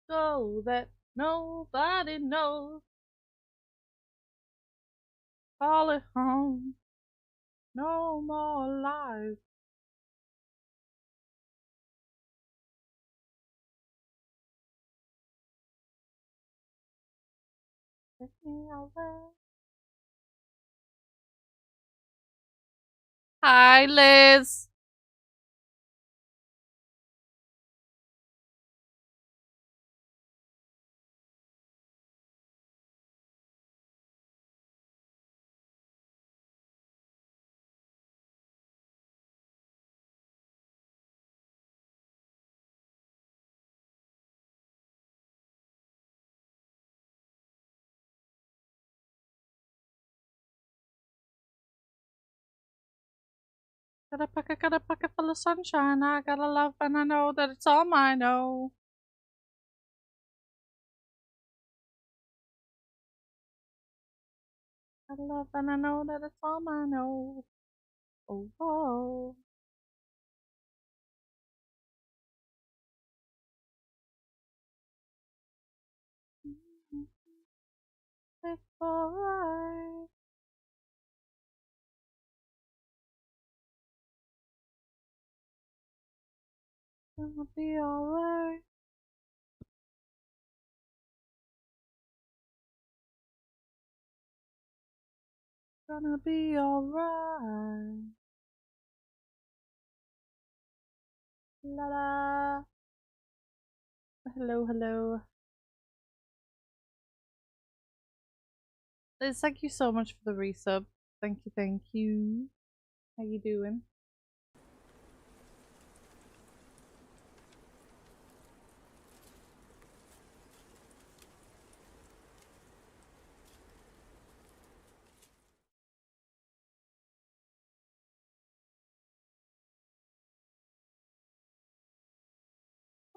go that nobody knows. Call it home. No more lies. Take me away. Hi, Liz. Got a pocket full of sunshine. I got a love, and I know that it's all mine. Oh, got a love, and I know that it's all mine. Oh, oh, oh. It's alright. Gonna be alright. Gonna be alright. La la. Hello, hello. Liz, thank you so much for the resub. Thank you, thank you. How you doing?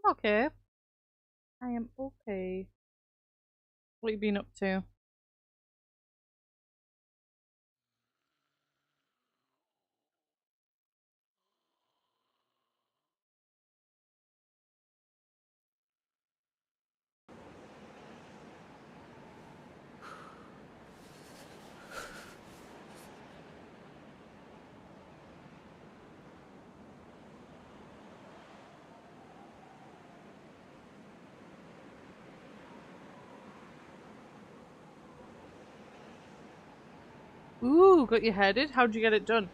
I'm okay. I am okay. What have you been up to? Ooh, got you headed? How'd you get it done?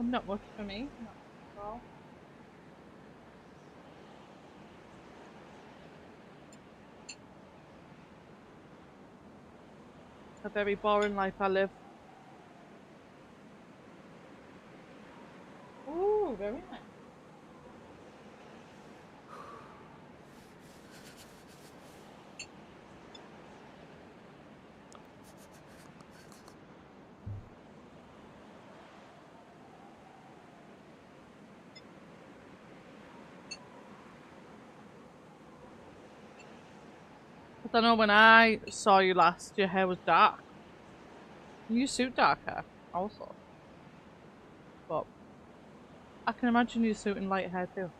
Not much for me. Not much at all. A very boring life I live. Ooh, very nice. I don't know, when I saw you last, your hair was dark. You suit dark hair, also. But I can imagine you suiting light hair too.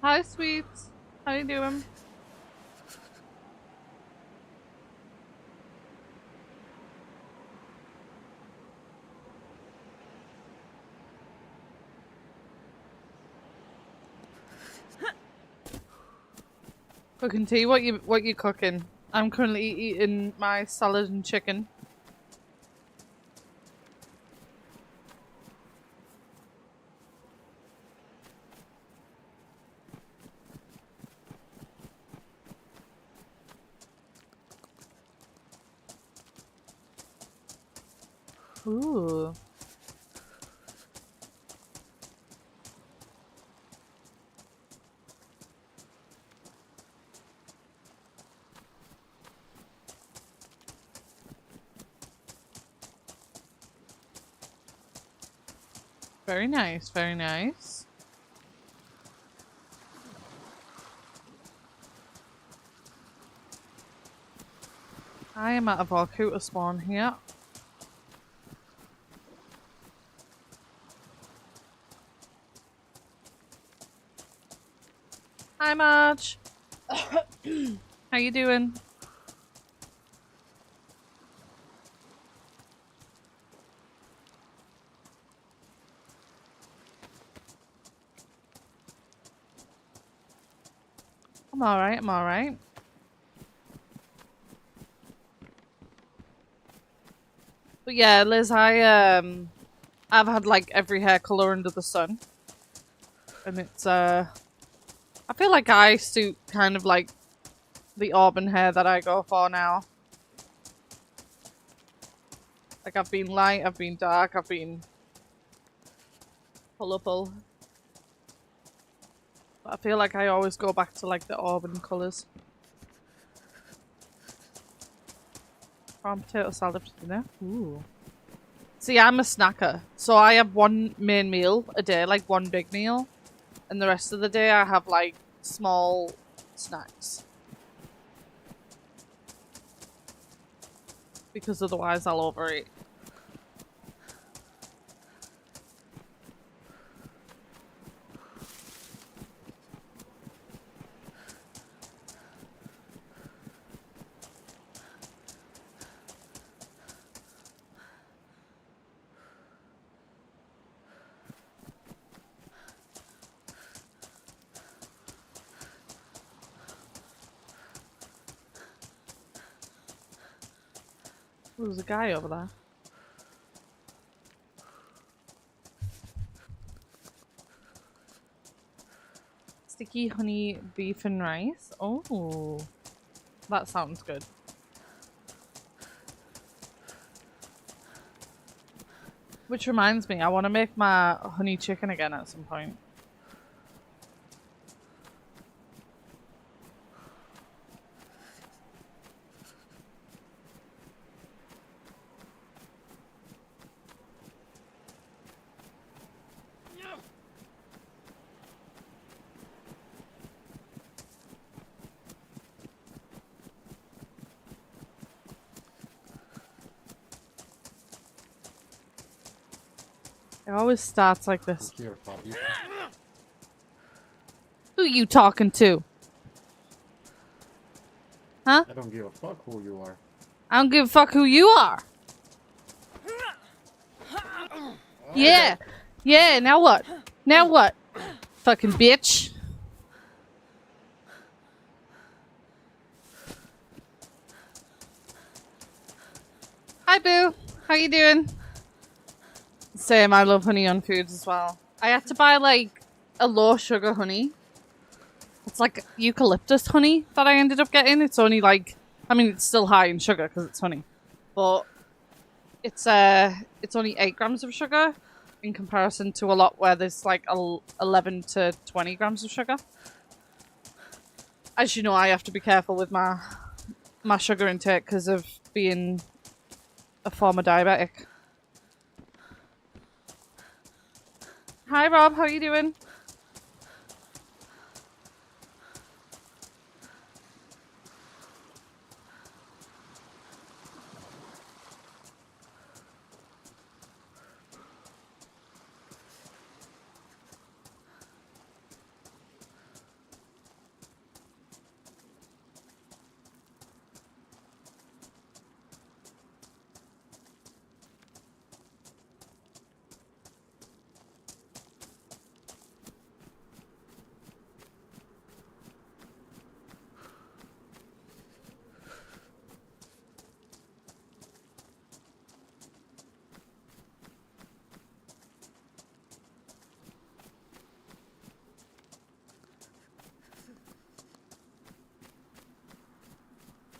Hi, sweets. How you doing? Cooking tea. What you cooking? I'm currently eating my salad and chicken. Ooh. Very nice, very nice. I am at a Vorkuta spawn here. Hi, Marge. How you doing? I'm alright, I'm alright. But yeah, Liz, I've had like every hair colour under the sun. And it's I feel like I suit kind of like the auburn hair that I go for now. Like I've been light, I've been dark, I've been colourful. But I feel like I always go back to like the auburn colours. Farm potato salad for dinner. Ooh. See, I'm a snacker. So I have one main meal a day, like one big meal. And the rest of the day I have like small snacks. Because otherwise I'll overeat. Oh, there's a guy over there. Sticky honey beef and rice. Oh, that sounds good. Which reminds me, I want to make my honey chicken again at some point. It always starts like this. Here, Bobby. Who you talking to? Huh? I don't give a fuck who you are. I don't give a fuck who you are. Yeah. Yeah, now what? Now what? Fucking bitch. Hi, Boo. How you doing? Same, I love honey on foods as well. I had to buy like a low sugar honey. It's like eucalyptus honey that I ended up getting. It's only like, I mean, it's still high in sugar because it's honey, but it's only 8 grams of sugar in comparison to a lot where there's like 11 to 20 grams of sugar. As you know, I have to be careful with my sugar intake because of being a former diabetic. Hi Rob, how are you doing?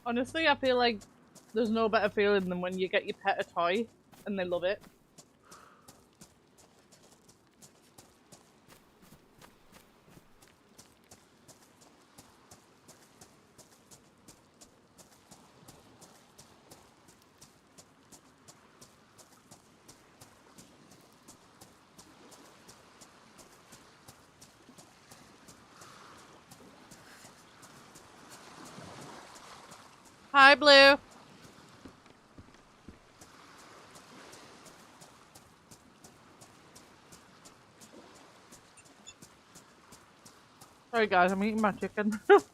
Honestly, I feel like there's no better feeling than when you get your pet a toy and they love it. Hi, Blue. Sorry guys, I'm eating my chicken. I'm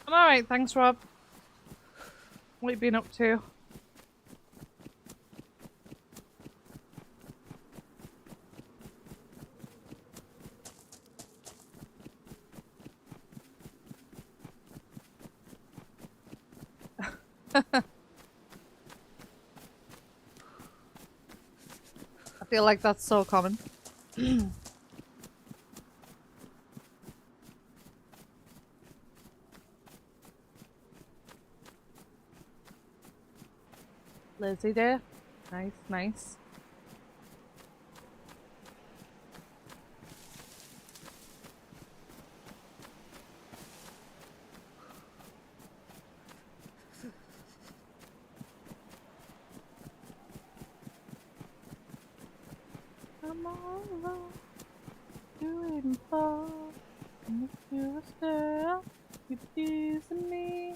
alright, thanks Rob. What have you been up to? I feel like that's so common. Lizzie there. Nice, nice. I'm all alone, doing for and if you're still confusing me.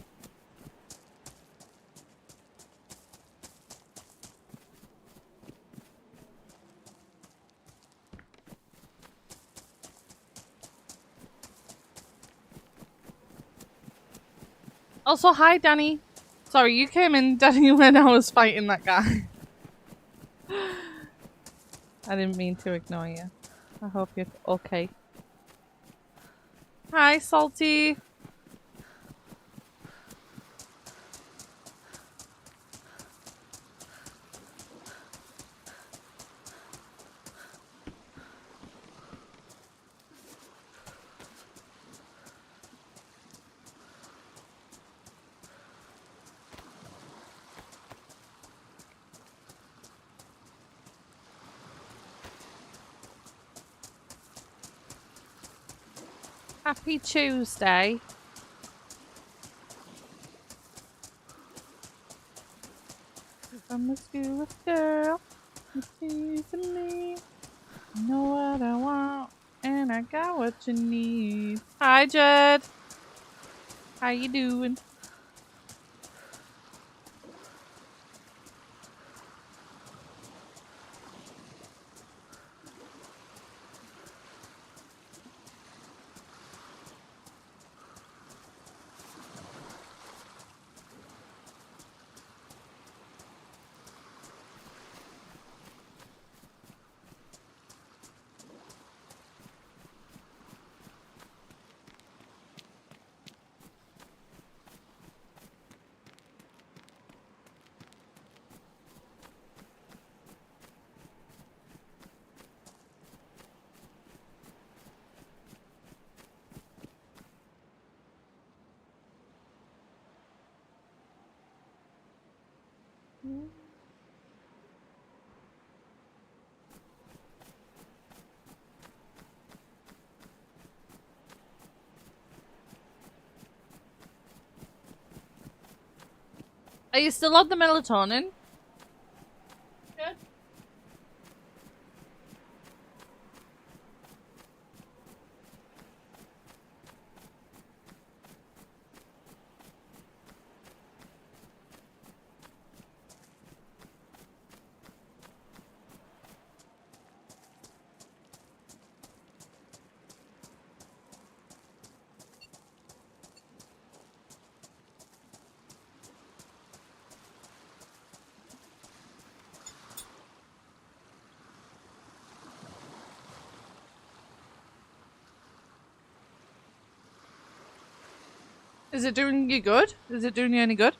Also, hi Danny. Sorry, you came in, Danny, when I was fighting that guy. I didn't mean to ignore you. I hope you're okay. Hi, Salty. Happy Tuesday. I'm a school's girl, confusing me. I know what I want, and I got what you need. Hi, Jed. How you doing? Are you still on the melatonin? Good. Is it doing you good? Is it doing you any good?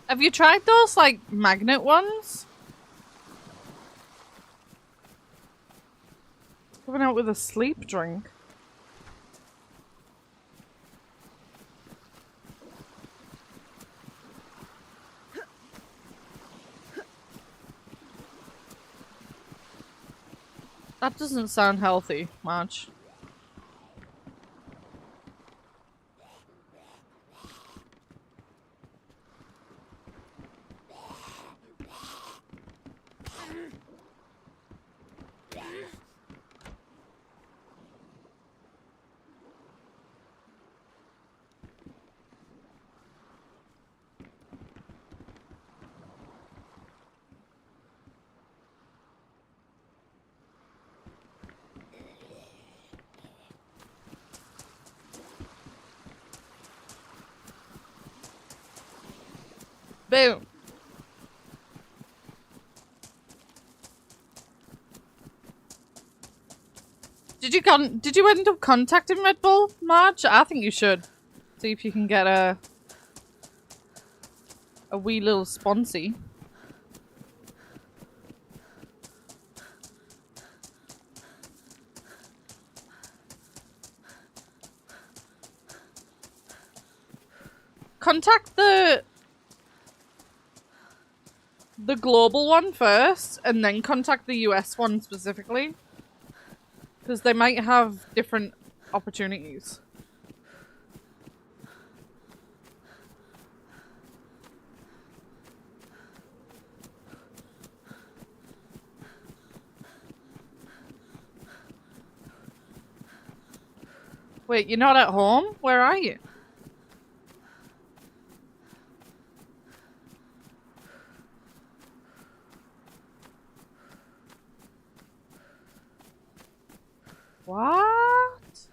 Have you tried those, like, magnet ones? Coming out with a sleep drink. That doesn't sound healthy, Marge. Boom. Did you end up contacting Red Bull, Marge? I think you should. See if you can get a wee little sponsy. Contact the global one first, and then contact the US one specifically. Because they might have different opportunities. Wait, you're not at home? Where are you? What?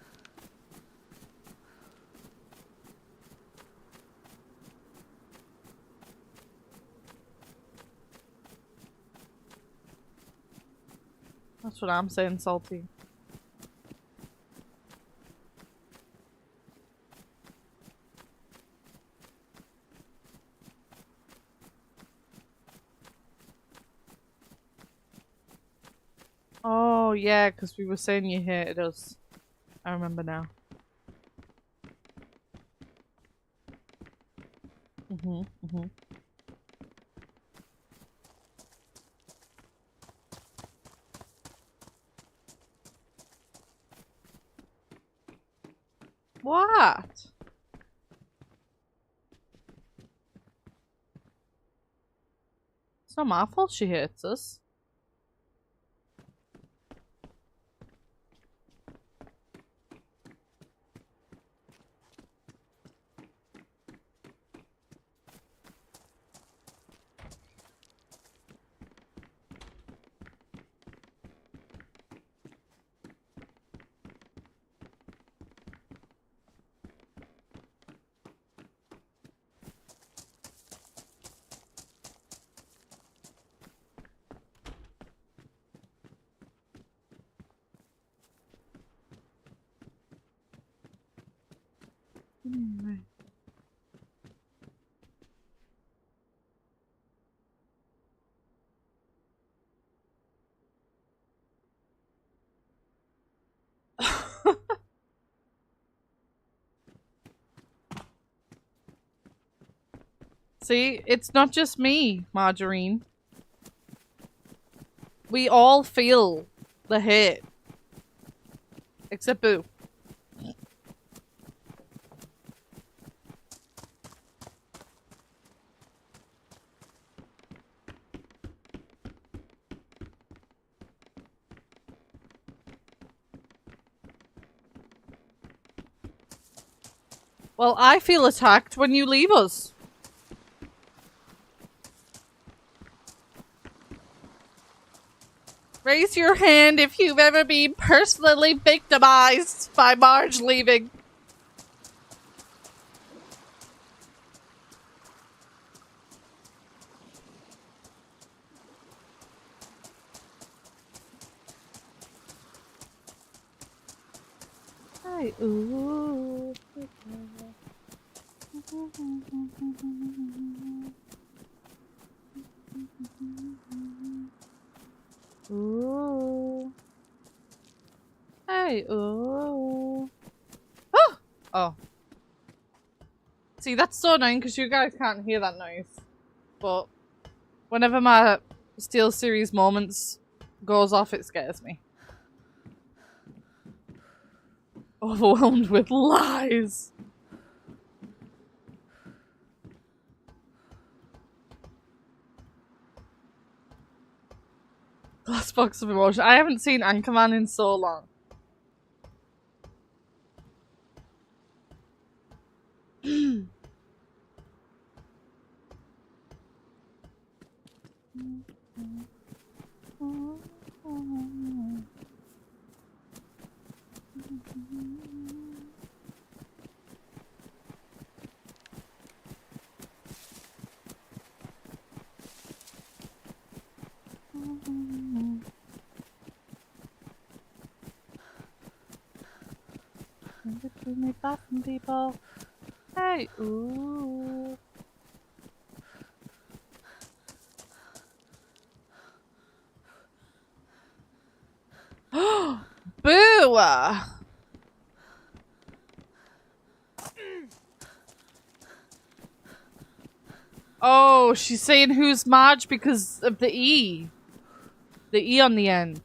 That's what I'm saying, salty. Oh, yeah, because we were saying you hated us. I remember now. What? It's not my fault she hates us. See, it's not just me, Margarine. We all feel the hate. Except Boo. Well, I feel attacked when you leave us. Raise your hand if you've ever been personally victimized by Marge leaving. Hi, ooh. Ooh. Hey, ooh. Oh! Oh. See, that's so annoying because you guys can't hear that noise. But whenever my Steel Series moments goes off, it scares me. Overwhelmed with lies. Glass box of emotion. I haven't seen Anchorman in so long. Between me bathroom people. Hey, ooh. Boo! Oh, she's saying who's Marge because of the E. The E on the end.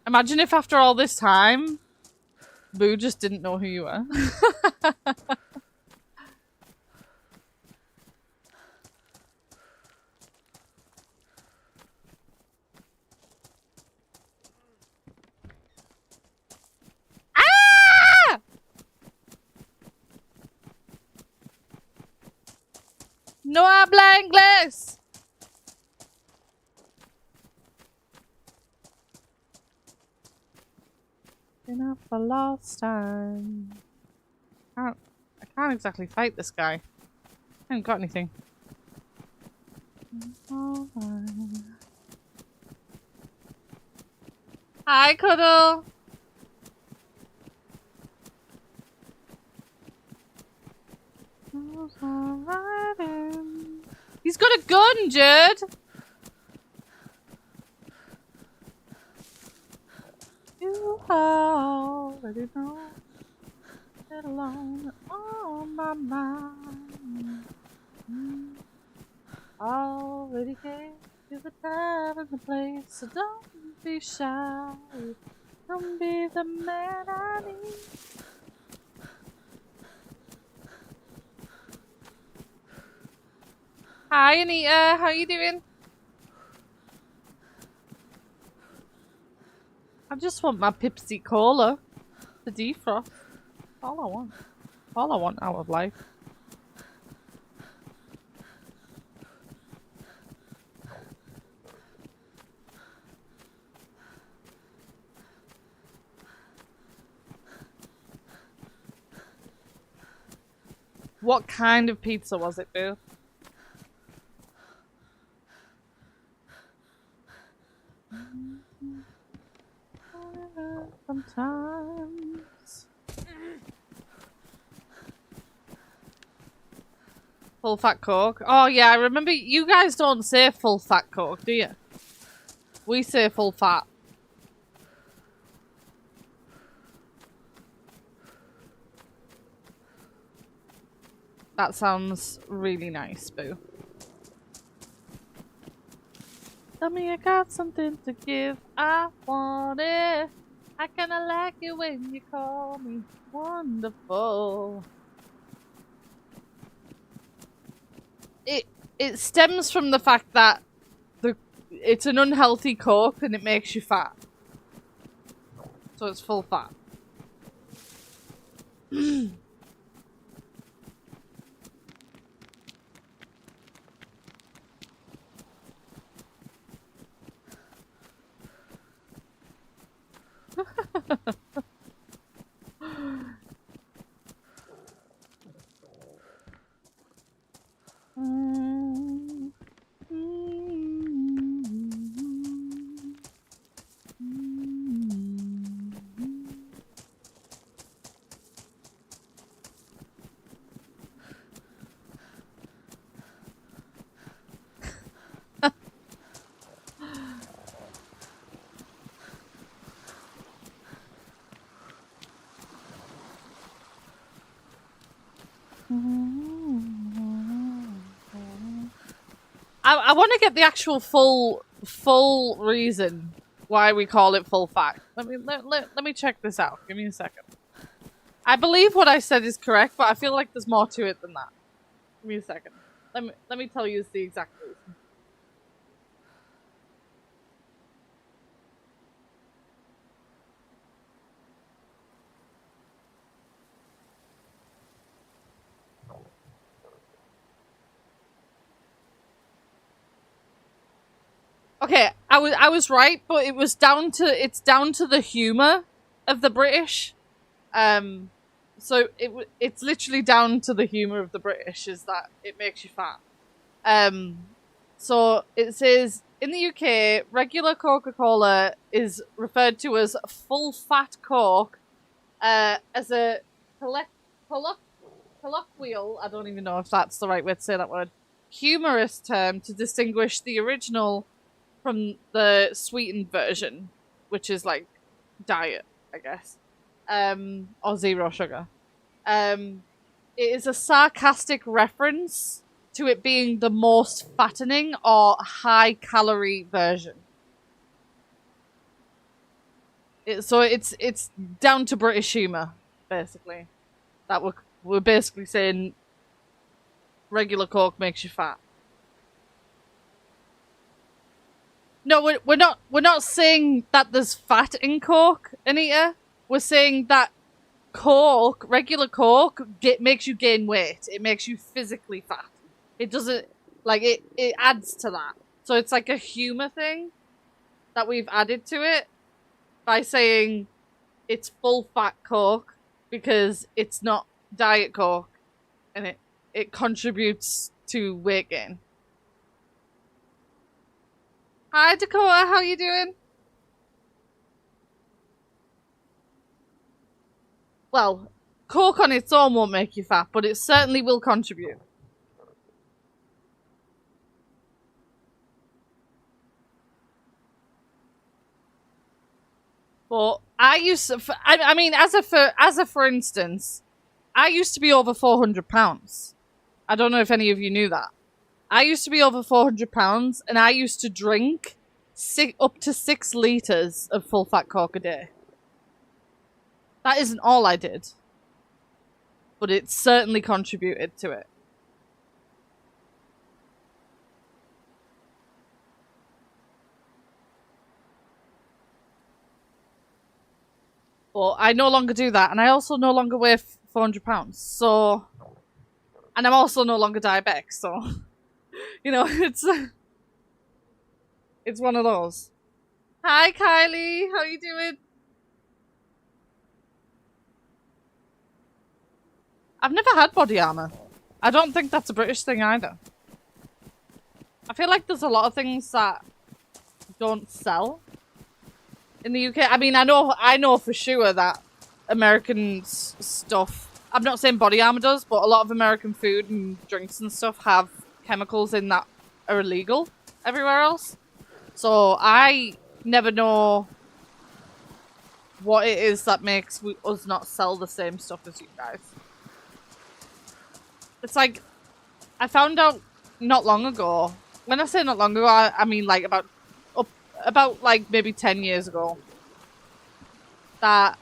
Imagine if after all this time, Boo just didn't know who you were. Ah! No habla inglés! Enough for last time. I can't exactly fight this guy. I haven't got anything. Hi, Cuddle. He's got a gun, Judd. You already know. Get along on my mind. Already gave you the time and the place, so don't be shy. Don't be the man I need. Hi, Anita. How you doing? I just want my Pepsi Cola to defrost. All I want. All I want out of life. What kind of pizza was it, Boo? Sometimes. Full fat Coke. Oh yeah, I remember you guys don't say full fat Coke, do you? We say full fat. That sounds really nice, Boo. Tell me I got something to give. I want it. I kinda like it when you call me wonderful. It stems from the fact that it's an unhealthy Coke and it makes you fat. So it's full fat. I want to get the actual full reason why we call it full fat. Let me check this out. Give me a second. I believe what I said is correct, but I feel like there's more to it than that. Give me a second. Let me tell you the exact reason. Okay, I was right, but it's down to the humor of the British. So it's literally down to the humor of the British is that it makes you fat. So it says in the UK, regular Coca-Cola is referred to as full fat Coke, as a colloquial. I don't even know if that's the right way to say that word. Humorous term to distinguish the original from the sweetened version, which is like diet, I guess, or zero sugar. It is a sarcastic reference to it being the most fattening or high-calorie version. So it's down to British humour, basically. That we're basically saying regular Coke makes you fat. No, we're not saying that there's fat in Coke, Anita. We're saying that Coke, regular Coke, makes you gain weight. It makes you physically fat. It doesn't, like, it adds to that. So it's like a humour thing that we've added to it by saying it's full fat Coke because it's not Diet Coke and it contributes to weight gain. Hi Dakota, how you doing? Well, Coke on its own won't make you fat, but it certainly will contribute. But I used to, I mean, as a for instance, I used to be over 400 pounds. I don't know if any of you knew that. I used to be over 400 pounds, and I used to drink up to 6 litres of full fat Coke a day. That isn't all I did, but it certainly contributed to it. But I no longer do that, and I also no longer weigh 400 pounds. So, and I'm also no longer diabetic. So, you know, it's one of those. Hi, Kylie. How you doing? I've never had body armor. I don't think that's a British thing either. I feel like there's a lot of things that don't sell in the UK. I mean, I know for sure that American stuff, I'm not saying body armor does, but a lot of American food and drinks and stuff have chemicals in that are illegal everywhere else. So I never know what it is that makes us not sell the same stuff as you guys. It's like, I found out not long ago. When I say not long ago, I mean like about like maybe 10 years ago. that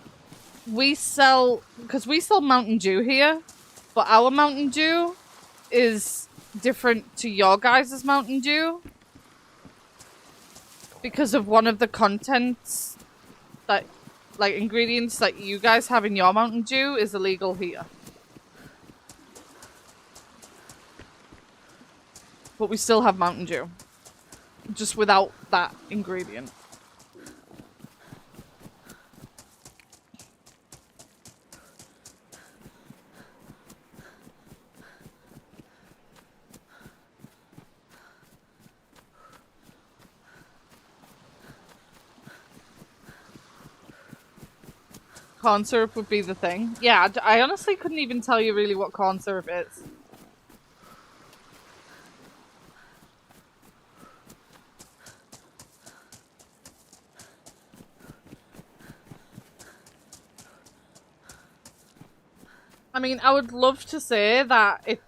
we sell, because we sell Mountain Dew here, but our Mountain Dew is different to your guys' Mountain Dew because of one of the contents that, like, ingredients that you guys have in your Mountain Dew is illegal here. But we still have Mountain Dew. Just without that ingredient. Corn syrup would be the thing. Yeah, I honestly couldn't even tell you really what corn syrup is. I mean, I would love to say that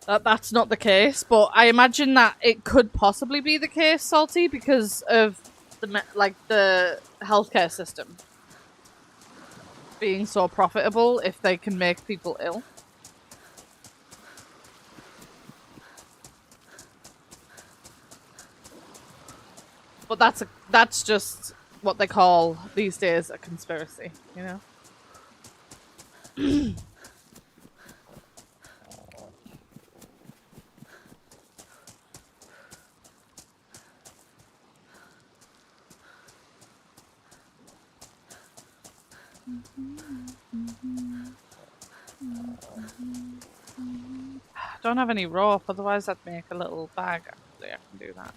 that's not the case, but I imagine that it could possibly be the case, Salty, because of the healthcare system being so profitable if they can make people ill. But that's just what they call these days a conspiracy, you know? Don't have any rope, otherwise I'd make a little bag. Actually, I can do that.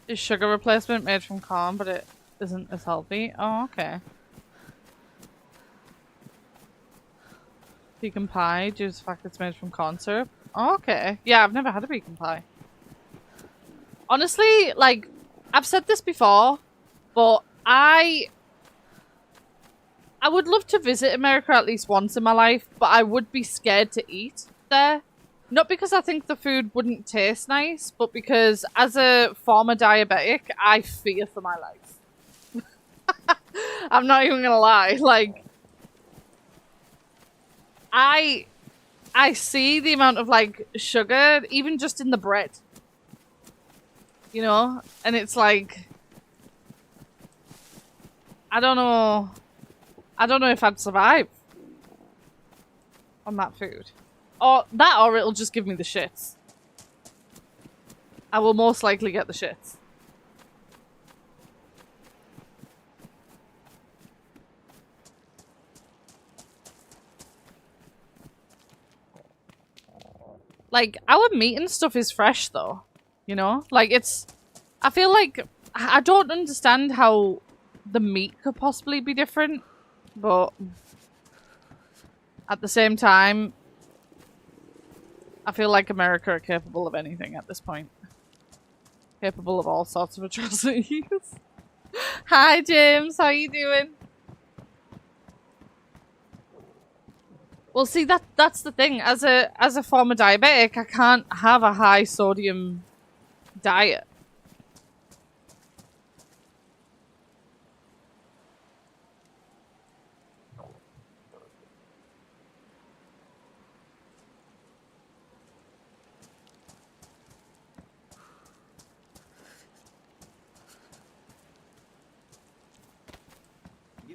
Is sugar replacement made from corn, but it isn't as healthy? Oh, okay. Pecan pie, due to the fact it's made from corn syrup. Oh, okay. Yeah, I've never had a pecan pie. Honestly, like, I've said this before, but I would love to visit America at least once in my life, but I would be scared to eat there. Not because I think the food wouldn't taste nice, but because as a former diabetic, I fear for my life. I'm not even gonna lie. Like, I see the amount of, like, sugar, even just in the bread. You know? And it's like, I don't know if I'd survive on that food. Or it'll just give me the shits. I will most likely get the shits. Like, our meat and stuff is fresh though. You know? Like, I feel like I don't understand how the meat could possibly be different, but at the same time, I feel like America are capable of anything at this point. Capable of all sorts of atrocities. Hi, James. How you doing? Well, see, that's the thing. As a former diabetic, I can't have a high sodium diet.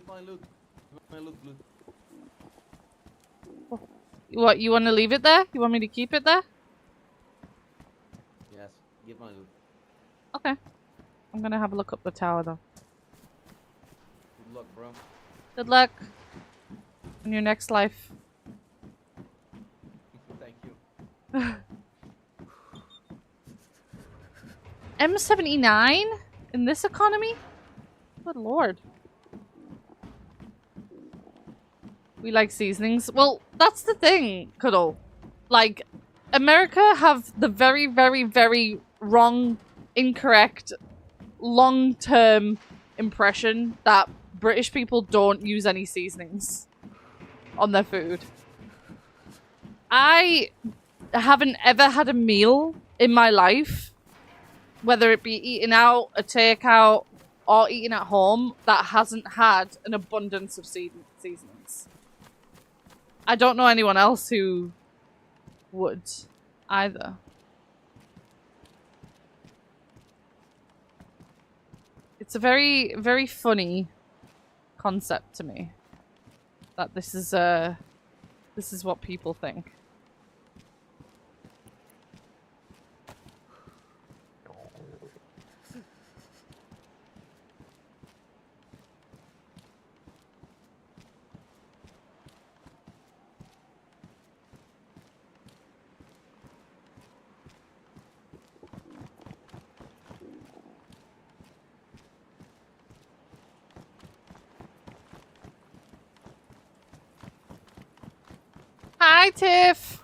My loot. What, you want to leave it there? You want me to keep it there? Yes, give my loot. Okay. I'm gonna have a look up the tower though. Good luck, bro. Good luck in your next life. Thank you. M79 in this economy? Good lord. We like seasonings. Well, that's the thing, Cuddle. Like, America have the very, very, very wrong, incorrect, long-term impression that British people don't use any seasonings on their food. I haven't ever had a meal in my life, whether it be eating out, a takeout, or eating at home, that hasn't had an abundance of seasonings. I don't know anyone else who would either. It's a very, very funny concept to me that this is what people think. Hi, Tiff.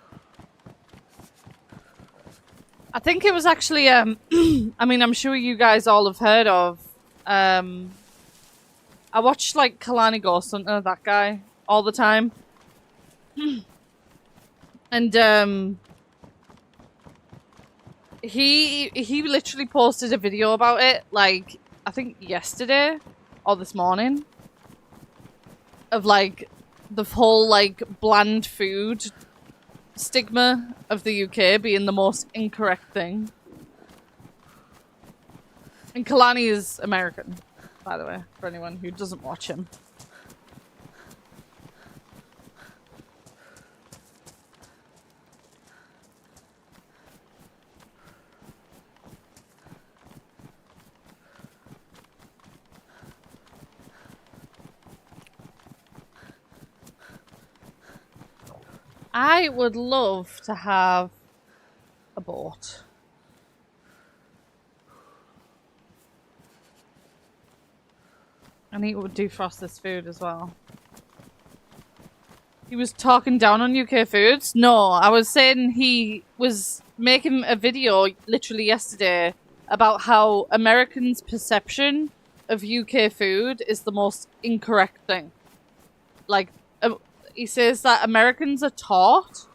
I think it was actually I mean, I'm sure you guys all have heard of I watch like Kalani Ghost Hunter, that guy, all the time. And he literally posted a video about it, like I think yesterday or this morning, of like the whole like bland food stigma of the UK being the most incorrect thing. And Kalani is American, by the way, for anyone who doesn't watch him. I would love to have a boat. And he would defrost this food as well. He was talking down on UK foods? No, I was saying he was making a video literally yesterday about how Americans' perception of UK food is the most incorrect thing. Like, he says that Americans are taught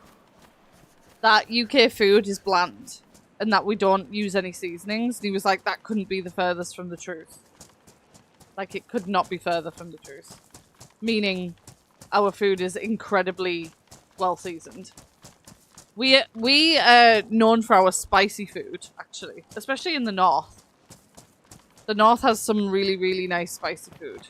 that UK food is bland and that we don't use any seasonings. And he was like, that couldn't be the furthest from the truth. Like, it could not be further from the truth. Meaning, our food is incredibly well seasoned. We are known for our spicy food, actually, especially in the north. The north has some really, really nice spicy food.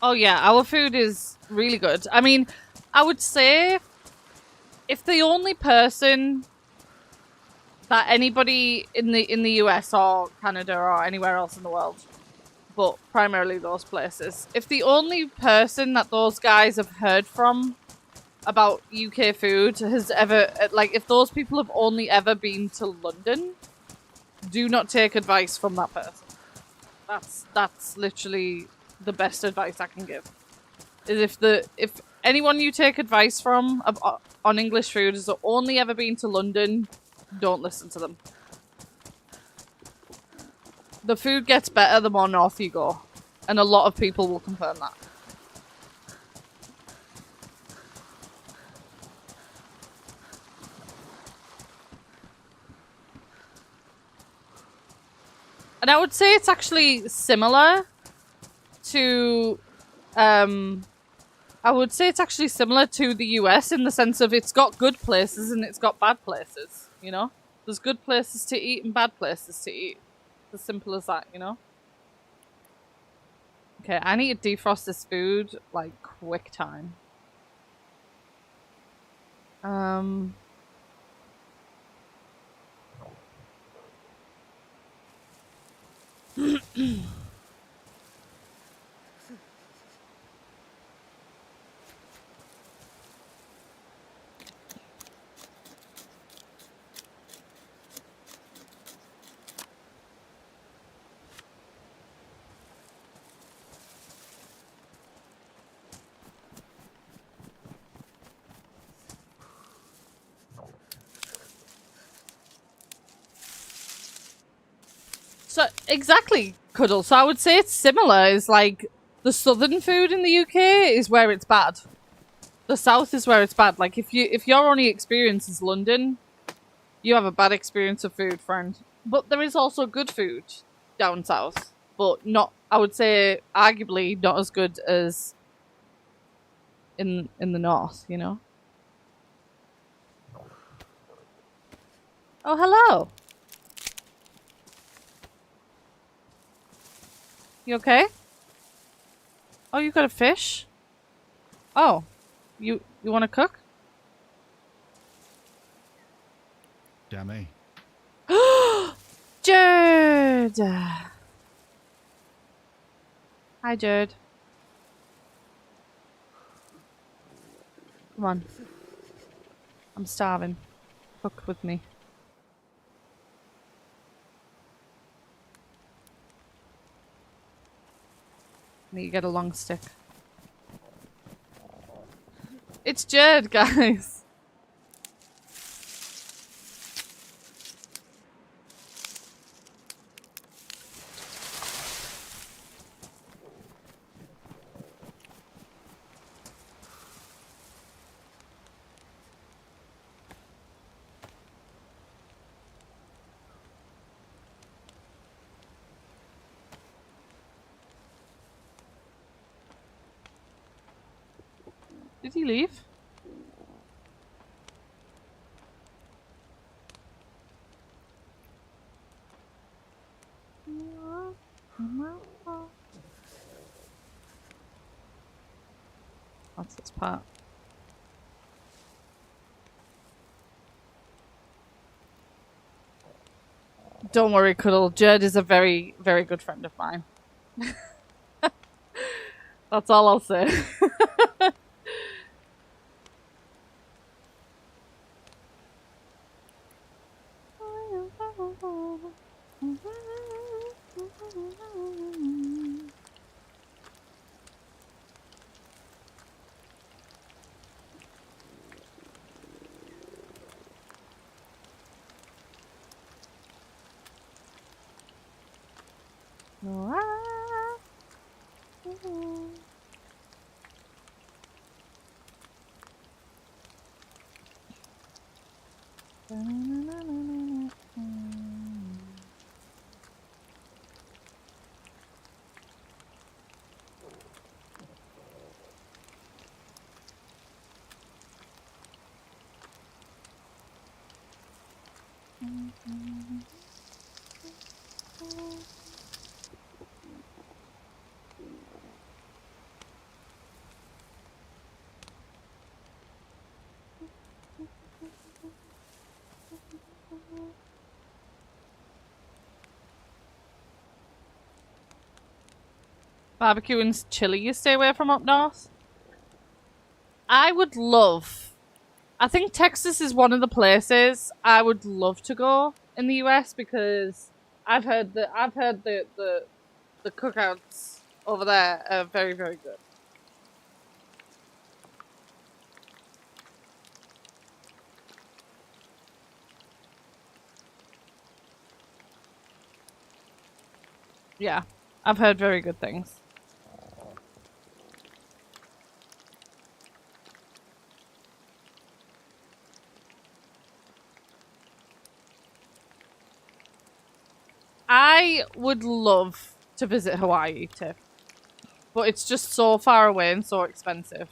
Oh yeah, our food is really good. I mean, I would say if the only person that anybody in the US or Canada or anywhere else in the world, but primarily those places, if the only person that those guys have heard from about UK food has ever, like, if those people have only ever been to London, do not take advice from that person. That's literally the best advice I can give. Is if anyone you take advice from on English food has only ever been to London, don't listen to them. The food gets better the more north you go, and a lot of people will confirm that. And I would say it's actually similar to I would say it's actually similar to the US in the sense of it's got good places and it's got bad places, you know? There's good places to eat and bad places to eat. It's as simple as that, you know? Okay, I need to defrost this food, like, quick time. So exactly, Cuddle. So I would say it's similar. It's like the southern food in the UK is where it's bad. The south is where it's bad. Like if your only experience is London, you have a bad experience of food, friend. But there is also good food down south, but not. I would say arguably not as good as in the north. You know. Oh, hello. You okay? Oh, you got a fish? Oh, you want to cook? Dammy. Jared! Hi, Jared. Come on. I'm starving. Cook with me. Need to get a long stick. It's Jared, guys. Did he leave? That's this part. Don't worry, Cuddle. Jared is a very, very good friend of mine. That's all I'll say. Barbecue and chili you stay away from up north? I would love... I think Texas is one of the places I would love to go in the US because I've heard the cookouts over there are very, very good. Yeah, I've heard very good things. I would love to visit Hawaii, Tiff. But it's just so far away and so expensive.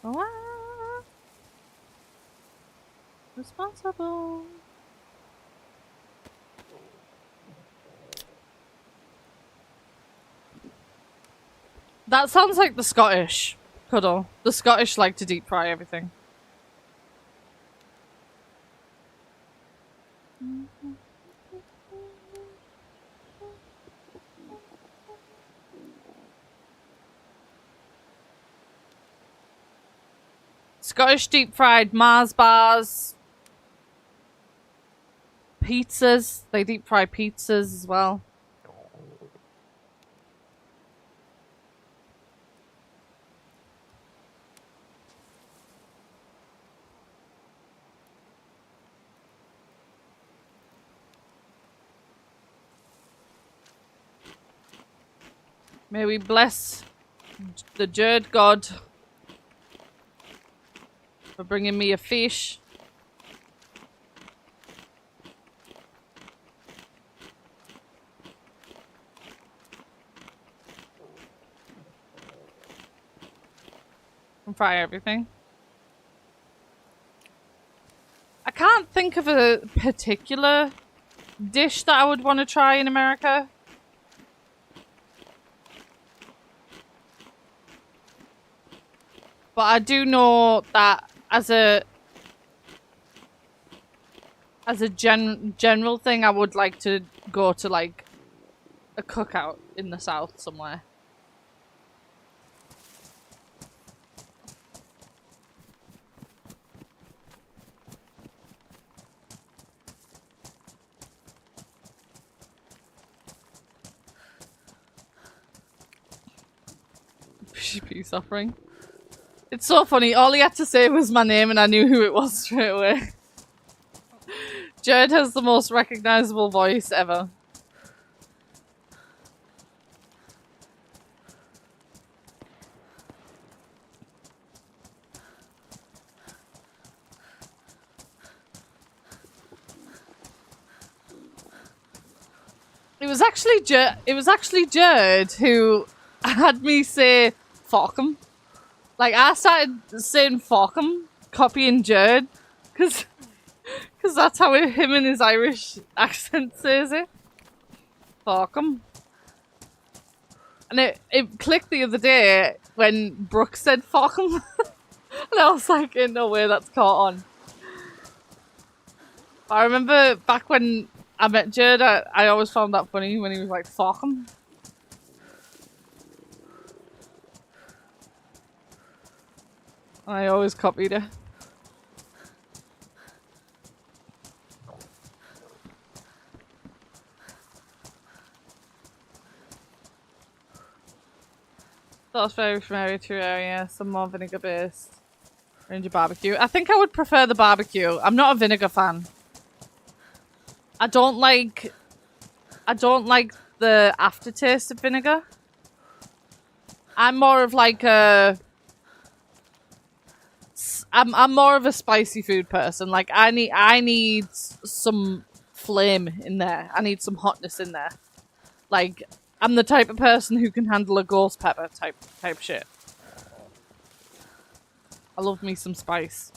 Ah, responsible. That sounds like the Scottish, Cuddle. The Scottish like to deep fry everything. Scottish deep fried Mars bars. Pizzas. They deep fry pizzas as well. May we bless the Jerd God for bringing me a fish. And fry everything. I can't think of a particular dish that I would want to try in America. But I do know that as a general thing, I would like to go to like a cookout in the South somewhere. Peace offering. It's so funny. All he had to say was my name and I knew who it was straight away. Jared has the most recognizable voice ever. It was actually Jared who had me say fuck him. Like, I started saying fuck him, copying Jared, because that's how him and his Irish accent says it. Fuck him. And it clicked the other day when Brooke said fuck him. And I was like, in no way that's caught on. I remember back when I met Jared, I always found that funny when he was like, fuck him. I always copied it. That's very from area to area. Some more vinegar based. Ranger barbecue. I think I would prefer the barbecue. I'm not a vinegar fan. I don't like the aftertaste of vinegar. I'm more of like a I'm more of a spicy food person. Like I need some flame in there. I need some hotness in there. Like I'm the type of person who can handle a ghost pepper type shit. I love me some spice.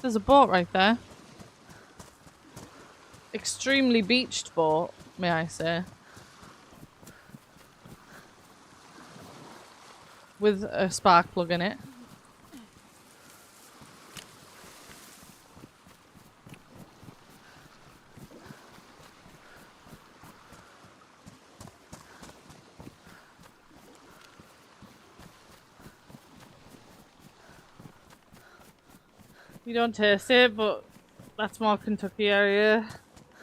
There's a boat right there. Extremely beached boat, may I say. With a spark plug in it. You don't taste it, but that's more Kentucky area.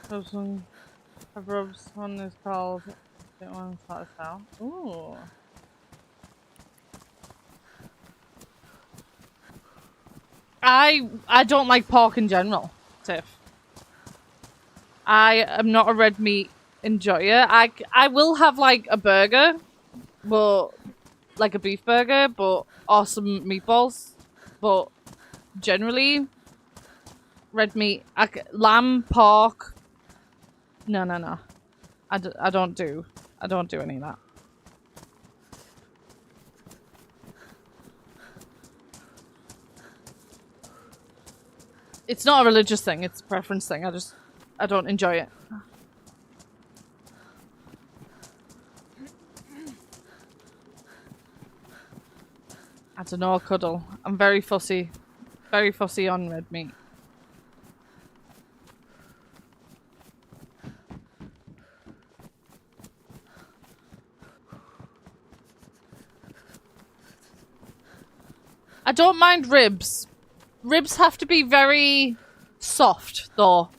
There's some I've rubbed one is called. Get one start out. Ooh. I don't like pork in general, Tiff. I am not a red meat enjoyer. I will have like a burger, but like a beef burger, but or some meatballs, but generally red meat, lamb, pork. No, no, no. I don't do any of that. It's not a religious thing, it's a preference thing. I don't enjoy it. I don't know, cuddle. I'm very fussy. Very fussy on red meat. I don't mind ribs. Ribs have to be very soft, though.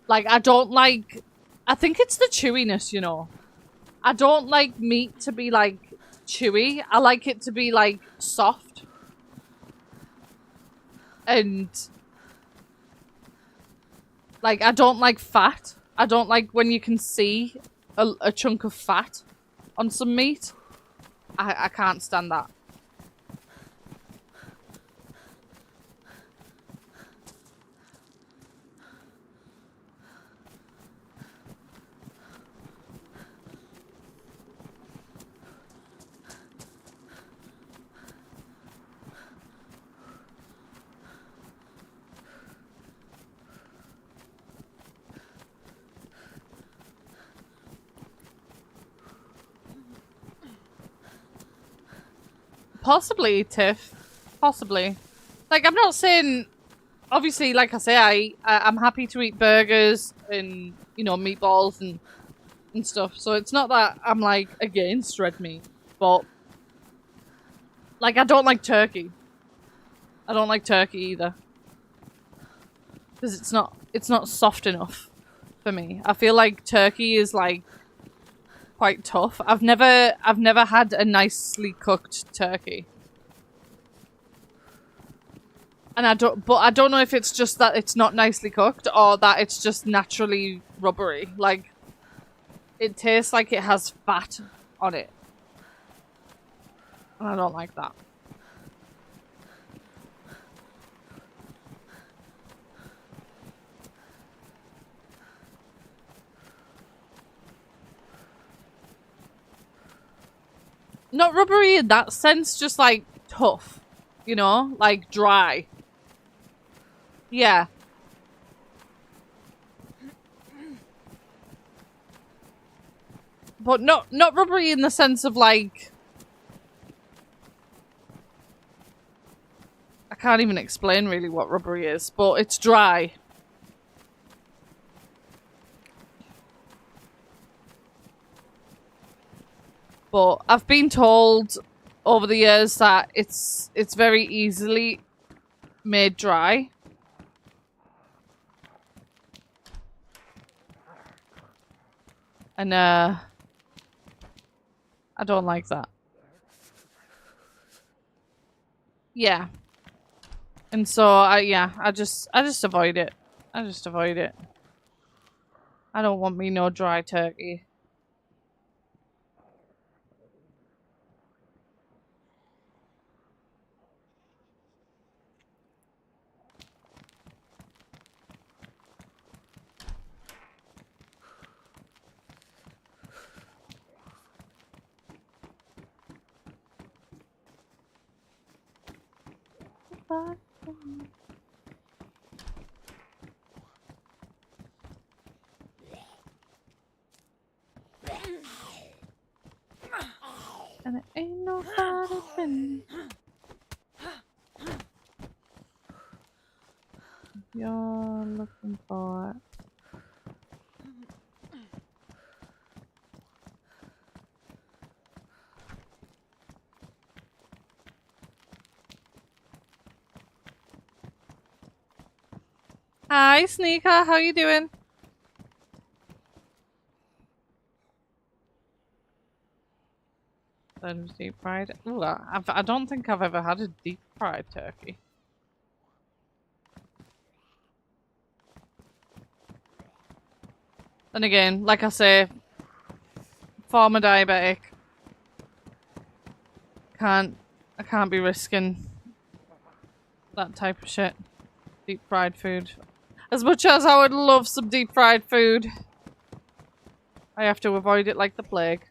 Like, I don't like... I think it's the chewiness, you know. I don't like meat to be, like, chewy. I like it to be, like, soft. And... like, I don't like fat. I don't like when you can see a chunk of fat on some meat. I can't stand that. Possibly, Tiff. Possibly. Like, I'm not saying... Obviously, like I say, I'm happy to eat burgers and, you know, meatballs and stuff. So it's not that I'm, like, against red meat. But... like, I don't like turkey. I don't like turkey either. Because it's not soft enough for me. I feel like turkey is, like... quite tough. I've never had a nicely cooked turkey. And I don't know if it's just that it's not nicely cooked or that it's just naturally rubbery. Like, it tastes like it has fat on it. And I don't like that. Not rubbery in that sense, just like tough, you know, like dry. Yeah. But not rubbery in the sense of like... I can't even explain really what rubbery is, but it's dry. But I've been told over the years that it's very easily made dry. And I don't like that. Yeah. And so I just avoid it. I just avoid it. I don't want me no dry turkey. And it ain't nobody been. You're looking for it. Hi, Sneaker. How you doing? Deep fried. Ooh, I don't think I've ever had a deep fried turkey. And again, like I say, former diabetic. I can't be risking that type of shit. Deep fried food. As much as I would love some deep fried food, I have to avoid it like the plague.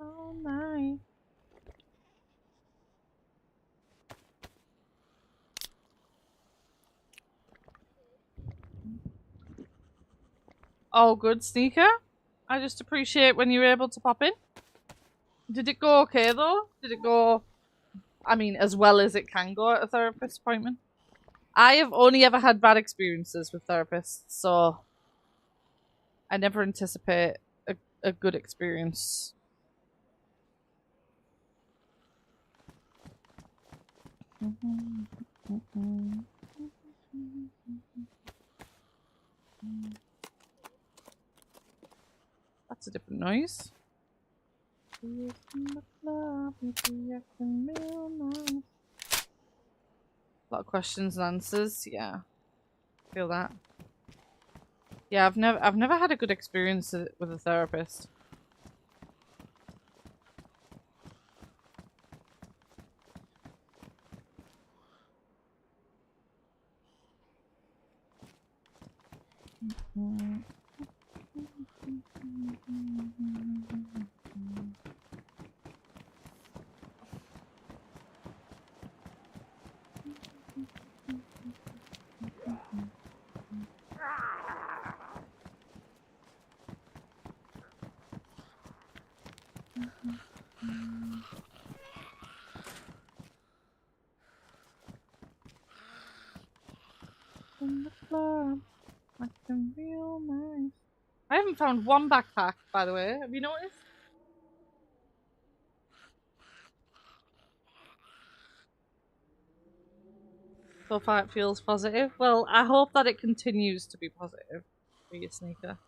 All night. Oh, good, Sneaker. I just appreciate when you're able to pop in. Did it go okay, though? Did it go, I mean, as well as it can go at a therapist appointment? I have only ever had bad experiences with therapists, so I never anticipate a good experience. That's a different noise. A lot of questions and answers, yeah. Feel that. Yeah, I've never had a good experience with a therapist. In the club, I can feel nice. I haven't found one backpack, by the way. Have you noticed? So far it feels positive. Well, I hope that it continues to be positive for you, Sneaker.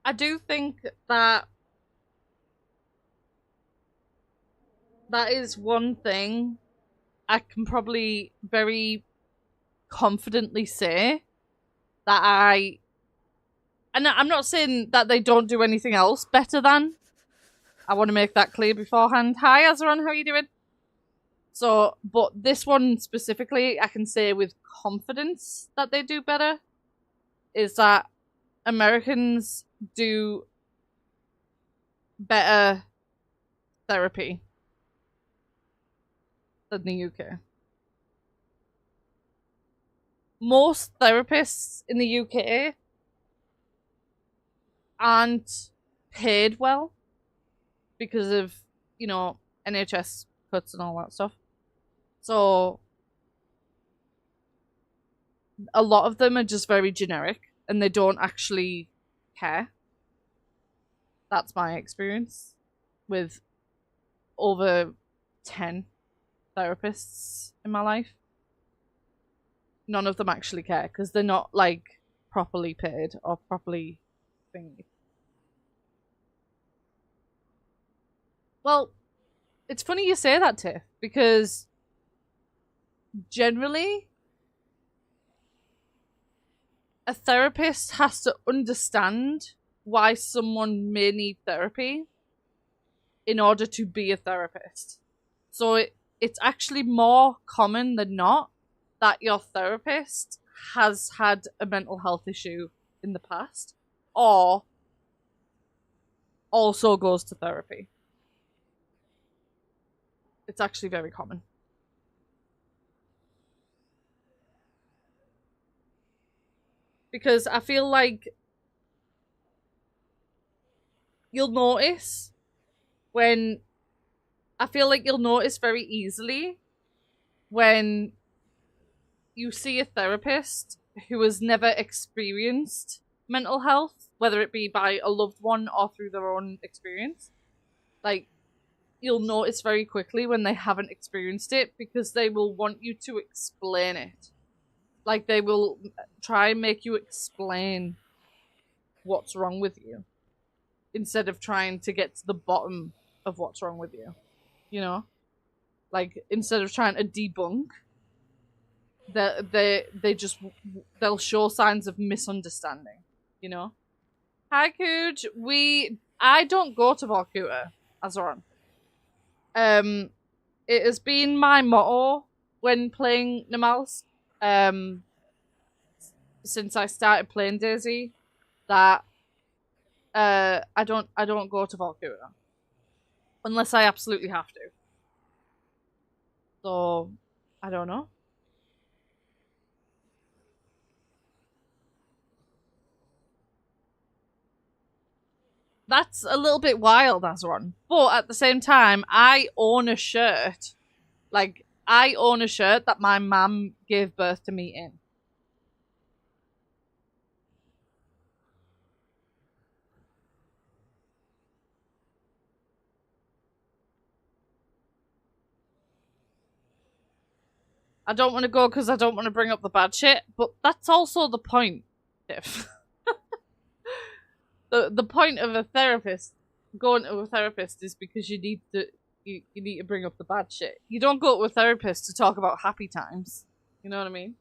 I do think that that is one thing I can probably very confidently say that and I'm not saying that they don't do anything else better than. I want to make that clear beforehand. Hi, Azeron, how are you doing? So, but this one specifically, I can say with confidence that they do better, is that Americans do better therapy than the UK. Most therapists in the UK aren't paid well because of, you know, NHS cuts and all that stuff. So a lot of them are just very generic and they don't actually care. That's my experience with over 10 therapists in my life. None of them actually care because they're not like properly paid or properly thingy. Well, it's funny you say that, Tiff, because generally a therapist has to understand why someone may need therapy in order to be a therapist. So it's actually more common than not that your therapist has had a mental health issue in the past or also goes to therapy. It's actually very common. Because I feel like you'll notice when I feel like you'll notice very easily when you see a therapist who has never experienced mental health, whether it be by a loved one or through their own experience. Like, you'll notice very quickly when they haven't experienced it because they will want you to explain it. Like, they will try and make you explain what's wrong with you instead of trying to get to the bottom of what's wrong with you. You know? Like, instead of trying to debunk, they'll show signs of misunderstanding, you know? Hi, Cooge. I don't go to Vorkuta, Azoran. It has been my motto when playing Namalsk, since I started playing Dayz, that I don't go to Vorkuta unless I absolutely have to. So I don't know. That's a little bit wild, Azeron. But at the same time, I own a shirt. Like, I own a shirt that my mum gave birth to me in. I don't want to go because I don't want to bring up the bad shit, but that's also the point, Tiff. The point of a therapist, going to a therapist, is because you need to bring up the bad shit. You don't go to a therapist to talk about happy times. You know what I mean?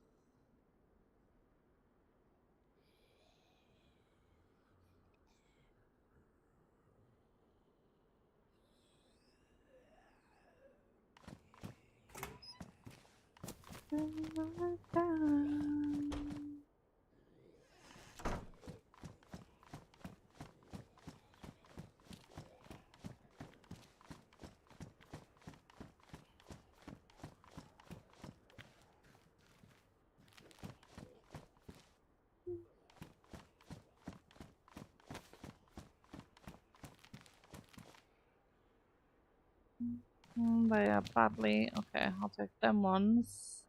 They are badly. Okay, I'll take them ones.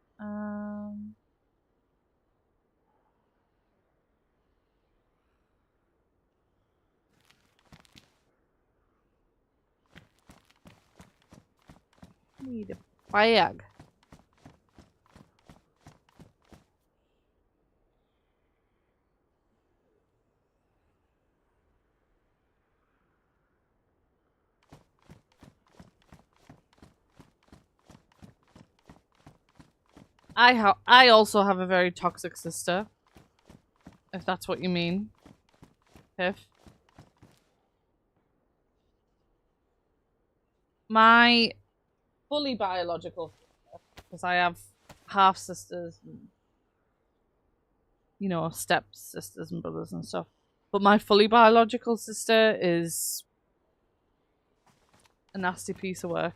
Need a bag. I also have a very toxic sister. If that's what you mean. Tiff. My fully biological sister, because I have half sisters and, you know, step sisters and brothers and stuff. But my fully biological sister is a nasty piece of work.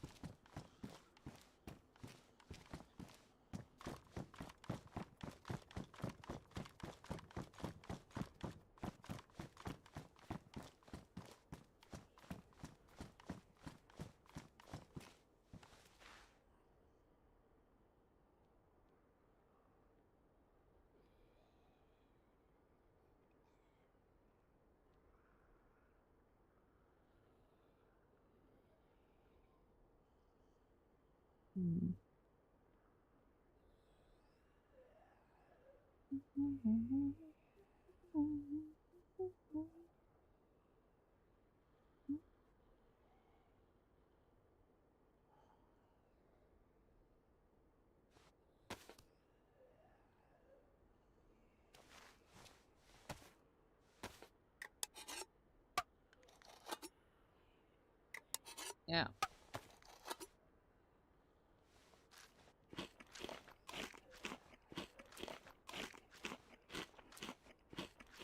Yeah.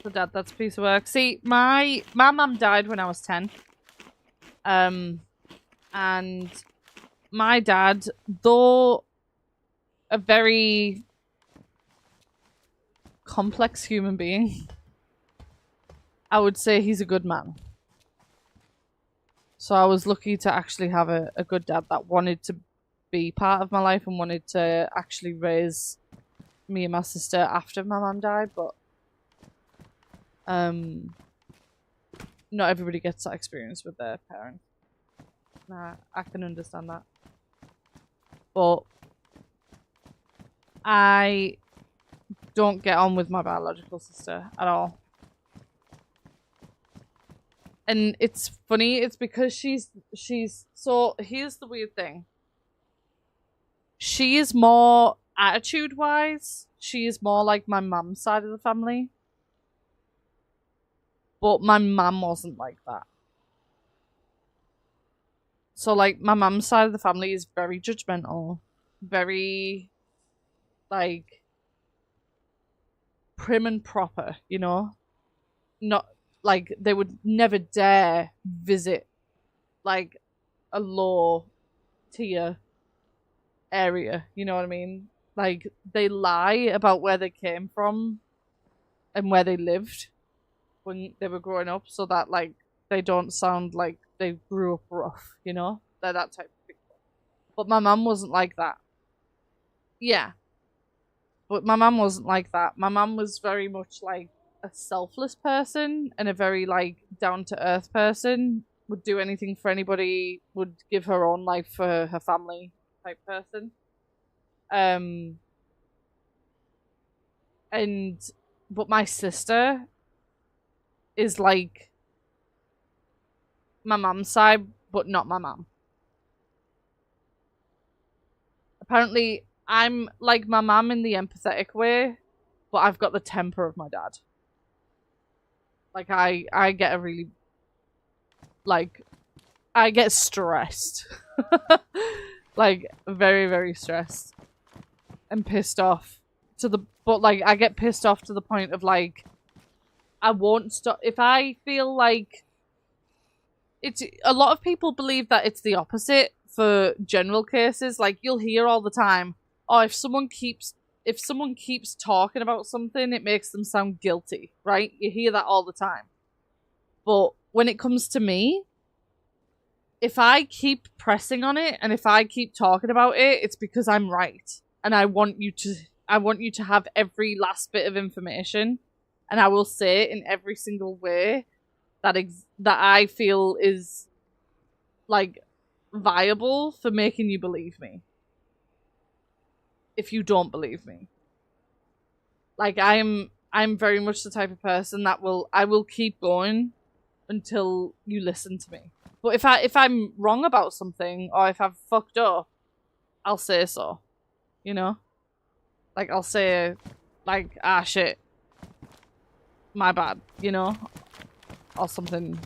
So Dad, that's a piece of work. See, my mum died when I was 10. And my dad, though a very complex human being, I would say he's a good man. So I was lucky to actually have a good dad that wanted to be part of my life and wanted to actually raise me and my sister after my mum died, but not everybody gets that experience with their parents. Nah, I can understand that. But I don't get on with my biological sister at all. And it's funny, it's because she's so here's the weird thing. She is more attitude wise, she is more like my mum's side of the family. But my mum wasn't like that. So like my mum's side of the family is very judgmental, very like prim and proper, you know? Not like they would never dare visit like a low tier area, you know what I mean? Like they lie about where they came from and where they lived when they were growing up so that like they don't sound like they grew up rough, you know? They're that type of people. But my mum wasn't like that. Yeah. But my mum wasn't like that. My mum was very much like a selfless person and a very like down to earth person. Would do anything for anybody, would give her own life for her family type person. And but my sister is like my mum's side, but not my mum. Apparently, I'm like my mum in the empathetic way, but I've got the temper of my dad. Like I get a really like I get stressed. Like very, very stressed. And pissed off but like I get pissed off to the point of like I won't stop if I feel like it's a lot of people believe that it's the opposite for general cases. Like you'll hear all the time, oh, if someone keeps talking about something, it makes them sound guilty, right? You hear that all the time. But when it comes to me, if I keep pressing on it and if I keep talking about it, it's because I'm right. And I want you to have every last bit of information, and I will say it in every single way that I feel is like viable for making you believe me. If you don't believe me. Like I'm very much the type of person that I will keep going until you listen to me. But if I'm wrong about something or if I've fucked up, I'll say so. You know? Like I'll say like, ah shit. My bad, you know? Or something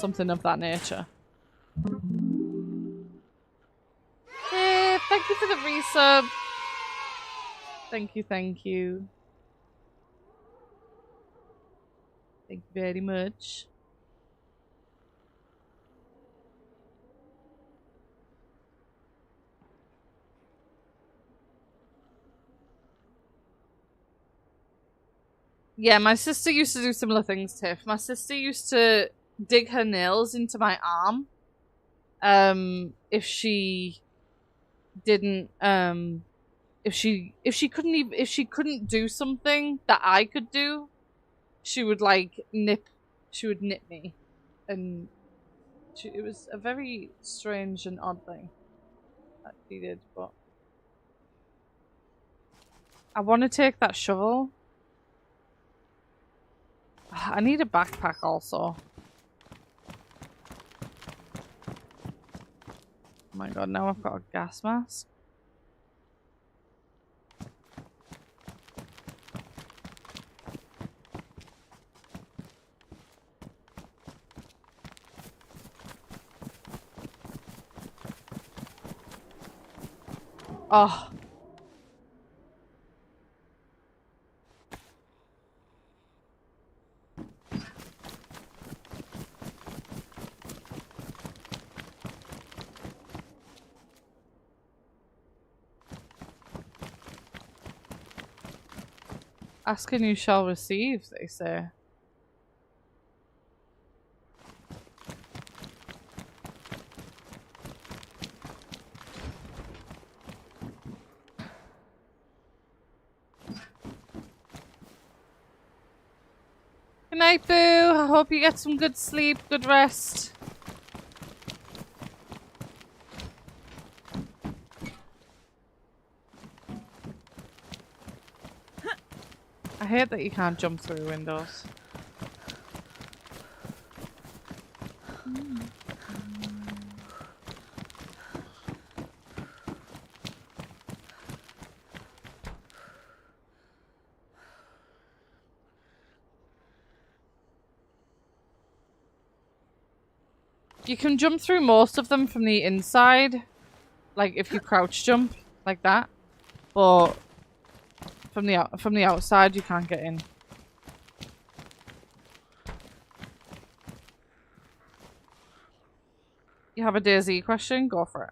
of that nature. Hey, thank you for the resub. Thank you. Thank you very much. Yeah, my sister used to do similar things, Tiff. My sister used to dig her nails into my arm. If she didn't, if she couldn't do something that I could do, she would nip me, and it was a very strange and odd thing that she did. But I want to take that shovel. I need a backpack also. Oh my god, now I've got a gas mask. Oh. Ask and you shall receive, they say. Good night, Boo. I hope you get some good sleep, good rest. I hate that you can't jump through windows. You can jump through most of them from the inside. Like, if you crouch jump, like that. But from the outside, you can't get in. You have a Dayz question? Go for it.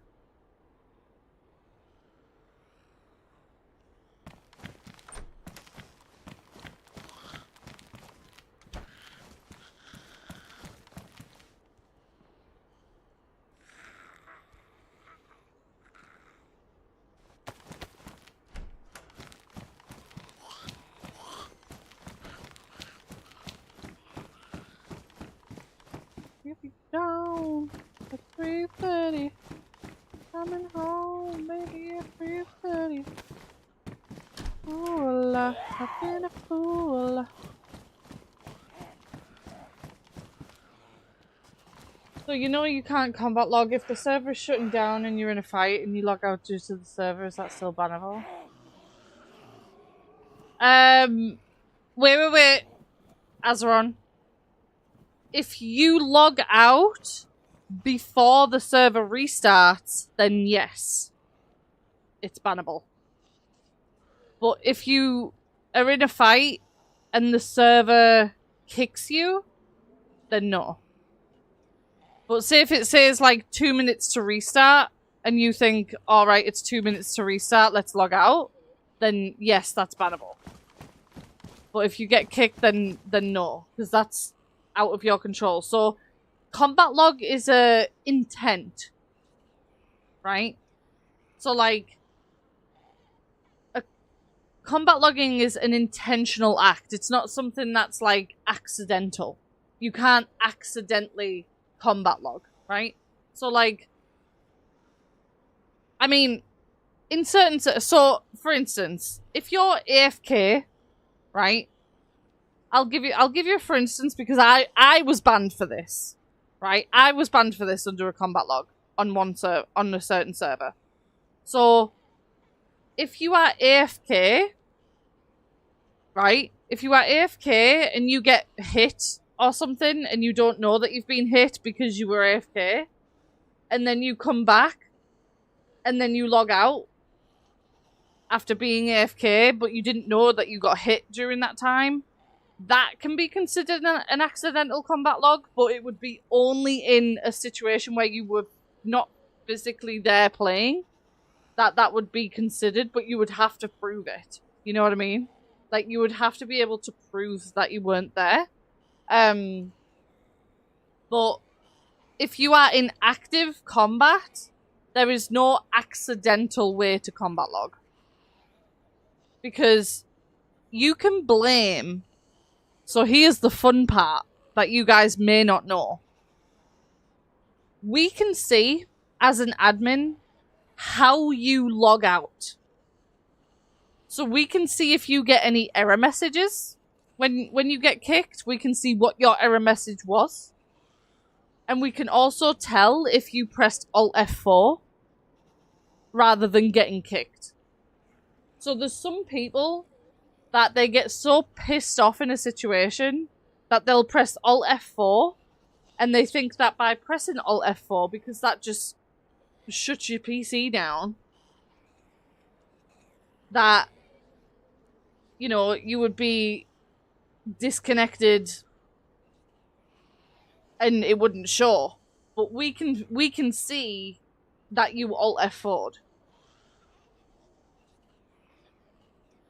Down at 3:30. Coming home, maybe at 3:30. Fool, I've been a fool. So you know you can't combat log if the server's shutting down and you're in a fight and you log out due to the server. Is that still bannable? Wait. Azeron. If you log out before the server restarts, then yes, it's bannable. But if you are in a fight and the server kicks you, then no. But say if it says like 2 minutes to restart and you think, all right, it's 2 minutes to restart, let's log out, then yes, that's bannable. But if you get kicked, then no, because that's out of your control. So combat log is a intent, right? So like combat logging is an intentional act. It's not something that's like accidental. You can't accidentally combat log, right? So like, I mean, in certain, so for instance, if you're AFK, right? I'll give you for instance, because I was banned for this, right? I was banned for this under a combat log on on a certain server. So if you are AFK, right? If you are AFK and you get hit or something and you don't know that you've been hit because you were AFK, and then you come back and then you log out after being AFK, but you didn't know that you got hit during that time, that can be considered an accidental combat log, but it would be only in a situation where you were not physically there playing. That would be considered, but you would have to prove it. You know what I mean? Like, you would have to be able to prove that you weren't there. But if you are in active combat, there is no accidental way to combat log. Because you can blame... So here's the fun part that you guys may not know. We can see, as an admin, how you log out. So we can see if you get any error messages. When you get kicked, we can see what your error message was. And we can also tell if you pressed Alt F4 rather than getting kicked. So there's some people that they get so pissed off in a situation that they'll press Alt F4 and they think that by pressing Alt F4, because that just shuts your PC down, that, you know, you would be disconnected and it wouldn't show. But we can see that you Alt F4'd.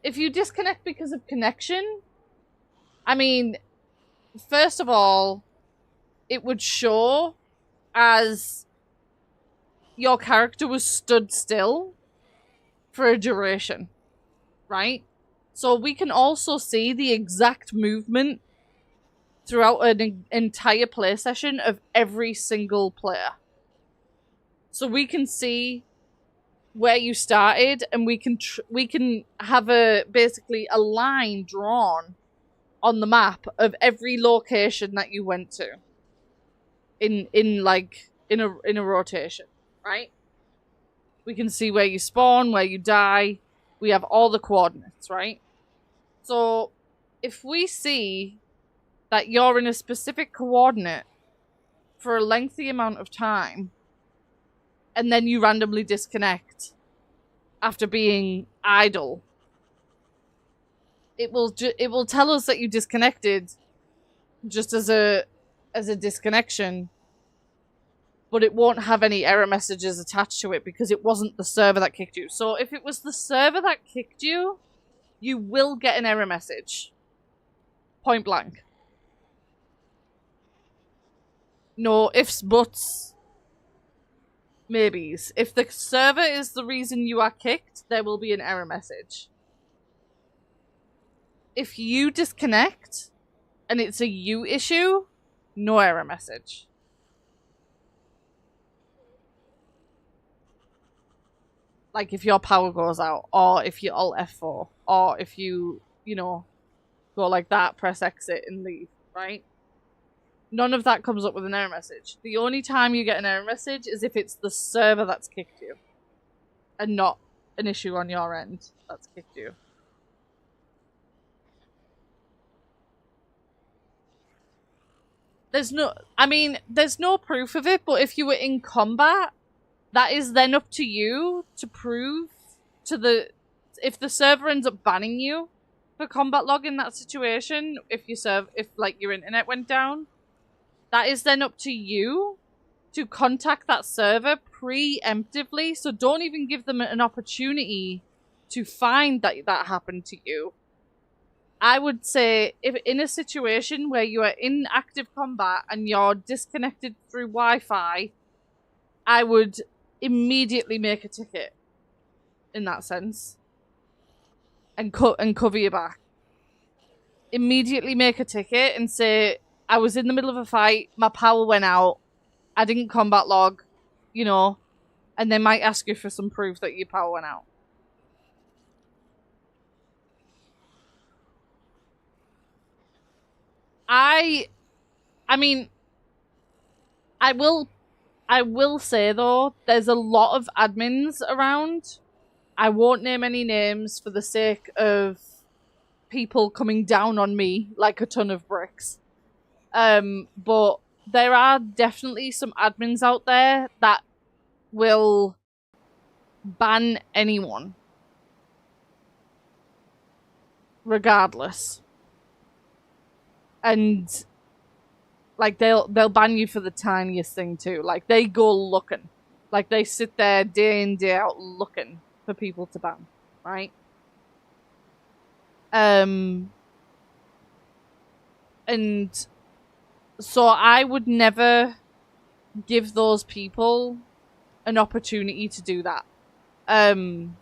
If you disconnect because of connection, I mean, first of all, it would show as your character was stood still for a duration, right? So we can also see the exact movement throughout an entire play session of every single player. So we can see where you started, and we can have basically a line drawn on the map of every location that you went to in a rotation, right? We can see where you spawn, where you die. We have all the coordinates, right? So if we see that you're in a specific coordinate for a lengthy amount of time and then you randomly disconnect after being idle, it will tell us that you disconnected just as a disconnection, but it won't have any error messages attached to it because it wasn't the server that kicked you. So if it was the server that kicked you, you will get an error message. Point blank. No ifs, buts, maybes. If the server is the reason you are kicked, there will be an error message. If you disconnect and it's a you issue, no error message. Like if your power goes out, or if you alt F4, or if you know, go like that, press exit and leave, right? None of that comes up with an error message. The only time you get an error message is if it's the server that's kicked you and not an issue on your end that's kicked you. There's no proof of it, but if you were in combat, that is then up to you to prove to if the server ends up banning you for combat log in that situation, if like your internet went down, that is then up to you to contact that server preemptively. So don't even give them an opportunity to find that happened to you. I would say if in a situation where you are in active combat and you're disconnected through Wi-Fi, I would immediately make a ticket in that sense and cover your back. Immediately make a ticket and say, I was in the middle of a fight, my power went out, I didn't combat log, you know, and they might ask you for some proof that your power went out. I mean, I will say though, there's a lot of admins around. I won't name any names for the sake of people coming down on me like a ton of bricks. But there are definitely some admins out there that will ban anyone. Regardless. And like they'll ban you for the tiniest thing too. Like they go looking. Like they sit there day in, day out looking for people to ban, right? And so I would never give those people an opportunity to do that. And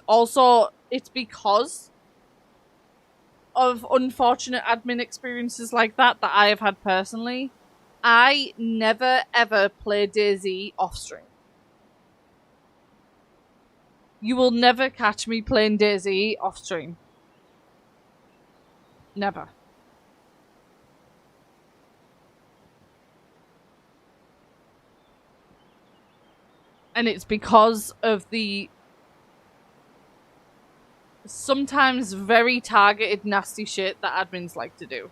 also it's because of unfortunate admin experiences like that I have had personally. I never ever play Dayz off stream. You will never catch me playing Dayz off stream. Never. And it's because of the sometimes very targeted nasty shit that admins like to do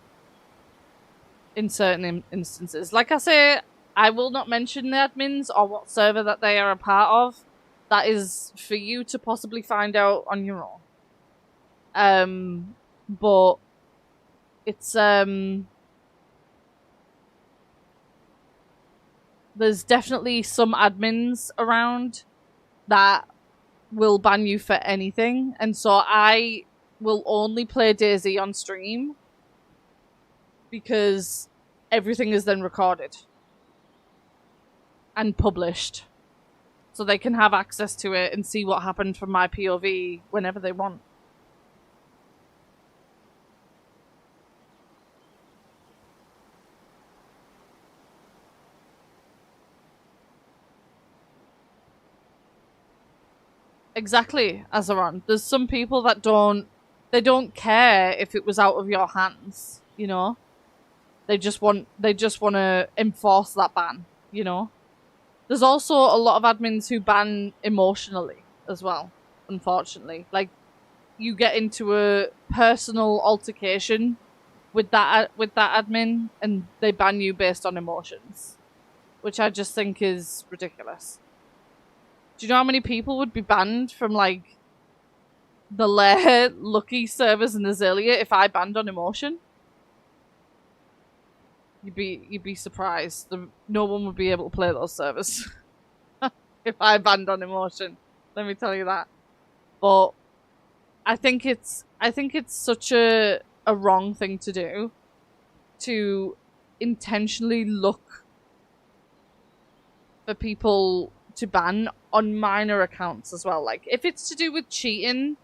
in certain instances. Like I say, I will not mention the admins or what server that they are a part of. That is for you to possibly find out on your own. But it's there's definitely some admins around that will ban you for anything, and so I will only play Dayz on stream because everything is then recorded and published, so they can have access to it and see what happened from my POV whenever they want. Exactly, Azaron. There's some people that don't care if it was out of your hands, you know? They just want to enforce that ban, you know? There's also a lot of admins who ban emotionally as well, unfortunately. Like, you get into a personal altercation with that admin, and they ban you based on emotions, which I just think is ridiculous. Do you know how many people would be banned from like the Lair, Lucky servers and Azalea if I banned on emotion? You'd be surprised. No one would be able to play those servers if I banned on emotion. Let me tell you that. But I think it's such a wrong thing to do, to intentionally look for people to ban on minor accounts as well. Like if it's to do with cheating,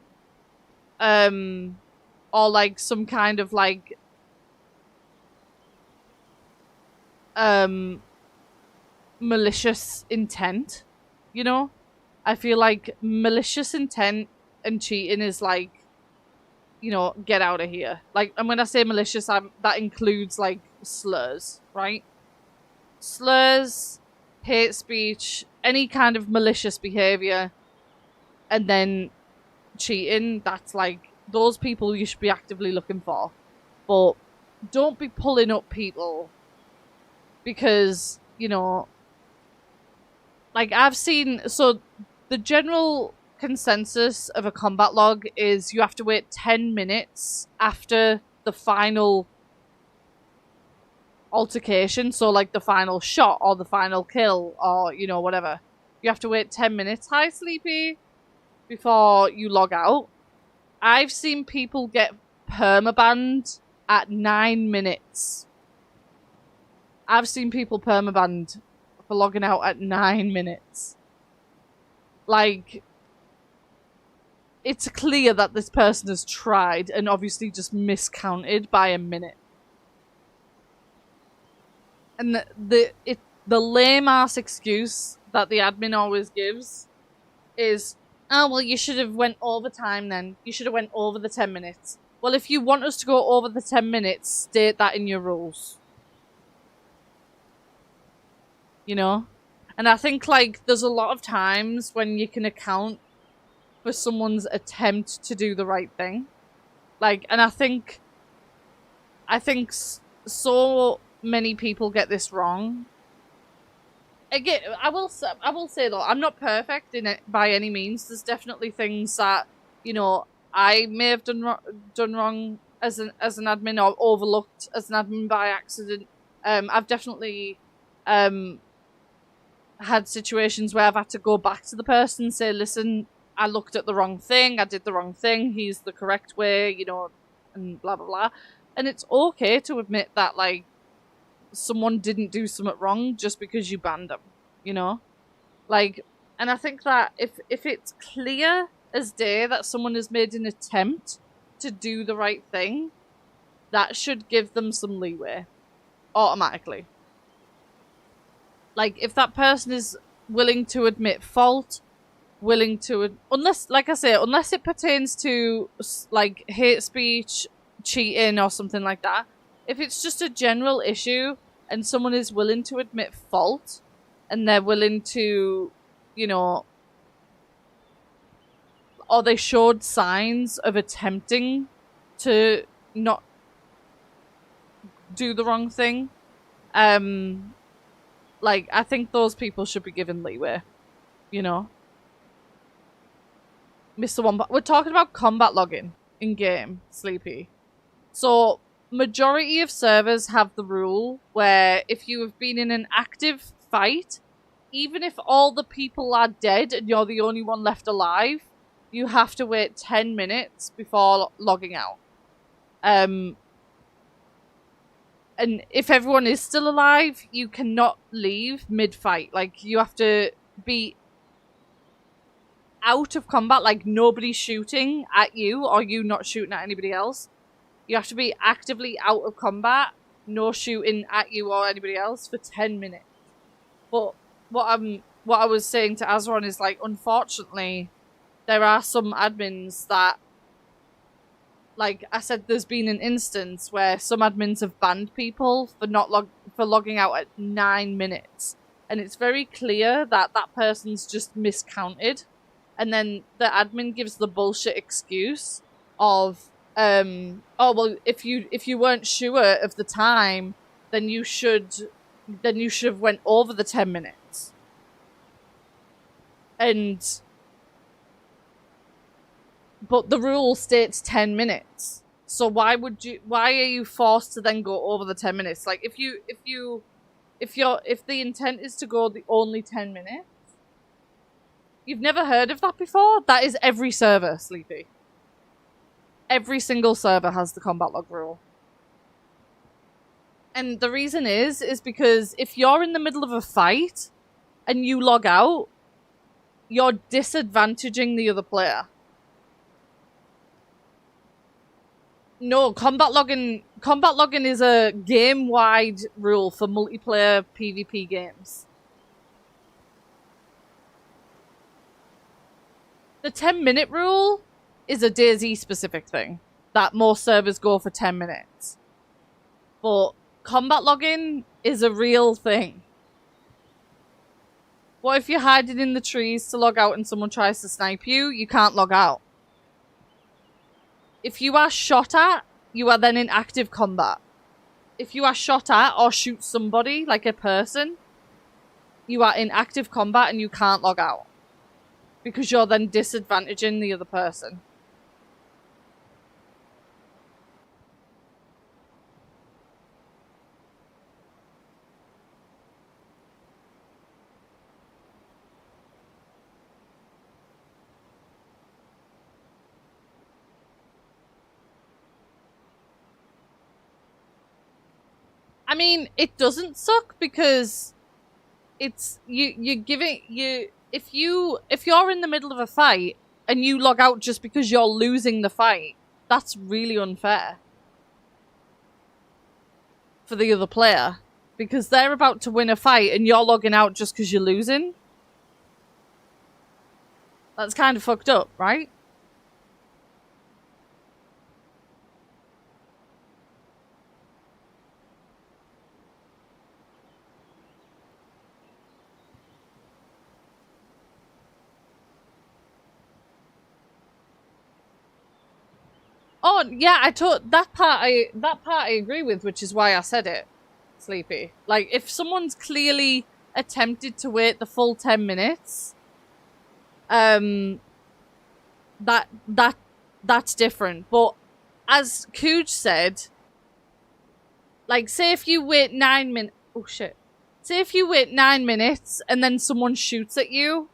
or like some kind of like malicious intent, you know? I feel like malicious intent and cheating is like, you know, get out of here. Like, and when I say malicious, that includes like slurs, right? Slurs, hate speech, any kind of malicious behavior, and then cheating, that's like, those people you should be actively looking for. But don't be pulling up people because, you know, like I've seen, so the general consensus of a combat log is you have to wait 10 minutes after the final altercation, so like the final shot or the final kill or, you know, whatever. You have to wait 10 minutes, hi Sleepy, before you log out. I've seen people get permabanned at 9 minutes. I've seen people permabanned for logging out at 9 minutes. Like, it's clear that this person has tried and obviously just miscounted by a minute. And the lame ass excuse that the admin always gives is, oh, well, you should have went overtime then. You should have went over the 10 minutes. Well, if you want us to go over the 10 minutes, state that in your rules. You know? And I think, like, there's a lot of times when you can account for someone's attempt to do the right thing. Like, and I think so many people get this wrong. Again, I will say though, I'm not perfect in it by any means. There's definitely things that, you know, I may have done wrong as an admin, or overlooked as an admin by accident. I've definitely had situations where I've had to go back to the person and say, listen, I looked at the wrong thing, I did the wrong thing, here's the correct way, you know, and blah blah blah. And it's okay to admit that, like, someone didn't do something wrong just because you banned them, you know? Like, and I think that if it's clear as day that someone has made an attempt to do the right thing, that should give them some leeway automatically. Like, if that person is willing to admit fault, willing to, unless, like I say, unless it pertains to like hate speech, cheating or something like that, if it's just a general issue and someone is willing to admit fault and they're willing to, you know, or they showed signs of attempting to not do the wrong thing, like, I think those people should be given leeway, you know? Mr. Wombat, we're talking about combat logging in game, Sleepy. So, majority of servers have the rule where if you have been in an active fight, even if all the people are dead and you're the only one left alive, you have to wait 10 minutes before logging out. And if everyone is still alive, you cannot leave mid-fight. Like, you have to be out of combat, like nobody shooting at you or you not shooting at anybody else. You have to be actively out of combat, no shooting at you or anybody else for 10 minutes. But what I was saying to Azron is, like, unfortunately, there are some admins that, like I said, there's been an instance where some admins have banned people for logging out at 9 minutes. And it's very clear that that person's just miscounted. And then the admin gives the bullshit excuse of, oh well, if you weren't sure of the time, then you should have went over the 10 minutes. But the rule states 10 minutes. So why are you forced to then go over the 10 minutes? Like if the intent is to go the only 10 minutes, you've never heard of that before? That is every server, Sleepy. Every single server has the combat log rule. And the reason is because if you're in the middle of a fight and you log out, you're disadvantaging the other player. No, combat logging is a game-wide rule for multiplayer PvP games. The 10-minute rule is a Dayz specific thing that most servers go for 10 minutes. But combat logging is a real thing. What if you're hiding in the trees to log out and someone tries to snipe you? You can't log out. If you are shot at, you are then in active combat. If you are shot at or shoot somebody, like a person, you are in active combat and you can't log out. Because you're then disadvantaging the other person. I mean, it doesn't suck because it's if you're in the middle of a fight and you log out just because you're losing the fight, that's really unfair for the other player because they're about to win a fight and you're logging out just because you're losing. That's kind of fucked up, right? Oh yeah, that part I agree with, which is why I said it, Sleepy. Like if someone's clearly attempted to wait the full 10 minutes, that's different. But as Cooge said, like say if you wait 9 minutes, oh shit. Say if you wait 9 minutes and then someone shoots at you,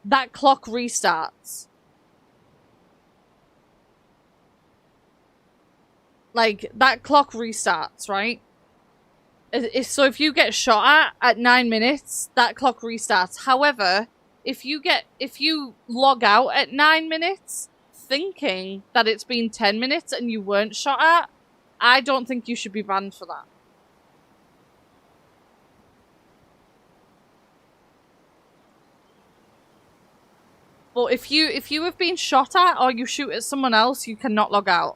that clock restarts. Like, that clock restarts, right? So if you get shot at 9 minutes, that clock restarts. However, if you log out at 9 minutes, thinking that it's been 10 minutes and you weren't shot at, I don't think you should be banned for that. But if you have been shot at or you shoot at someone else, you cannot log out.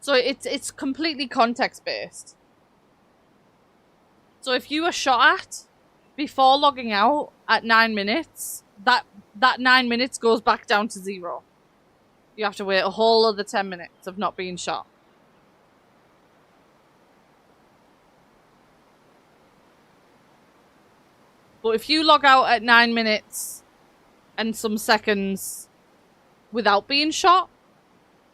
So it's completely context-based. So if you were shot at before logging out at 9 minutes, that 9 minutes goes back down to 0. You have to wait a whole other 10 minutes of not being shot. But if you log out at 9 minutes and some seconds without being shot,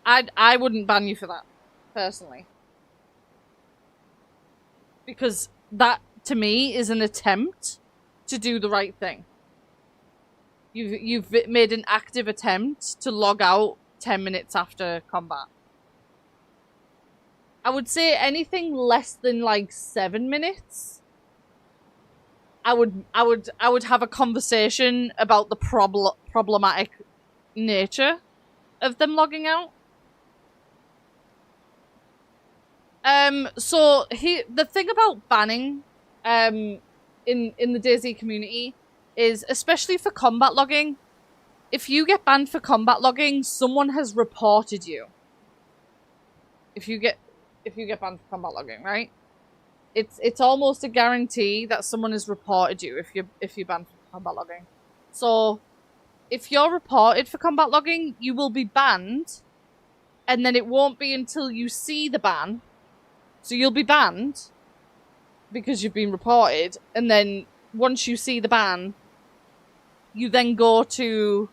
I wouldn't ban you for that. Personally. Because that, to me, is an attempt to do the right thing. You've made an active attempt to log out 10 minutes after combat. I would say anything less than like 7 minutes, I would have a conversation about the problematic nature of them logging out. So the thing about banning in the Dayz community is, especially for combat logging, if you get banned for combat logging, someone has reported you. If you get banned for combat logging, right? It's almost a guarantee that someone has reported you if you're banned for combat logging. So if you're reported for combat logging, you will be banned and then it won't be until you see the ban. So you'll be banned because you've been reported, and then once you see the ban, you then go to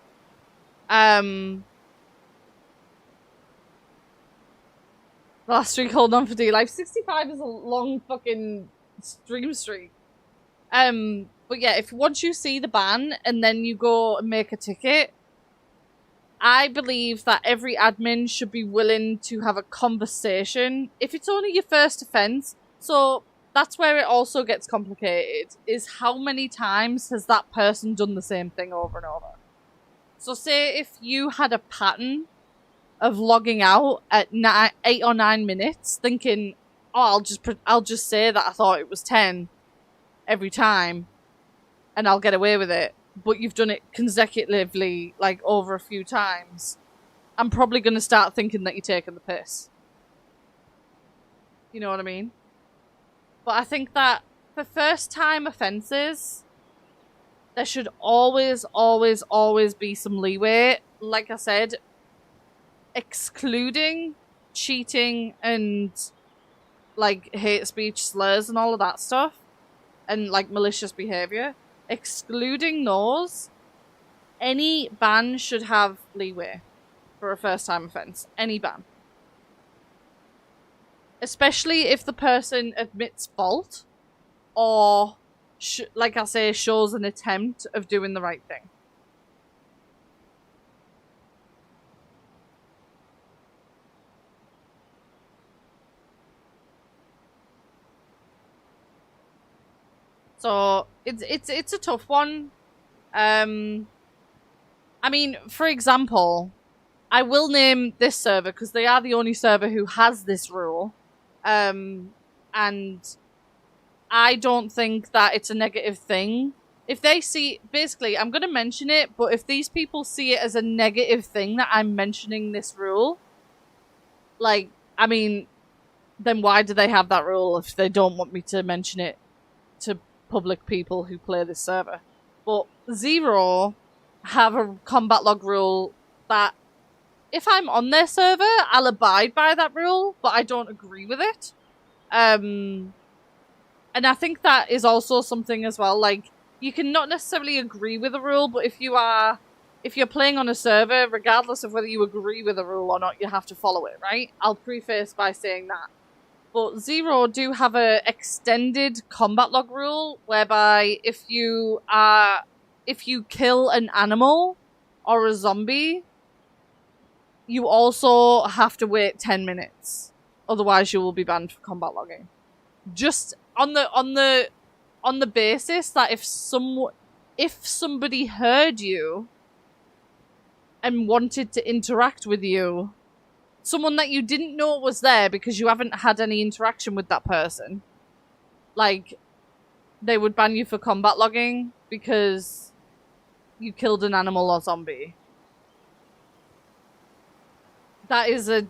last streak, hold on for dear life. 65 is a long fucking stream streak. But yeah, if once you see the ban and then you go and make a ticket, I believe that every admin should be willing to have a conversation if it's only your first offense. So that's where it also gets complicated, is how many times has that person done the same thing over and over. So say if you had a pattern of logging out at 8 or 9 minutes, thinking, oh, I'll just say that I thought it was 10 every time, and I'll get away with it. But you've done it consecutively, like over a few times. I'm probably going to start thinking that you're taking the piss. You know what I mean? But I think that for first-time offences, there should always, always, always be some leeway. Like I said, excluding cheating and like hate speech, slurs and all of that stuff, and like malicious behaviour, excluding those, any ban should have leeway for a first time offence. Any ban. Especially if the person admits fault or, like I say, shows an attempt of doing the right thing. So it's a tough one. I mean, for example, I will name this server because they are the only server who has this rule. And I don't think that it's a negative thing. If they see, basically, I'm going to mention it, but if these people see it as a negative thing that I'm mentioning this rule, like, I mean, then why do they have that rule if they don't want me to mention it to public people who play this server? But Zero have a combat log rule that if I'm on their server, I'll abide by that rule, but I don't agree with it. And I think that is also something as well, like, you can not necessarily agree with a rule, but if you're playing on a server, regardless of whether you agree with a rule or not, you have to follow it, right? I'll preface by saying that. But Zero do have a extended combat log rule whereby if you kill an animal or a zombie, you also have to wait 10 minutes. Otherwise you will be banned for combat logging. Just on the basis that if somebody heard you and wanted to interact with you, someone that you didn't know was there because you haven't had any interaction with that person, like, they would ban you for combat logging because you killed an animal or zombie. That is a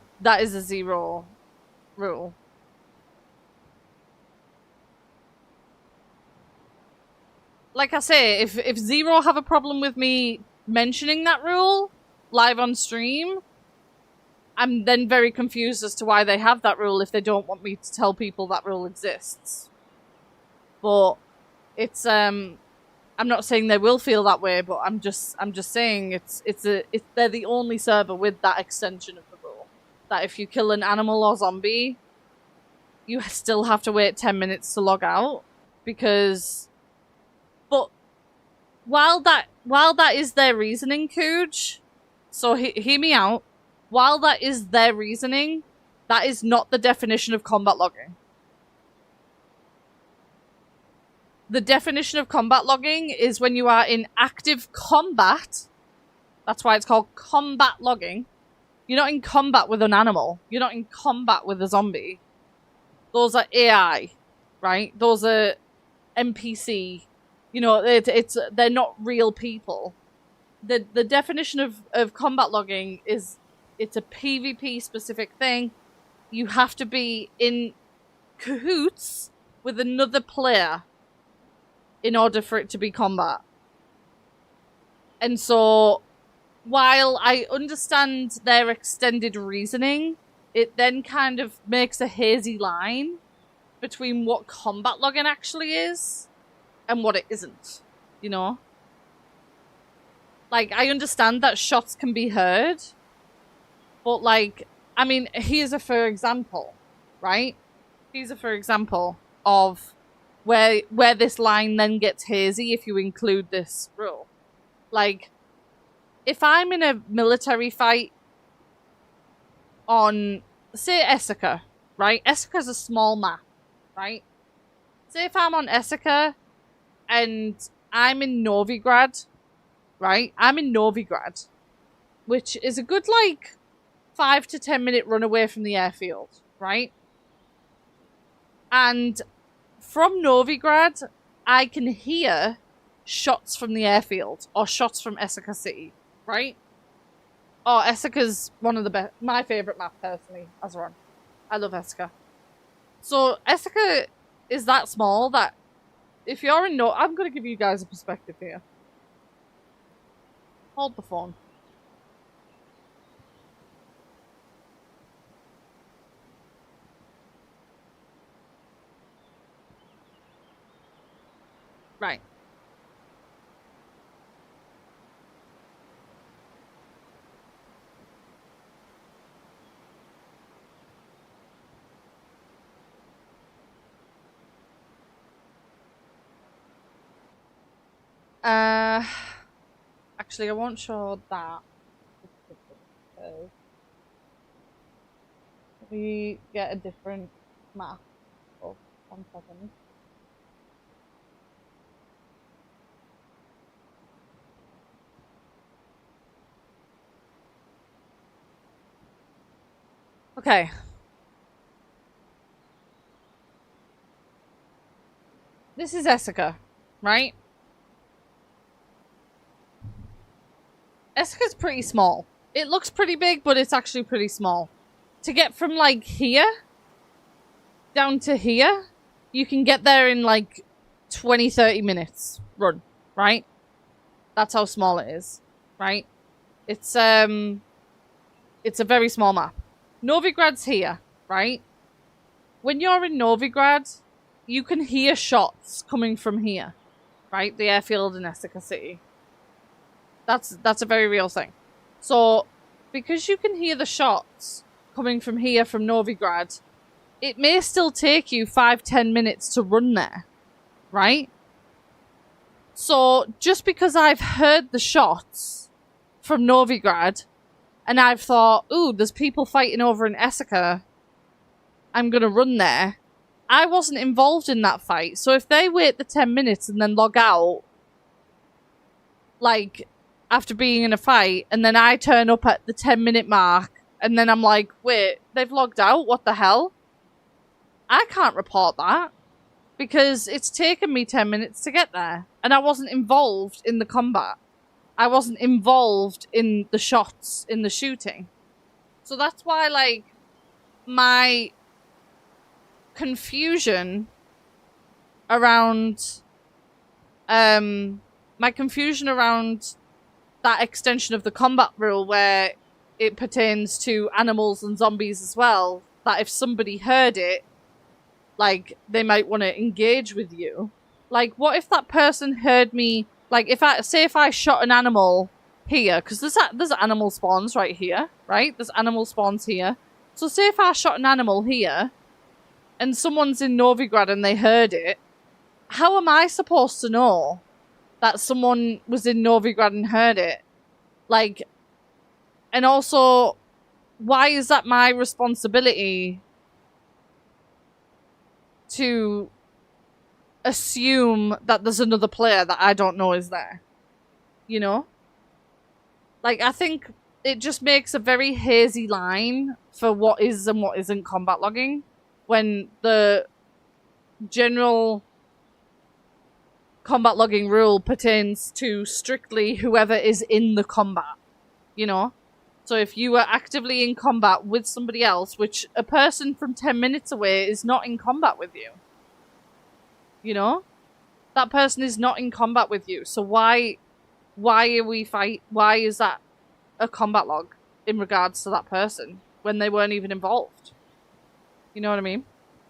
Zero rule. Like I say, if Zero have a problem with me mentioning that rule live on stream, I'm then very confused as to why they have that rule if they don't want me to tell people that rule exists. But it's I'm not saying they will feel that way, but I'm just saying they're the only server with that extension of the rule. That if you kill an animal or zombie, you still have to wait 10 minutes to log out. But while that is their reasoning, Cooge, so hear me out. While that is their reasoning, that is not the definition of combat logging. The definition of combat logging is when you are in active combat. That's why it's called combat logging. You're not in combat with an animal. You're not in combat with a zombie. Those are AI, right? Those are NPC. You know, they're not real people. The definition of combat logging is it's a PvP specific thing. You have to be in cahoots with another player in order for it to be combat. And so while I understand their extended reasoning, it then kind of makes a hazy line between what combat logging actually is and what it isn't, you know? Like, I understand that shots can be heard, but, like, I mean, here's a for example, right? Here's a for example of where this line then gets hazy if you include this rule. Like, if I'm in a military fight on, say, Essica, right? Essica's a small map, right? Say if I'm on Essica and I'm in Novigrad, right? I'm in Novigrad, which is a good, like, 5 to 10 minute run away from the airfield, right? And from Novigrad, I can hear shots from the airfield or shots from Essica City, right? Oh, Essica's one of the best, my favourite map personally, as a run. I love Essica. So Essica is that small that if you're in I'm going to give you guys a perspective here. Hold the phone. Right. Actually, I won't show that. Let me get a different map. Oh, 1 second. Okay. This is Essica, right? Essica's pretty small. It looks pretty big, but it's actually pretty small. To get from, like, here down to here, you can get there in, like, 20, 30 minutes run, right? That's how small it is, right? It's a very small map. Novigrad's here, right? When you're in Novigrad, you can hear shots coming from here, right? The airfield in Essica City. That's a very real thing. So, because you can hear the shots coming from here, from Novigrad, it may still take you 5-10 minutes to run there, right? So, just because I've heard the shots from Novigrad, and I've thought, ooh, there's people fighting over in Essica, I'm gonna run there. I wasn't involved in that fight, so if they wait the 10 minutes and then log out, like, after being in a fight, and then I turn up at the 10-minute mark, and then I'm like, wait, they've logged out? What the hell? I can't report that, because it's taken me 10 minutes to get there, and I wasn't involved in the combat. I wasn't involved in the shots, in the shooting. So that's why, like, my confusion around that extension of the combat rule where it pertains to animals and zombies as well, that if somebody heard it, like, they might want to engage with you. Like, what if that person heard me, like, if I shot an animal here, because there's animal spawns right here, right? There's animal spawns here. So say if I shot an animal here, and someone's in Novigrad and they heard it, how am I supposed to know that someone was in Novigrad and heard it? Like, and also, why is that my responsibility to assume that there's another player that I don't know is there? You know? Like, I think it just makes a very hazy line for what is and what isn't combat logging, when the general combat logging rule pertains to strictly whoever is in the combat, you know? So if you are actively in combat with somebody else, which a person from 10 minutes away is not in combat with you, you know? That person is not in combat with you. So why are we fight? Why is that? a combat log in regards to that person when they weren't even involved. You know what I mean?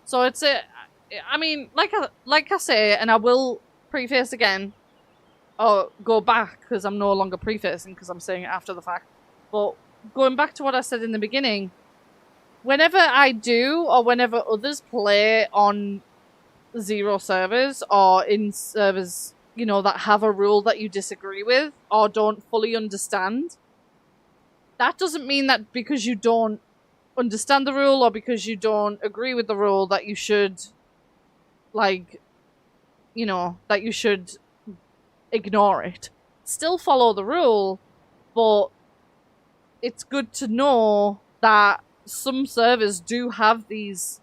So it's I mean, like I say, and I will preface again, or go back because I'm no longer prefacing because I'm saying it after the fact. But going back to what I said in the beginning, whenever I do or whenever others play on zero servers or in servers, you know, that have a rule that you disagree with or don't fully understand, that doesn't mean that because you don't understand the rule or because you don't agree with the rule that you should, like, you know, that you should ignore it. Still follow the rule, but it's good to know that some servers do have these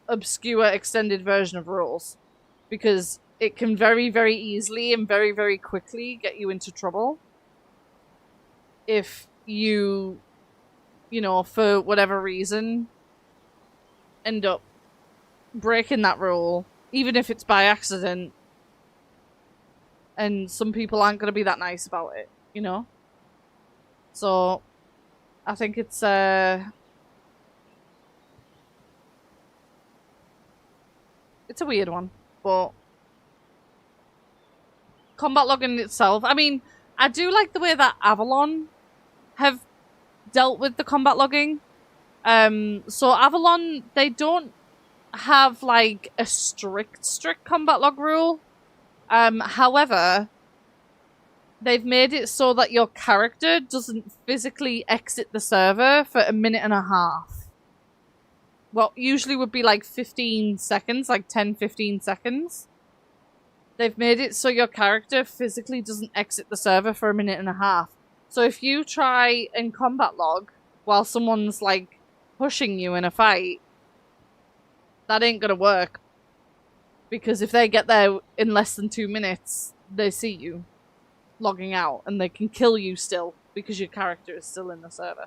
obscure extended version of rules, because it can very, very easily and very, very quickly get you into trouble if you know, for whatever reason, end up breaking that rule, even if it's by accident, and some people aren't going to be that nice about it, you know? So, I think it's a weird one, but combat logging itself, I mean, I do like the way that Avalon have dealt with the combat logging. So Avalon, they don't have like a strict combat log rule. However, they've made it so that your character doesn't physically exit the server for a minute and a half. What usually would be like 15 seconds, like 10-15 seconds. They've made it so your character physically doesn't exit the server for a minute and a half. So if you try and combat log while someone's like pushing you in a fight, that ain't gonna work. Because if they get there in less than 2 minutes, they see you logging out and they can kill you still because your character is still in the server.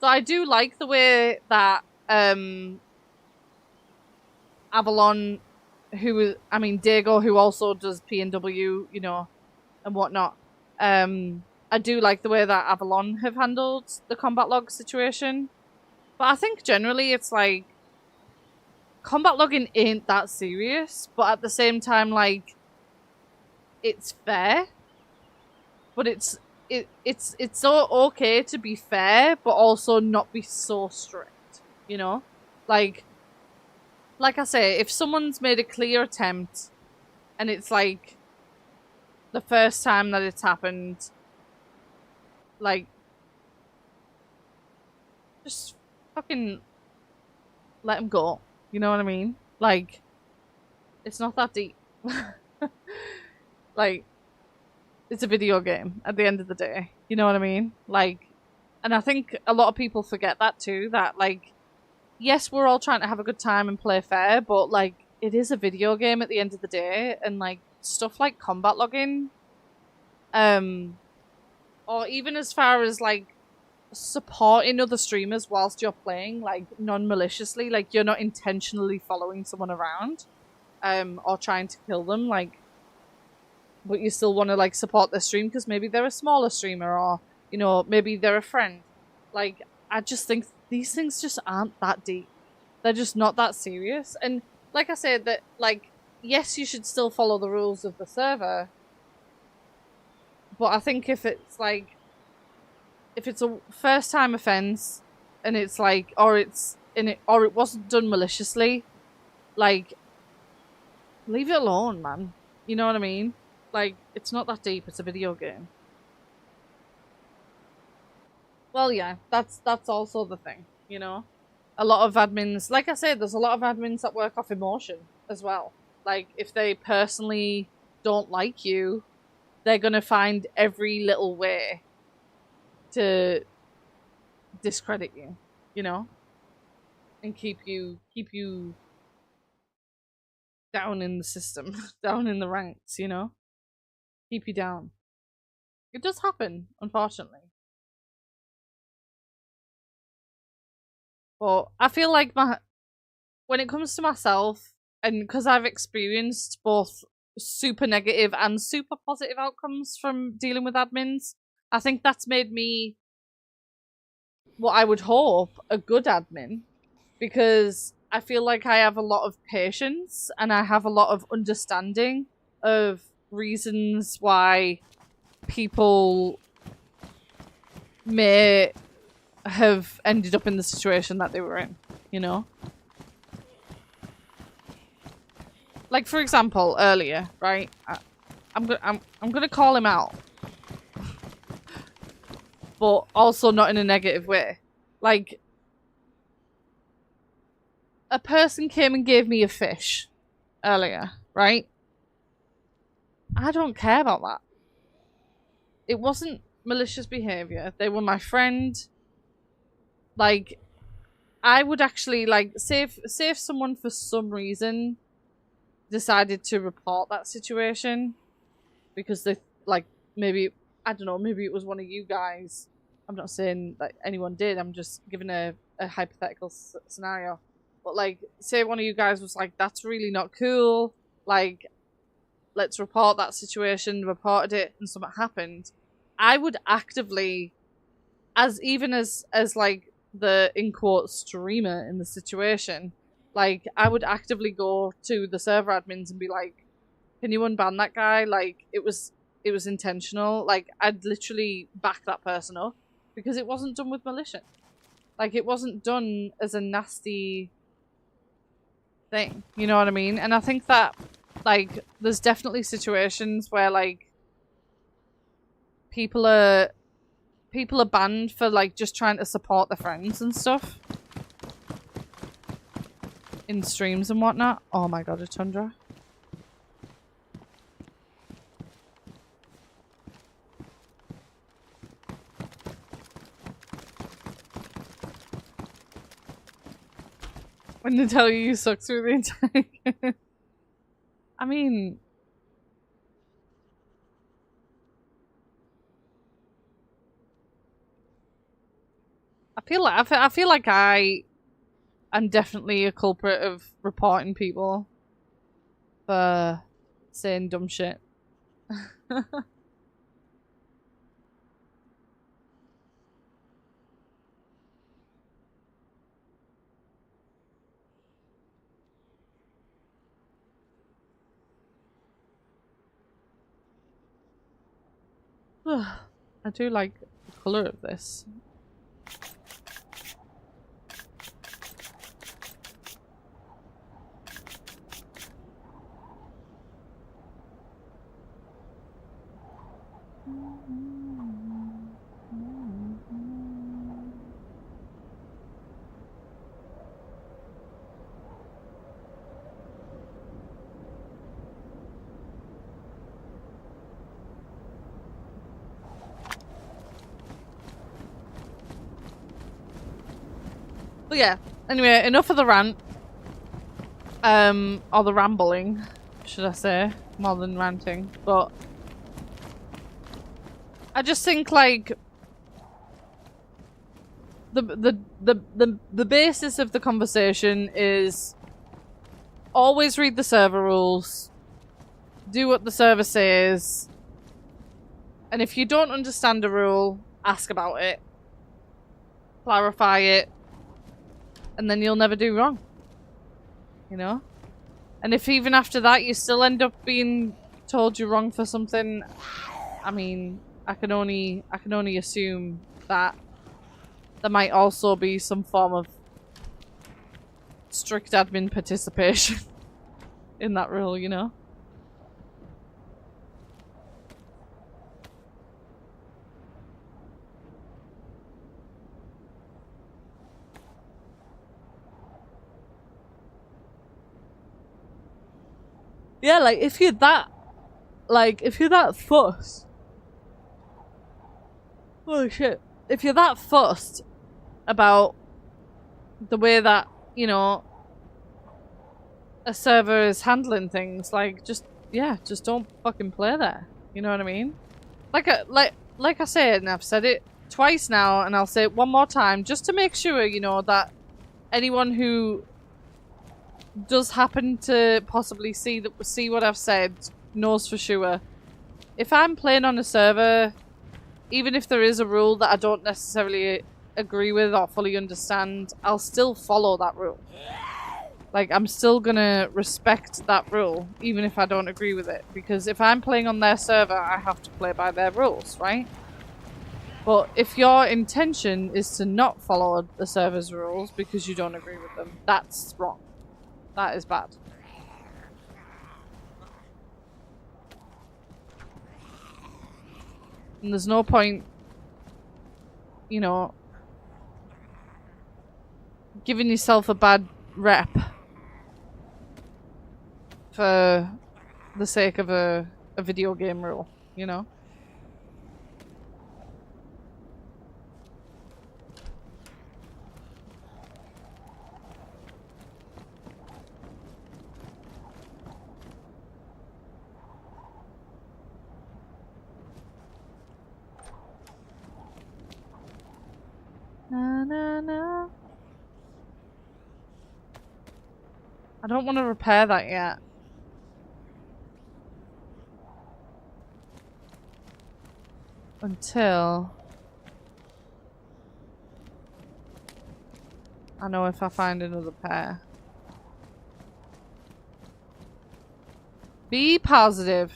So I do like the way that Avalon, Dago, who also does PNW, you know, and whatnot. I do like the way that Avalon have handled the combat log situation. But I think generally it's like, combat logging ain't that serious, but at the same time, like, it's fair. But it's so okay to be fair, but also not be so strict, you know? Like I say, if someone's made a clear attempt and it's like the first time that it's happened, like, just fucking let them go. You know what I mean? Like, it's not that deep. Like, it's a video game at the end of the day. You know what I mean? Like, and I think a lot of people forget that too, that, like, yes, we're all trying to have a good time and play fair, but, like, it is a video game at the end of the day, and, like, stuff like combat logging, or even as far as, like, supporting other streamers whilst you're playing, like, non-maliciously, like, you're not intentionally following someone around, or trying to kill them, like, but you still want to, like, support their stream because maybe they're a smaller streamer, or, you know, maybe they're a friend. Like, I just think these things just aren't that deep. They're just not that serious. And like I said, that, like, yes, you should still follow the rules of the server, but I think if it's, like, if it's a first time offense and it's like, or it wasn't done maliciously, like, leave it alone, man. You know what I mean? Like, it's not that deep. It's a video game. Well, yeah, that's also the thing, you know? A lot of admins, like I said, there's a lot of admins that work off emotion as well. Like, if they personally don't like you, they're gonna find every little way to discredit you, you know? And keep you down in the system, down in the ranks, you know? Keep you down. It does happen, unfortunately. But I feel like when it comes to myself, and because I've experienced both super negative and super positive outcomes from dealing with admins, I think that's made me, what I would hope, a good admin, because I feel like I have a lot of patience and I have a lot of understanding of reasons why people may have ended up in the situation that they were in, you know? Like, for example, earlier, right? I'm gonna call him out. But also not in a negative way. Like, a person came and gave me a fish earlier, right? I don't care about that. It wasn't malicious behavior. They were my friend. Like, I would actually, like, say if someone for some reason decided to report that situation because they, like, maybe, I don't know, maybe it was one of you guys. I'm not saying that anyone did. I'm just giving a hypothetical scenario. But, like, say one of you guys was like, that's really not cool. Like, let's report that situation, reported it, and something happened. I would actively, as like, the, in quotes, streamer in the situation, like, I would actively go to the server admins and be like, can you unban that guy? Like, it was intentional. Like, I'd literally back that person up because it wasn't done with malicious. Like, it wasn't done as a nasty thing. You know what I mean? And I think that, like, there's definitely situations where, like, people are banned for, like, just trying to support their friends and stuff in streams and whatnot. Oh my god, a tundra. When they tell you suck through the entire I mean, I feel like I am definitely a culprit of reporting people for saying dumb shit. I do like the colour of this. But yeah, anyway, enough of the rant. Or the rambling, should I say, more than ranting. But I just think, like, the basis of the conversation is always read the server rules, do what the server says, and if you don't understand a rule, ask about it, clarify it, and then you'll never do wrong. You know? And if even after that you still end up being told you're wrong for something, I mean, I can only assume that there might also be some form of strict admin participation in that rule, you know? Yeah, like, if you're that fussed. Holy shit. If you're that fussed about the way that, you know, a server is handling things, like, just don't fucking play there. You know what I mean? Like I said, and I've said it twice now, and I'll say it one more time, just to make sure, you know, that anyone who does happen to possibly see what I've said knows for sure. If I'm playing on a server even if there is a rule that I don't necessarily agree with or fully understand, I'll still follow that rule. Like, I'm still gonna respect that rule, even if I don't agree with it. Because if I'm playing on their server, I have to play by their rules, right? But if your intention is to not follow the server's rules because you don't agree with them, that's wrong. That is bad. And there's no point, you know, giving yourself a bad rep for the sake of a video game rule, you know? Na, na, na. I don't want to repair that yet. Until I know if I find another pair. Be positive.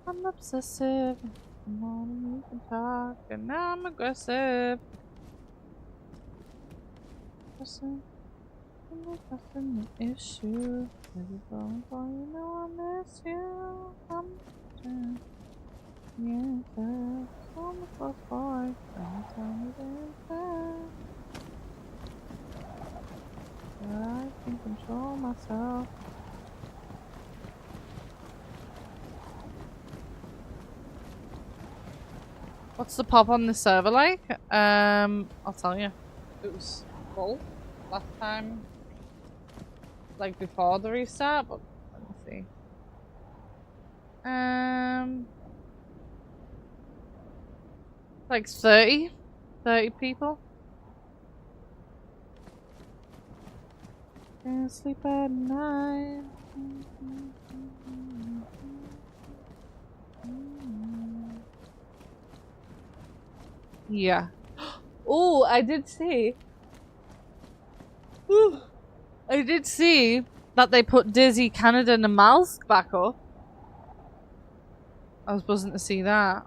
I'm obsessive. Morning you can talk, and I'm aggressive. Person, nothing the issue. Every phone call, you know I miss you. I'm trying. Yeah, I'm a close boy. Every time you there. I can control myself. What's the pop on the server like? I'll tell you. It was full last time, like before the restart, but let me see. Like 30 people. Can't sleep at night. Yeah. Oh, I did see. I did see that they put Dayz Canada and Malsk back up. I was buzzing to see that.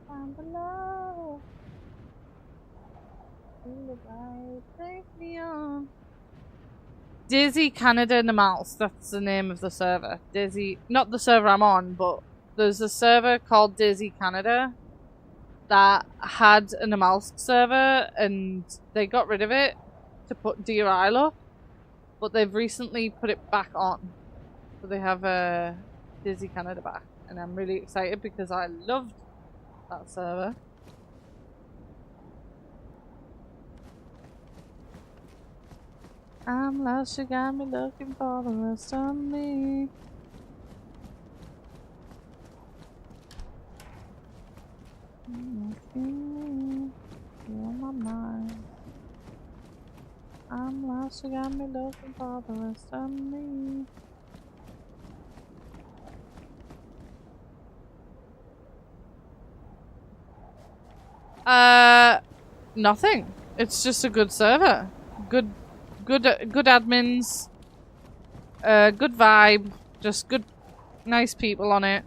Down below. Take me on. Dayz Canada Namals, that's the name of the server. Dayz, not the server I'm on, but there's a server called Dayz Canada that had an Amalsk server and they got rid of it to put Deer Isle up, but they've recently put it back on. So they have Dayz Canada back, and I'm really excited because I loved that server. I'm lost, you got me looking for the rest of me. You're on my mind. I'm lost, you got me looking for the rest of me. Nothing. It's just a good server. Good admins. Good vibe. Just good, nice people on it.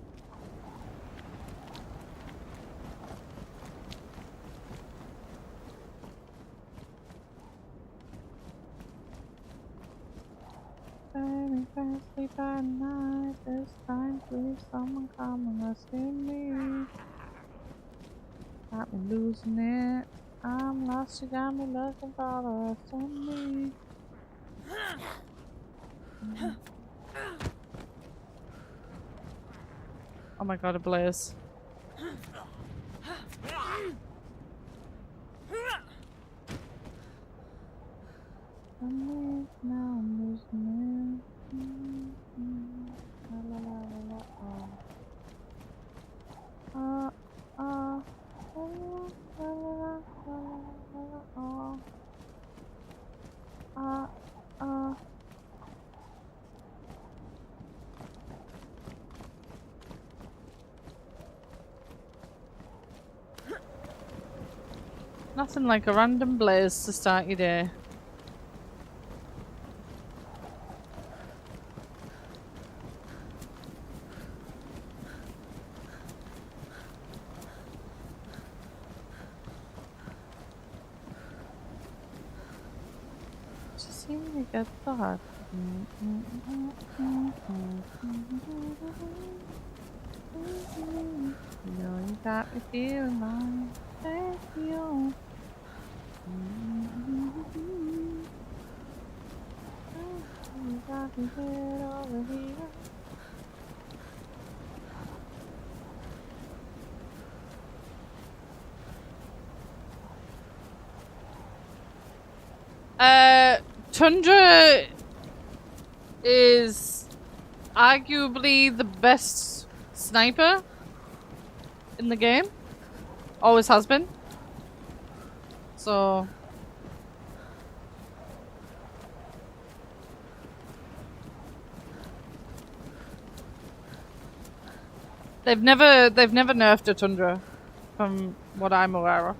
can't sleep at night. This time, please, someone come and rescue me. Got me losing it. I'm lost, you got me looking for the rest of me. Oh my god, a blaze. I'm now I'm losing it. La la la la la. La la la la la. Nothing like a random blaze to start your day. Just seem to get that. You know you got me feeling like thank you. You got me head over here. Tundra is arguably the best sniper in the game. Always has been. So they've never nerfed a Tundra from what I'm aware of.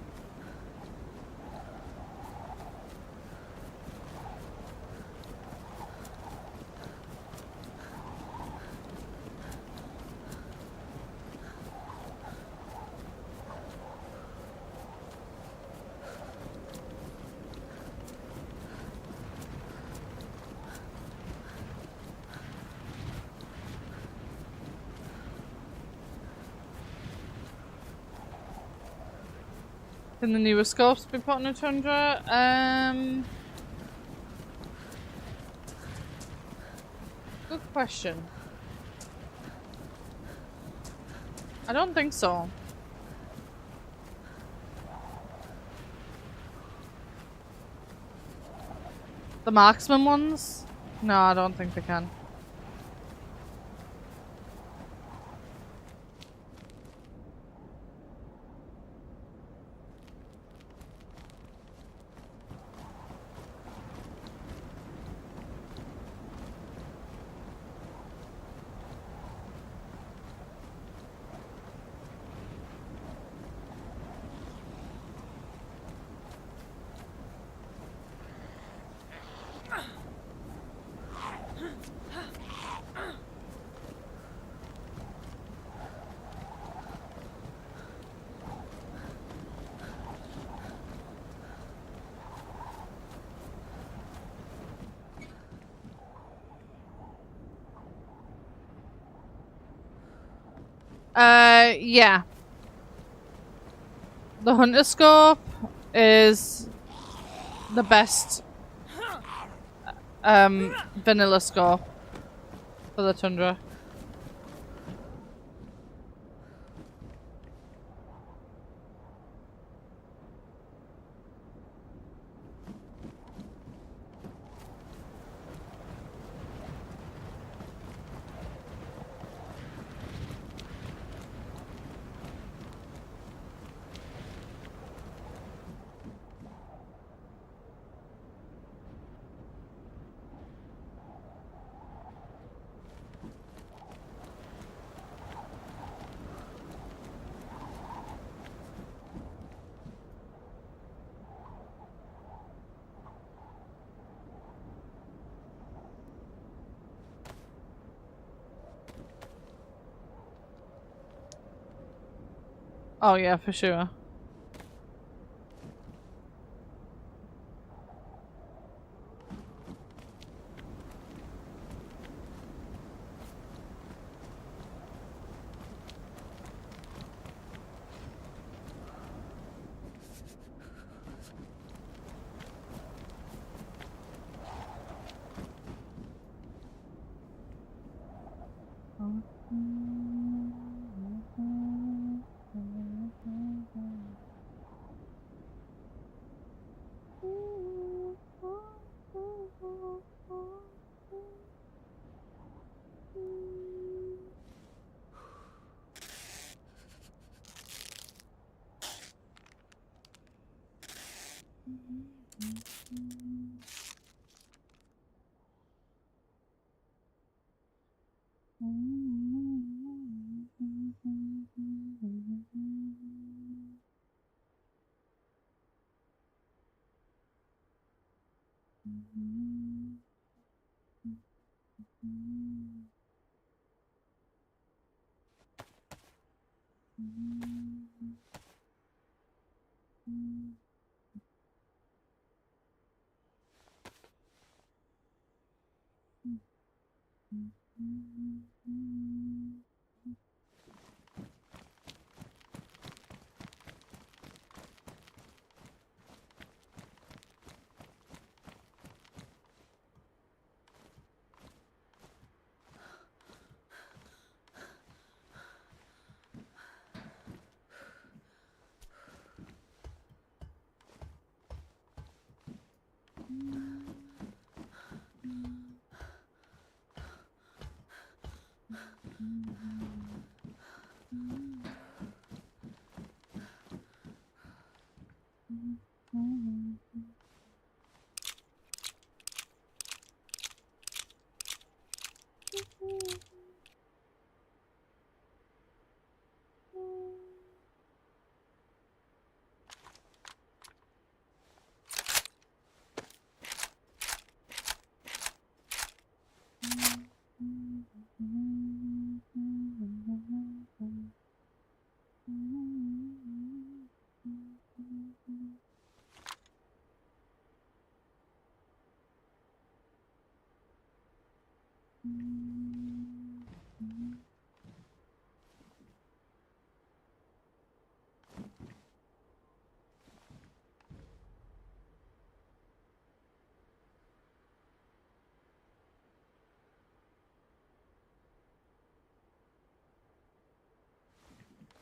Can the newer scopes be put on a Tundra? Good question. I don't think so. The marksman ones? No, I don't think they can. Yeah. The hunter scope is the best vanilla scope for the Tundra. Oh yeah, for sure.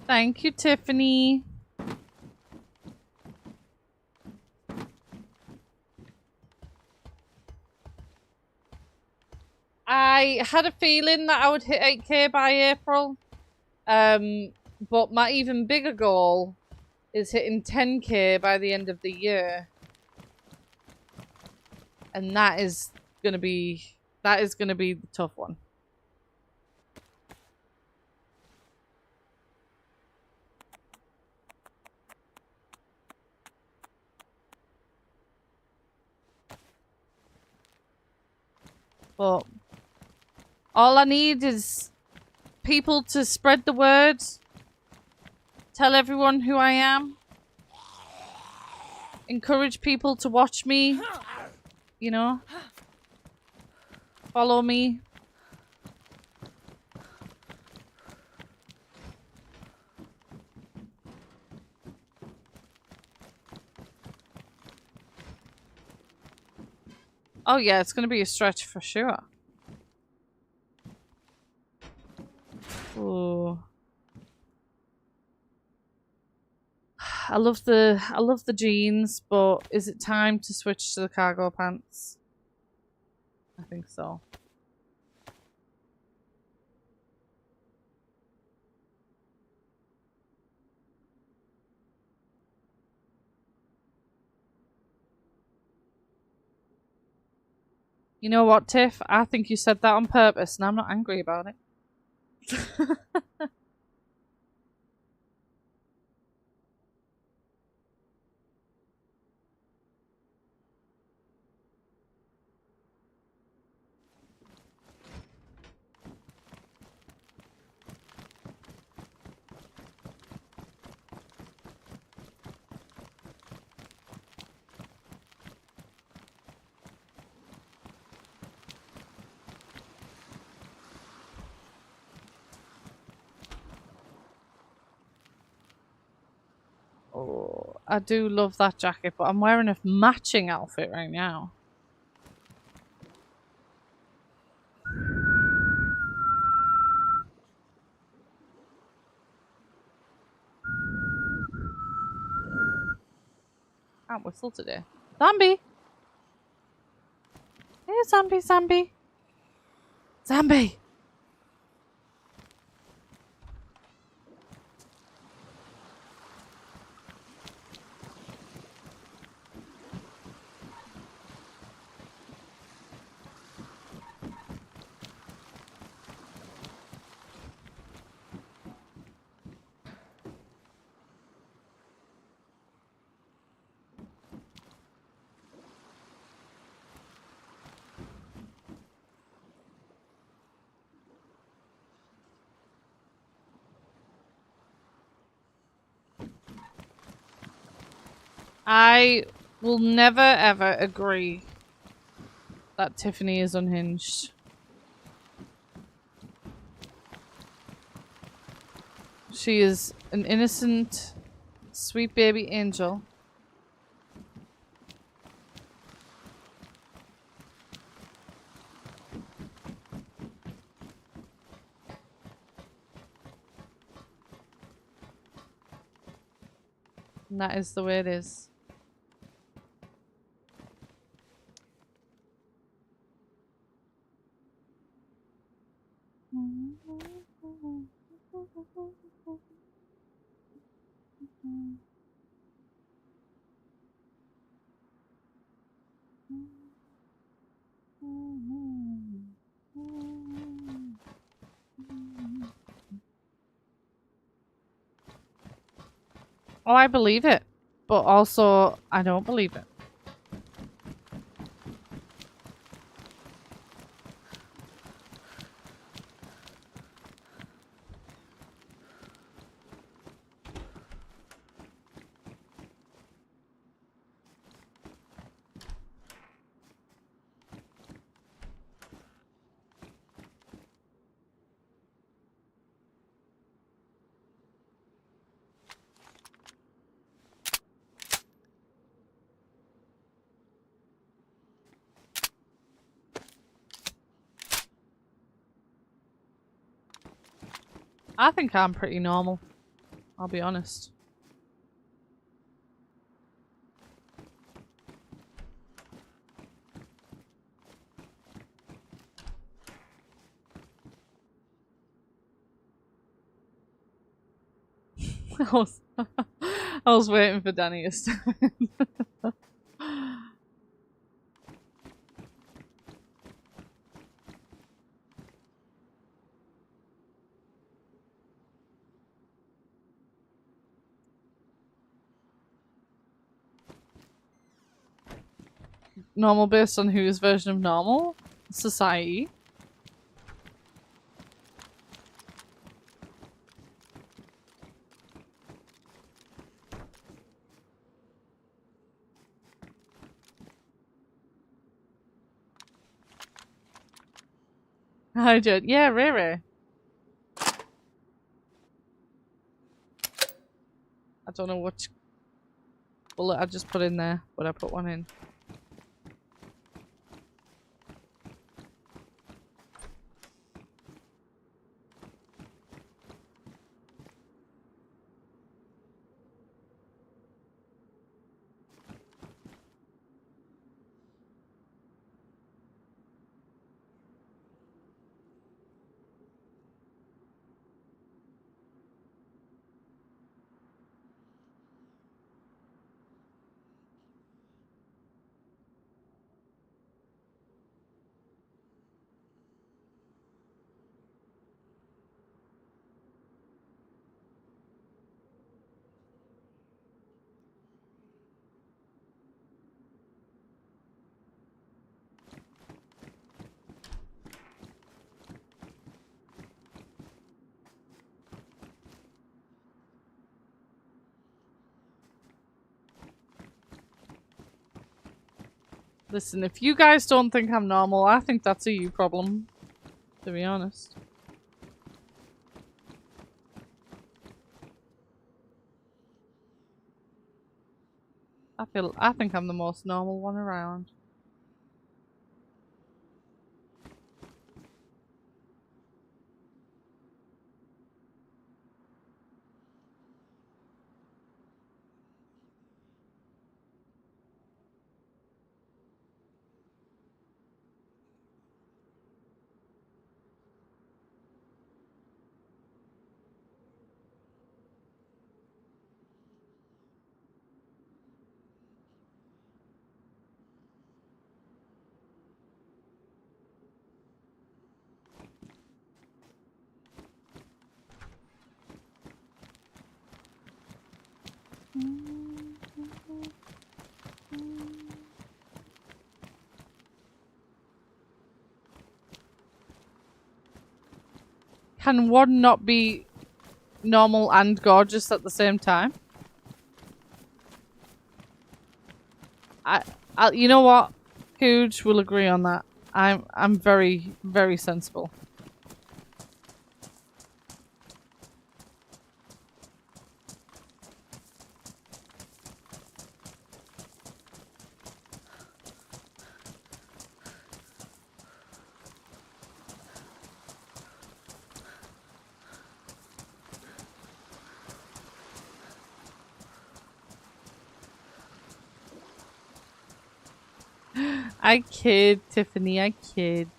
Thank you, Tiffany. I had a feeling that I would hit 8K by April. But my even bigger goal is hitting 10K by the end of the year. And that is gonna be the tough one. But all I need is people to spread the word, tell everyone who I am, encourage people to watch me, you know, follow me. Oh yeah, it's gonna be a stretch for sure. Ooh. I love the jeans, but is it time to switch to the cargo pants? I think so. You know what, Tiff? I think you said that on purpose, and I'm not angry about it. Oh, I do love that jacket, but I'm wearing a matching outfit right now. Can't whistle today. Zombie! Hey, zombie, zombie! Zombie! I will never ever agree that Tiffany is unhinged. She is an innocent, sweet baby angel. And that is the way it is. Oh, I believe it. But also, I don't believe it. I think I'm pretty normal. I'll be honest. I was, I was waiting for Danny to step in. Normal based on whose version of normal? Society. Hi, Jed. Yeah, Ray Ray. I don't know which bullet I just put in there, but I put one in. Listen, if you guys don't think I'm normal, I think that's a you problem. To be honest. I think I'm the most normal one around. Can one not be normal and gorgeous at the same time? You know what? Huge will agree on that. I'm very, very sensible. I kid, Tiffany, I kid.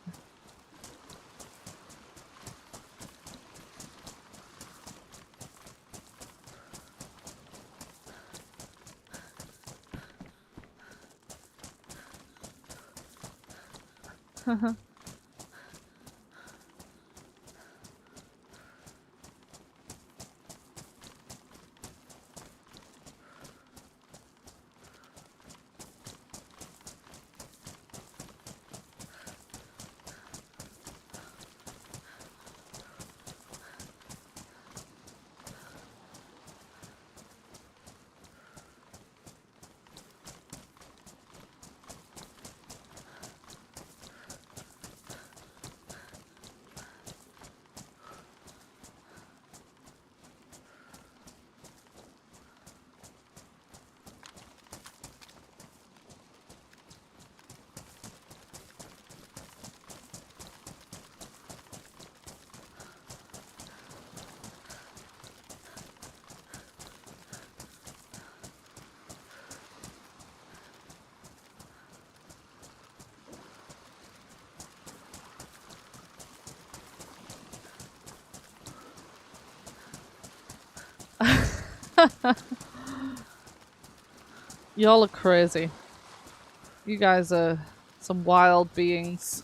Y'all are crazy. You guys are some wild beings.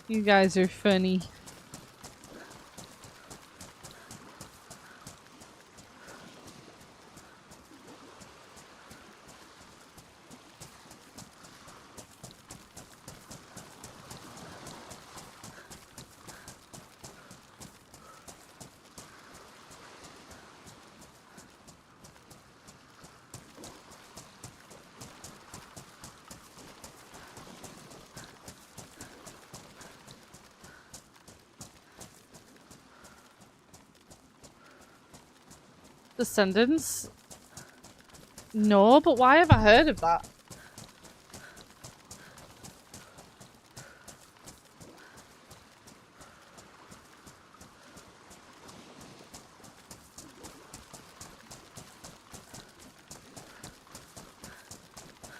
You guys are funny. Descendants? No, but why have I heard of that?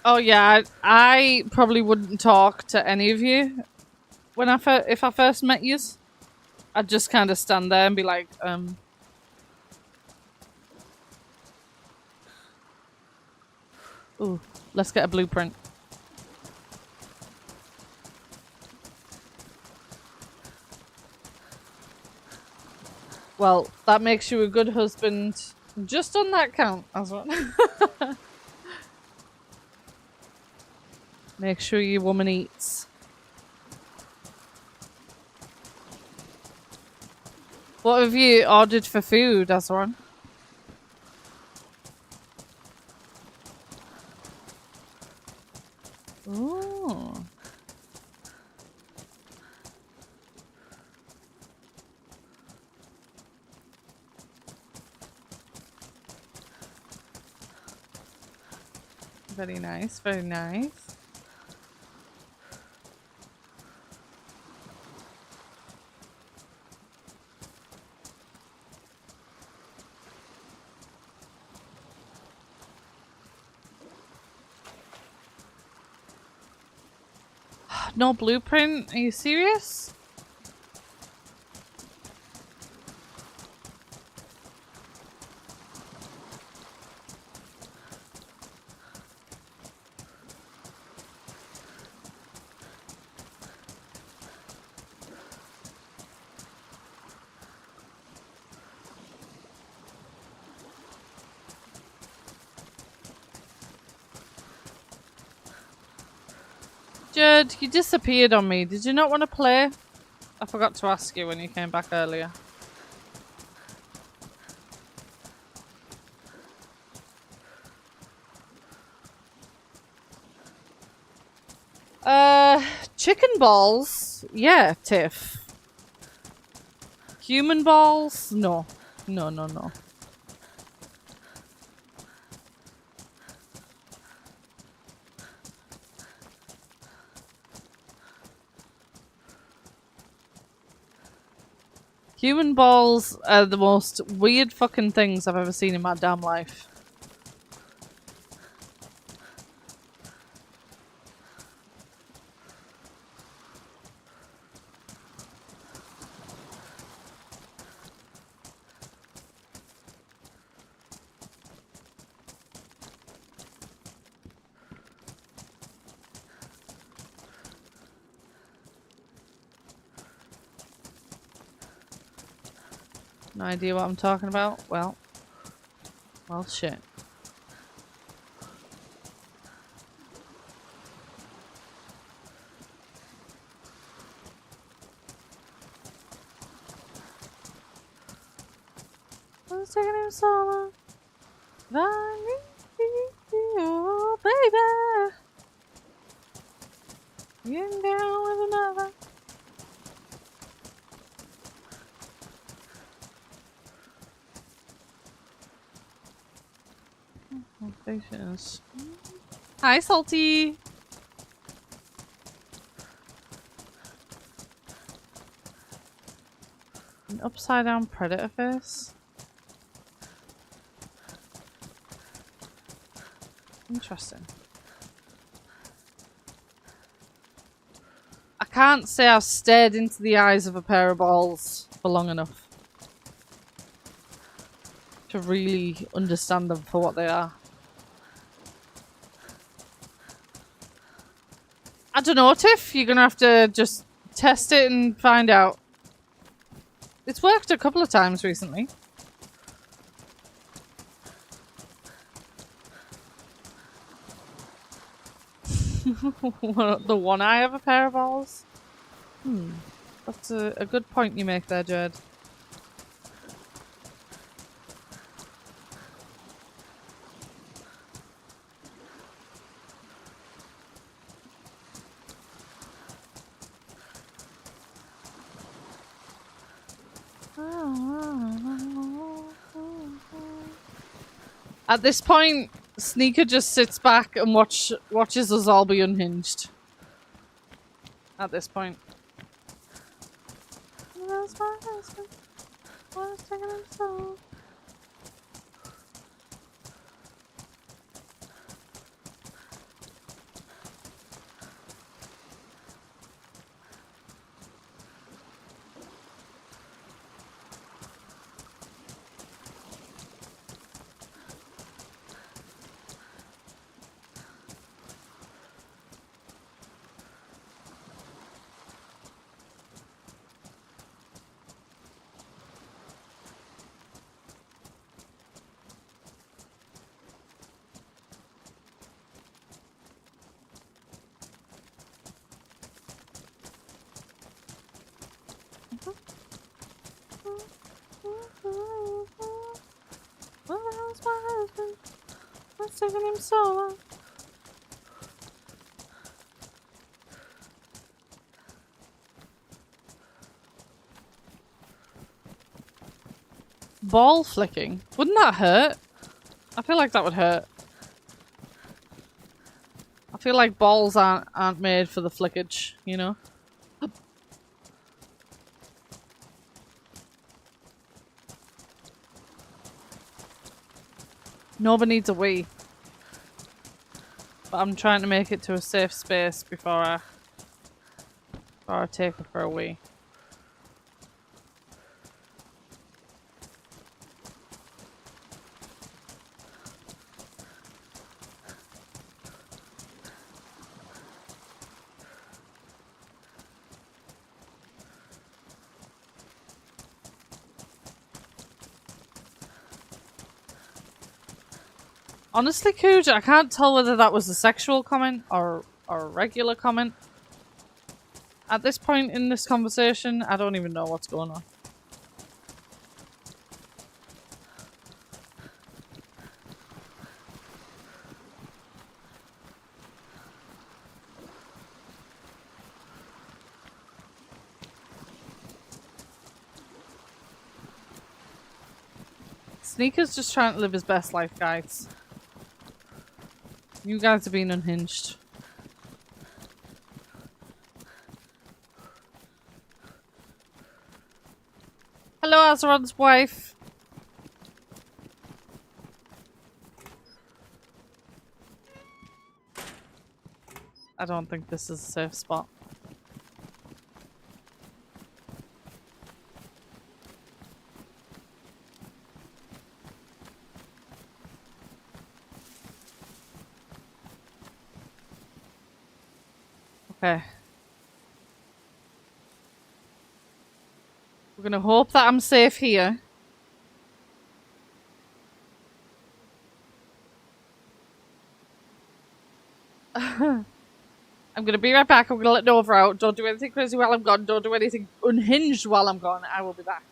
Oh yeah, I probably wouldn't talk to any of you when if I first met yous. I'd just kind of stand there and be like, ooh, let's get a blueprint. Well, that makes you a good husband just on that count as well. Make sure your woman eats. What have you ordered for food, Azwan? Ooh. Very nice, very nice. No blueprint? Are you serious? Judd, you disappeared on me. Did you not want to play? I forgot to ask you when you came back earlier. Chicken balls? Yeah, Tiff. Human balls? No. No, no, no. Human balls are the most weird fucking things I've ever seen in my damn life. No idea what I'm talking about? Well, shit. What's taking him so long? I need you, baby. Getting down with another. Patience. Hi, Salty. An upside down predator face. Interesting. I can't say I've stared into the eyes of a pair of balls for long enough to really understand them for what they are. I don't know, Tiff. You're gonna have to just test it and find out. It's worked a couple of times recently. The one eye of a pair of balls? That's a good point you make there, Jed. At this point, Sneaker just sits back and watches us all be unhinged. At this point. That's my husband. What's taking him so? What's my husband? What's taking him so long? Ball flicking? Wouldn't that hurt? I feel like that would hurt. I feel like balls aren't made for the flickage, you know? Nobody needs a wee. But I'm trying to make it to a safe space before I Or take her for a wee. Honestly, Cooge, I can't tell whether that was a sexual comment or a regular comment. At this point in this conversation, I don't even know what's going on. Sneaker's just trying to live his best life, guys. You guys are being unhinged. Hello, Azeron's wife. I don't think this is a safe spot. Okay. We're gonna hope that I'm safe here. I'm gonna be right back. I'm gonna let Nova out. Don't do anything crazy while I'm gone. Don't do anything unhinged while I'm gone. I will be back.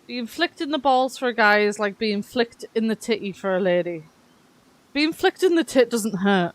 Being flicked in the balls for a guy is like being flicked in the titty for a lady. Being flicked in the tit doesn't hurt.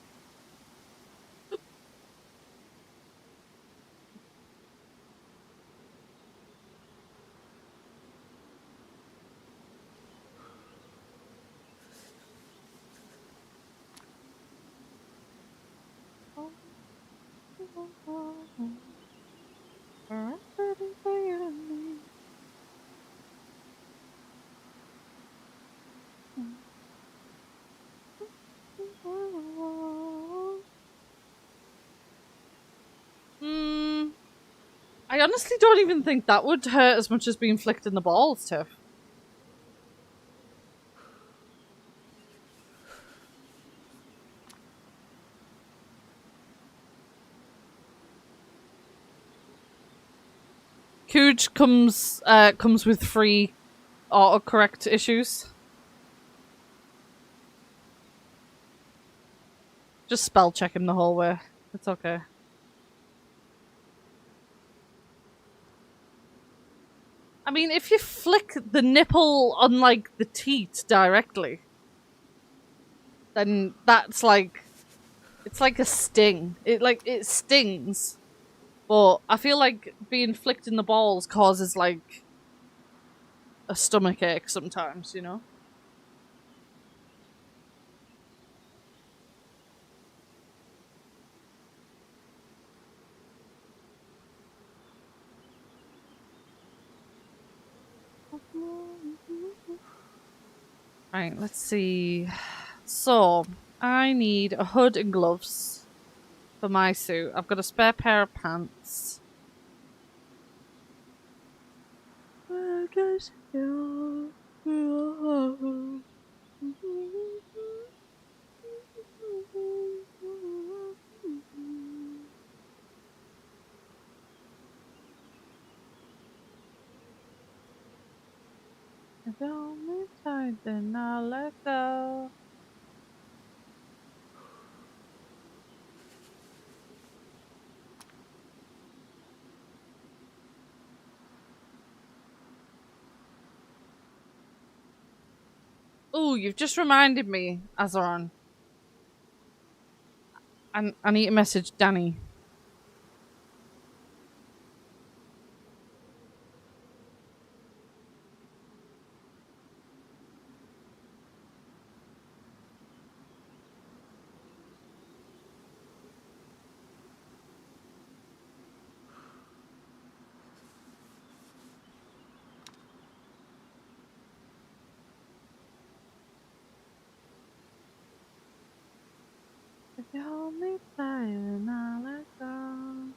I honestly don't even think that would hurt as much as being flicked in the balls, Tiff. Cooge comes with free autocorrect issues. Just spell check him the whole way. It's okay. I mean, if you flick the nipple on, like, the teat directly, then that's like... It's like a sting. It stings. But I feel like being flicked in the balls causes, like, a stomach ache sometimes, you know? Right, let's see. So, I need a hood and gloves for my suit. I've got a spare pair of pants. If you hold me tight, then I'll let go. Oh, you've just reminded me, Azaron. I need to message Danny. If you hold me tight, then I'll let go.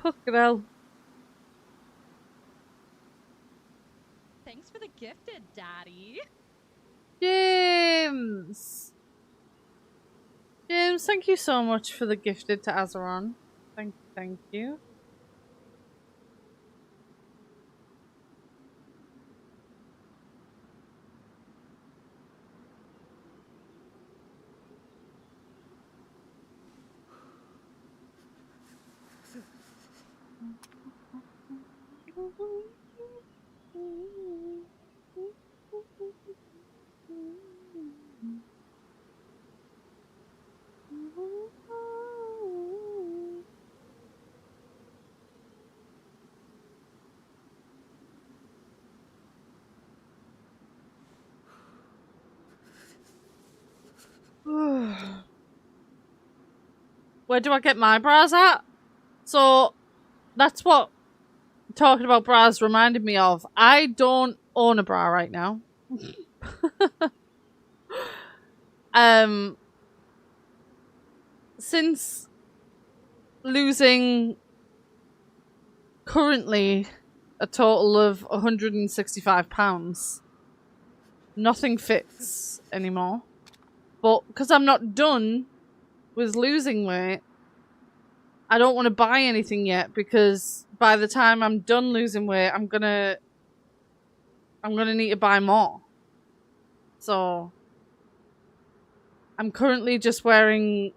Fucking hell. Thanks for the gifted, Daddy. James! James, thank you so much for the gifted to Azaron. Thank you. Where do I get my bras at? So that's what talking about bras reminded me of. I don't own a bra right now. Since losing currently a total of 165 pounds, nothing fits anymore. But because I'm not done with losing weight, I don't want to buy anything yet, because by the time I'm done losing weight, I'm gonna need to buy more. So I'm currently just wearing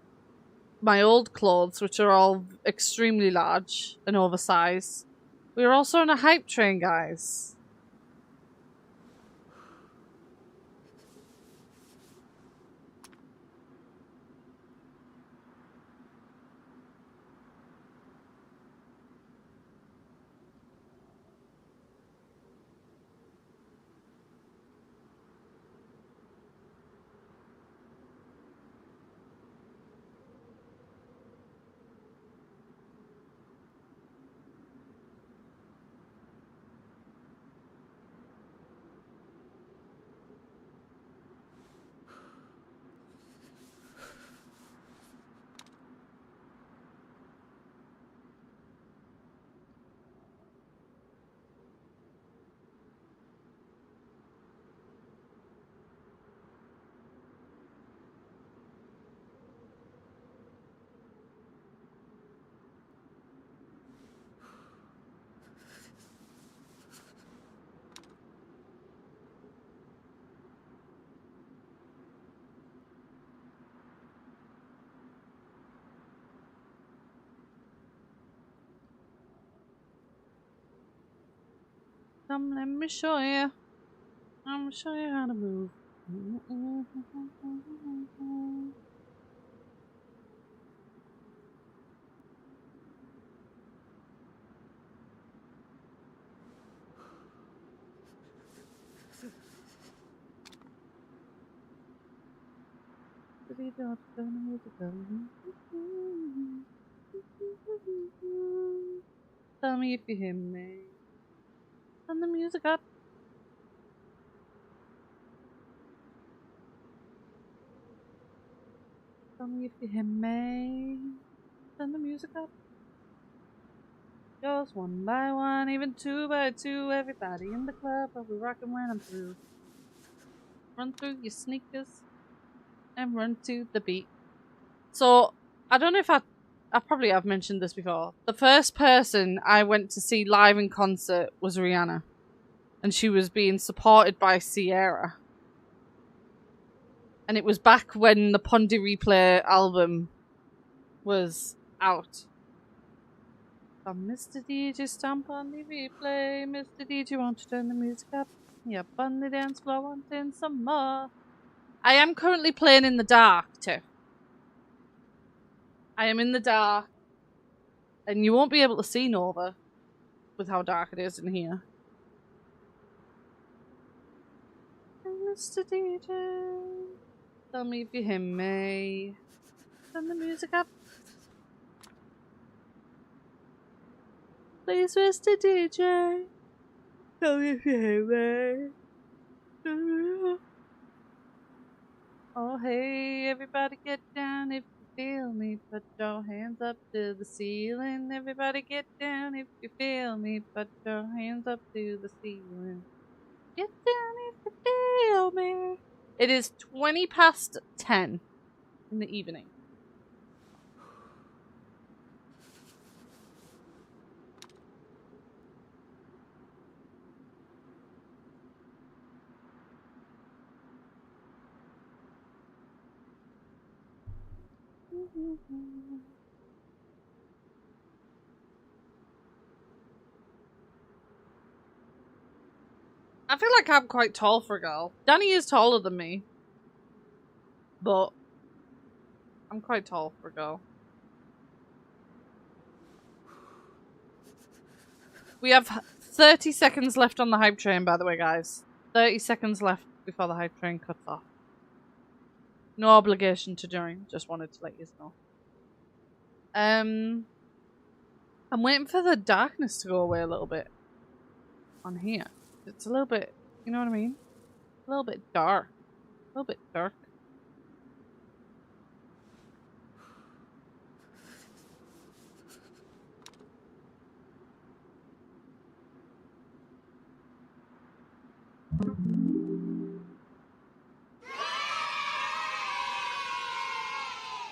my old clothes, which are all extremely large and oversized. We're also on a hype train, guys. Come, let me show you. I'm gonna show you how to move. Tell me if you hear me. Turn the music up. Tell me if you hear me. Turn the music up. Goes one by one, even two by two. Everybody in the club, I'll be rocking when I'm through. Run through your sneakers and run to the beat. So, I don't know if I probably have mentioned this before. The first person I went to see live in concert was Rihanna. And she was being supported by Sierra. And it was back when the Pondy Replay album was out. So, Mr. DJ, stamp on the replay. Mr. DJ, won't you turn the music up? Yep, on the dance floor, wanting some more. I am currently playing in the dark, too. I am in the dark. And you won't be able to see Nova with how dark it is in here. Mr. DJ, tell me if you hear me. Turn the music up. Please, Mr. DJ, tell me if you hear me. Oh, hey, everybody get down if you feel me. Put your hands up to the ceiling. Everybody get down if you feel me. Put your hands up to the ceiling. Get down if you feel me. It is 20 past 10 in the evening. I feel like I'm quite tall for a girl. Danny is taller than me. But I'm quite tall for a girl. We have 30 seconds left on the hype train, by the way, guys. 30 seconds left before the hype train cuts off. No obligation to join. Just wanted to let you know. I'm waiting for the darkness to go away a little bit. On here. It's a little bit, you know what I mean? A little bit dark. A little bit dark.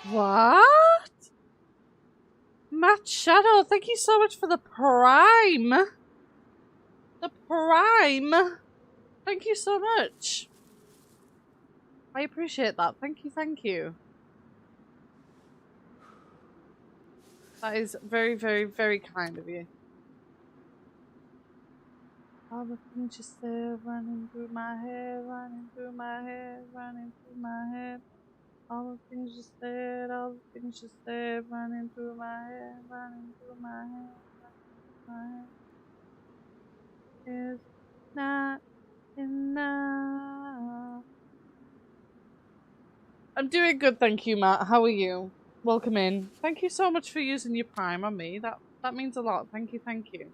What? Matt Shadow, thank you so much for the prime. The prime. Thank you so much. I appreciate that. Thank you, thank you. That is very, very, very kind of you. All the things you said running through my head, running through my head, running through my head. All the things you said, all the things you said, running through my head, running through my head, running through my head. Is not enough. I'm doing good, thank you, Matt. How are you? Welcome in. Thank you so much for using your Prime on me. That means a lot. Thank you, thank you.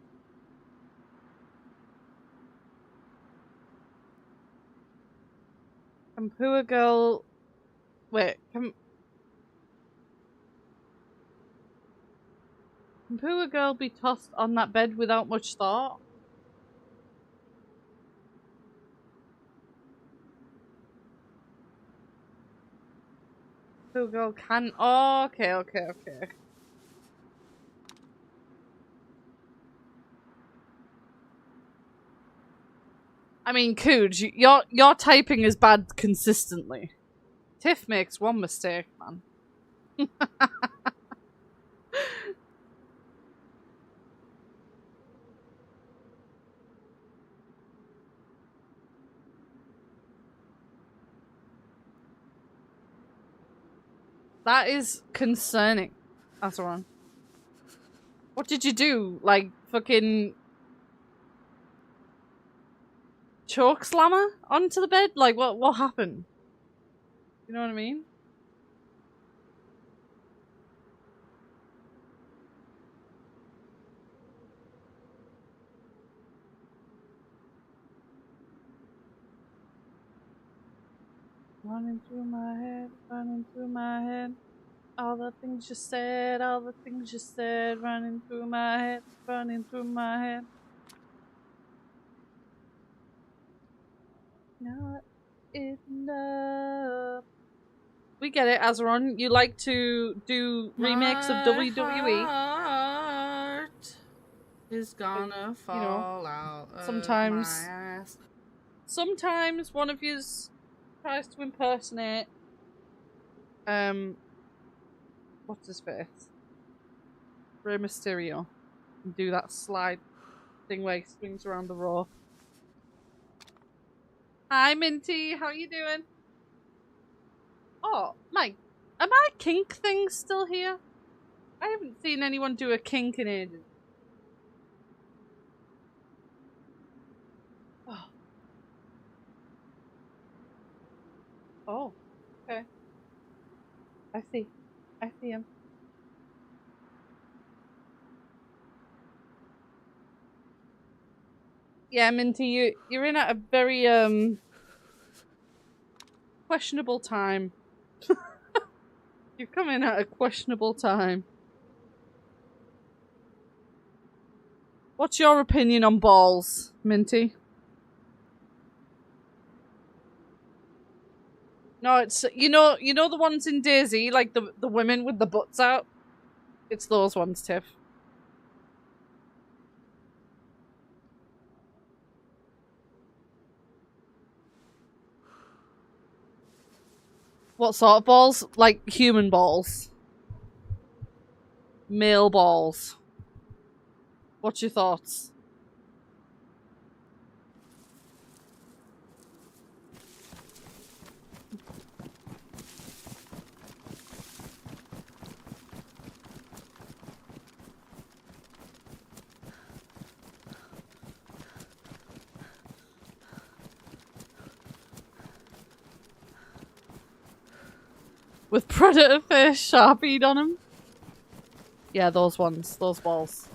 Can poor girl... Wait, can poor girl be tossed on that bed without much thought? Poor girl can... Oh, okay, okay, okay. I mean, Cooge, your typing is bad consistently. Tiff makes one mistake, man. That is concerning. That's wrong. What did you do? Like, fucking... choke slammer onto the bed? Like, what happened? You know what I mean? Running through my head, running through my head. All the things you said, all the things you said, running through my head, running through my head. Not enough. We get it, Azeron. You like to do remakes of WWE. Heart is gonna fall out sometimes, of my ass. Sometimes one of yous tries to impersonate what's his face? Rey Mysterio. And do that slide thing where he swings around the rope. Hi Minty, how you doing? Oh, Mike, are my kink things still here? I haven't seen anyone do a kink in ages. Oh. Oh, okay. I see. I see him. Yeah, Minty, you're in at a very questionable time. You're coming at a questionable time. What's your opinion on balls, Minty? No, it's you know the ones in Dayz, like the women with the butts out. It's those ones, Tiff. What sort of balls? Like human balls. Male balls. What's your thoughts? With predator fish sharpied on them. Yeah, those ones. Those balls.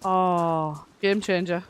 Oh, game changer.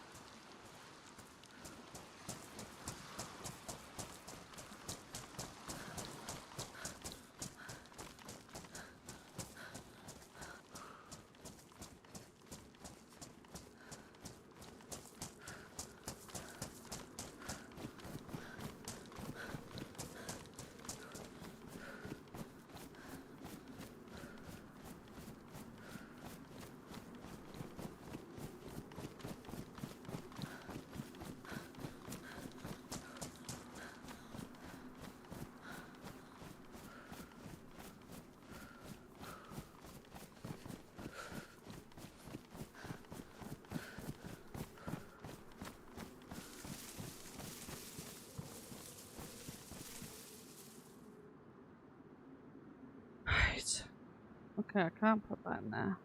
Right. Okay, I can't put that in there.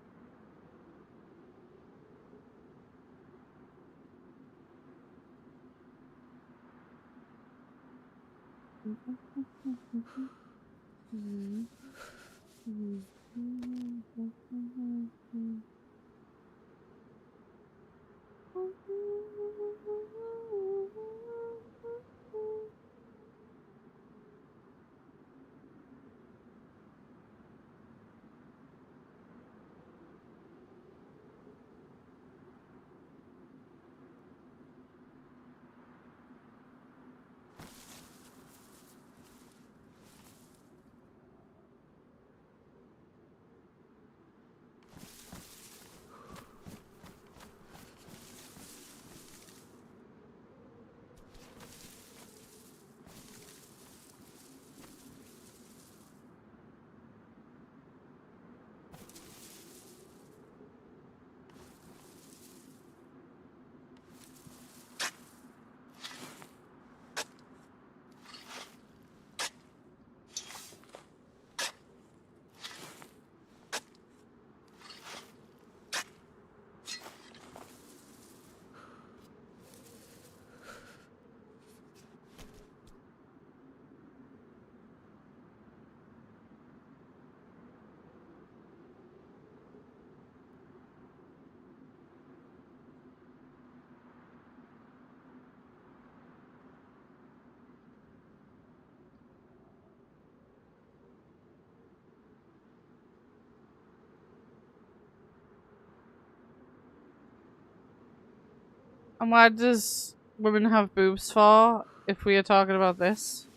And why does women have boobs for, if we are talking about this?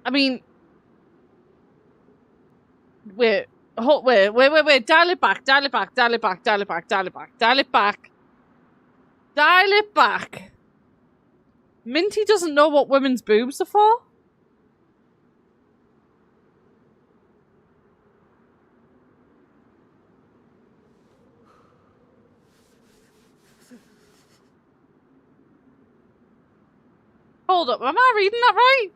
I mean... Wait, dial it back, dial it back, dial it back, dial it back, dial it back, dial it back. Dial it back. Minty doesn't know what women's boobs are for? Hold up, am I reading that right?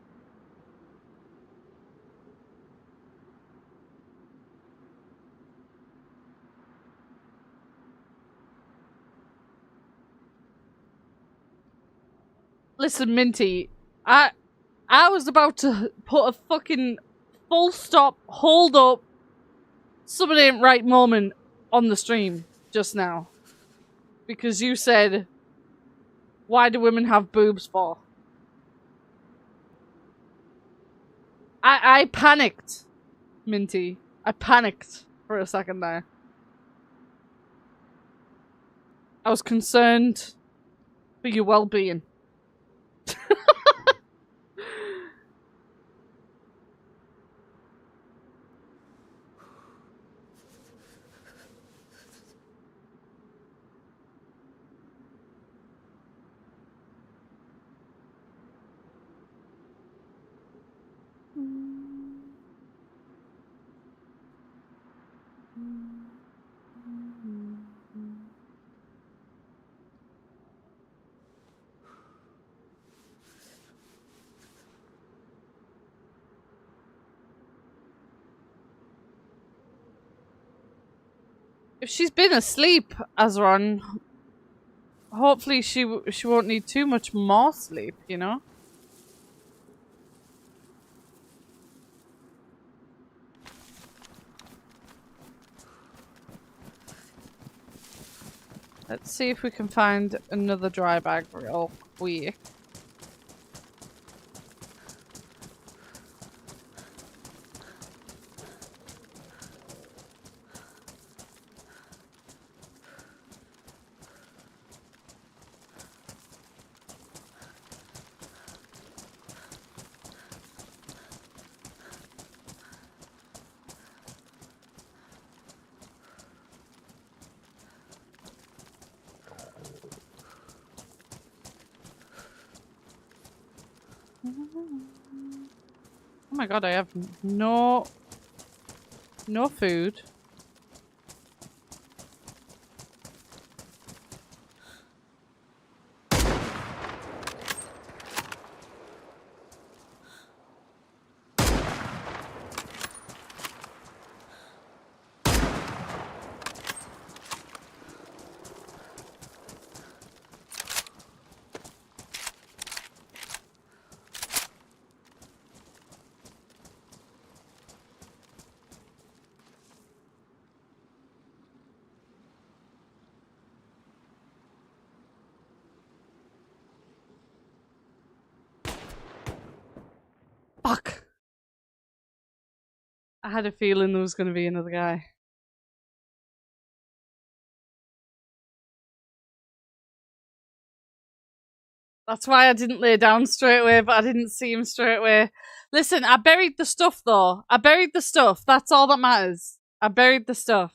Listen, Minty, I was about to put a fucking full stop, hold up, something ain't right moment on the stream just now. Because you said, why do women have boobs for? I panicked, Minty. I panicked for a second there. I was concerned for your well-being. If she's been asleep, Azron, hopefully she won't need too much more sleep, you know? Let's see if we can find another dry bag real quick. Oh my god, I have no food. Fuck! I had a feeling there was going to be another guy. That's why I didn't lay down straight away, but I didn't see him straight away. Listen, I buried the stuff though. I buried the stuff. That's all that matters. I buried the stuff.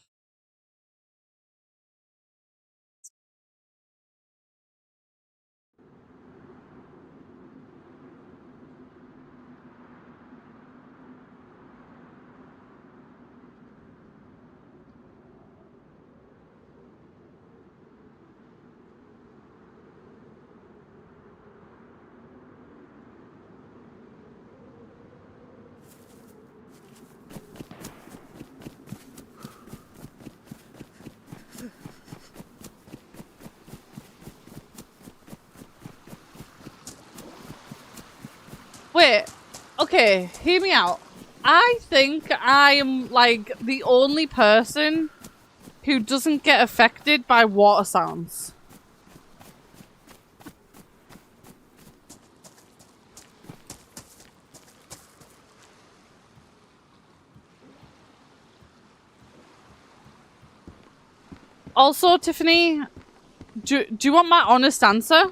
Wait, okay, hear me out. I think I am like the only person who doesn't get affected by water sounds. Also, Tiffany, do you want my honest answer?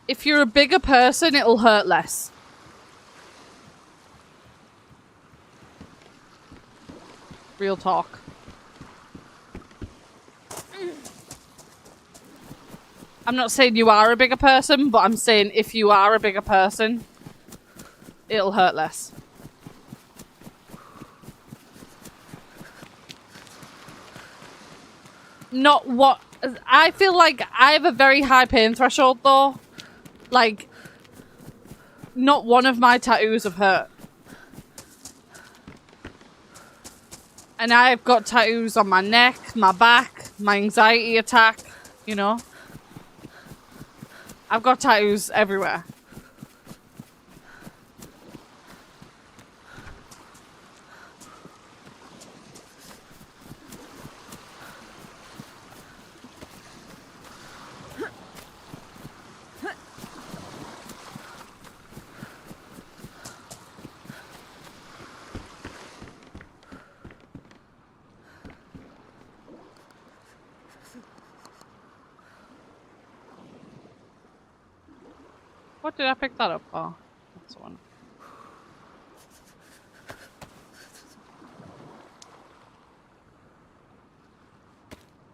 If you're a bigger person, it'll hurt less. Real talk. I'm not saying you are a bigger person, but I'm saying if you are a bigger person, it'll hurt less. Not what... I feel like I have a very high pain threshold, though. Like, not one of my tattoos have hurt. And I've got tattoos on my neck, my back, my anxiety attack, you know? I've got tattoos everywhere. What did I pick that up for? That's the one.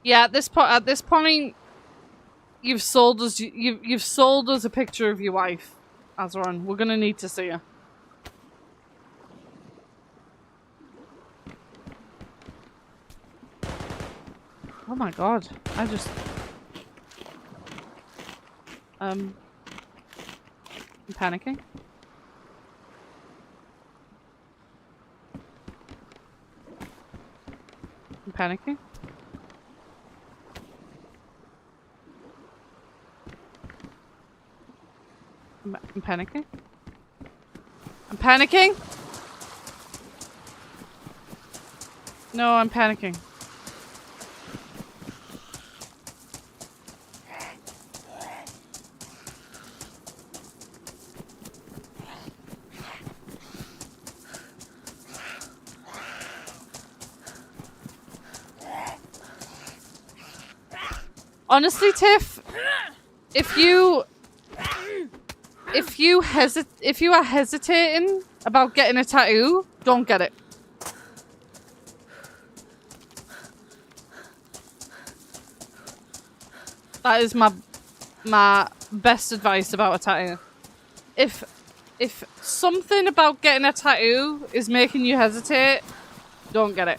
Yeah, at this point, you've sold us. You've sold us a picture of your wife, Azron. We're gonna need to see her. Oh my god! I just I'm panicking. panicking. I'm panicking. I'm panicking. No, I'm panicking. Honestly, Tiff, if you are hesitating about getting a tattoo, don't get it. That is my best advice about a tattoo. If something about getting a tattoo is making you hesitate, don't get it.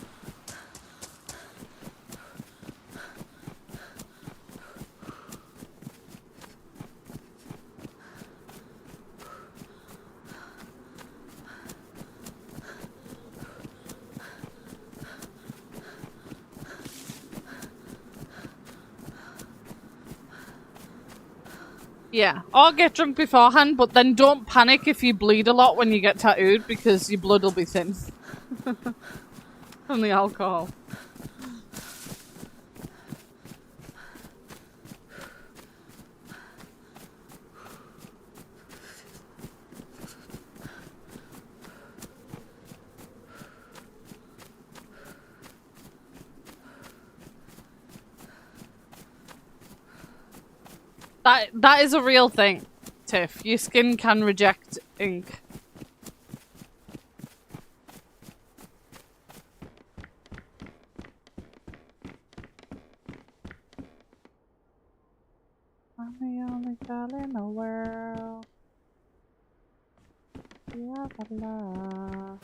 Yeah, or get drunk beforehand, but then don't panic if you bleed a lot when you get tattooed because your blood will be thin from the alcohol. That is a real thing, Tiff. Your skin can reject ink. I'm the only girl in the world. You have a love.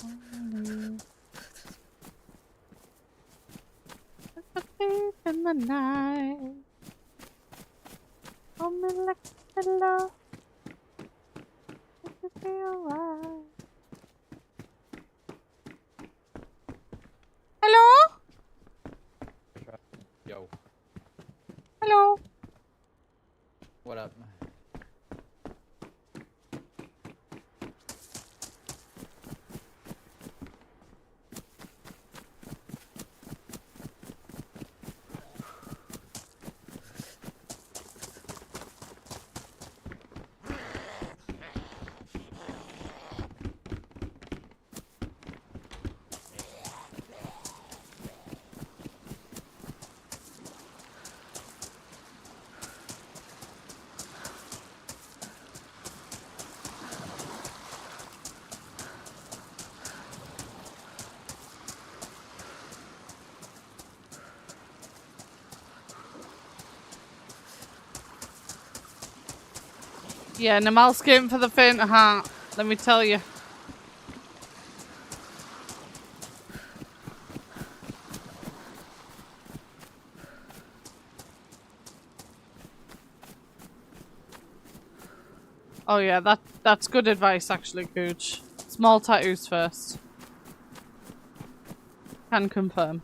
Only. A thief in the night. Hold me like a pillow. Make me feel right. Hello? Yo, Hello? what up? Yeah, Namal skating for the faint of heart, let me tell you. Oh yeah, that's good advice actually, Cooch. Small tattoos first. Can confirm.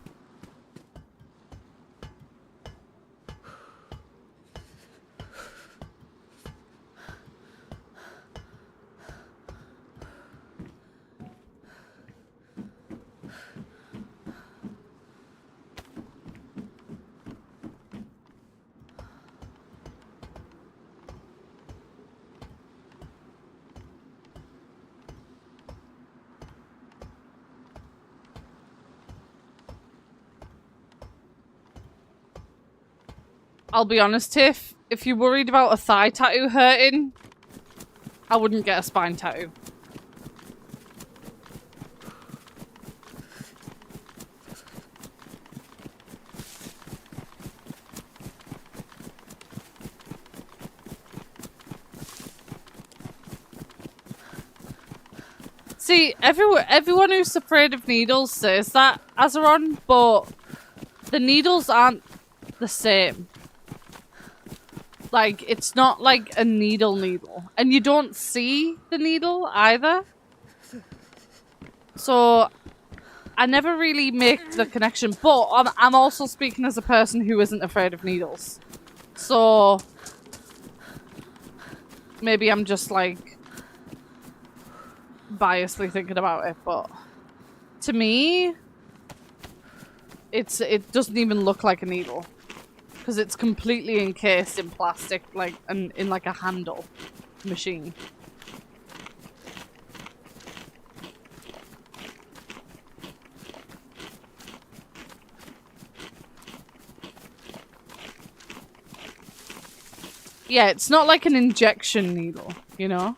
I'll be honest, Tiff, if you're worried about a thigh tattoo hurting, I wouldn't get a spine tattoo. See, everyone who's afraid of needles says that, Azeron, but the needles aren't the same. Like, it's not like a needle, and you don't see the needle either. So I never really make the connection, but I'm also speaking as a person who isn't afraid of needles. So maybe I'm just like biasly thinking about it, but to me, it doesn't even look like a needle because it's completely encased in plastic, like in like a handle machine. Yeah, it's not like an injection needle, you know?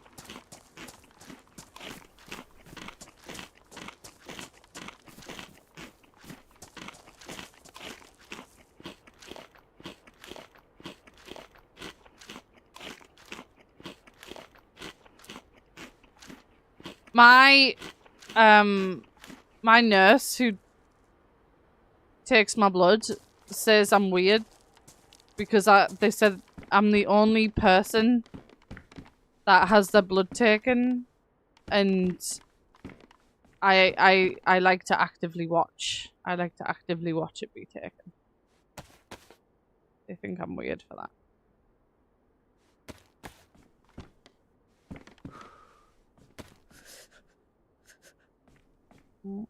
My nurse who takes my blood says I'm weird because they said I'm the only person that has their blood taken, and I like to actively watch. I like to actively watch it be taken. They think I'm weird for that. Wait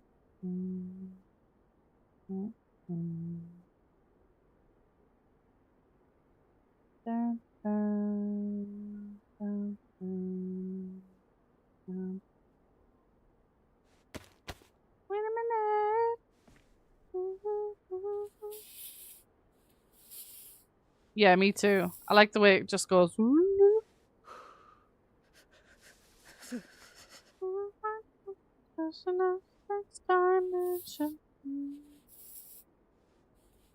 a minute. Yeah, me too. I like the way it just goes. And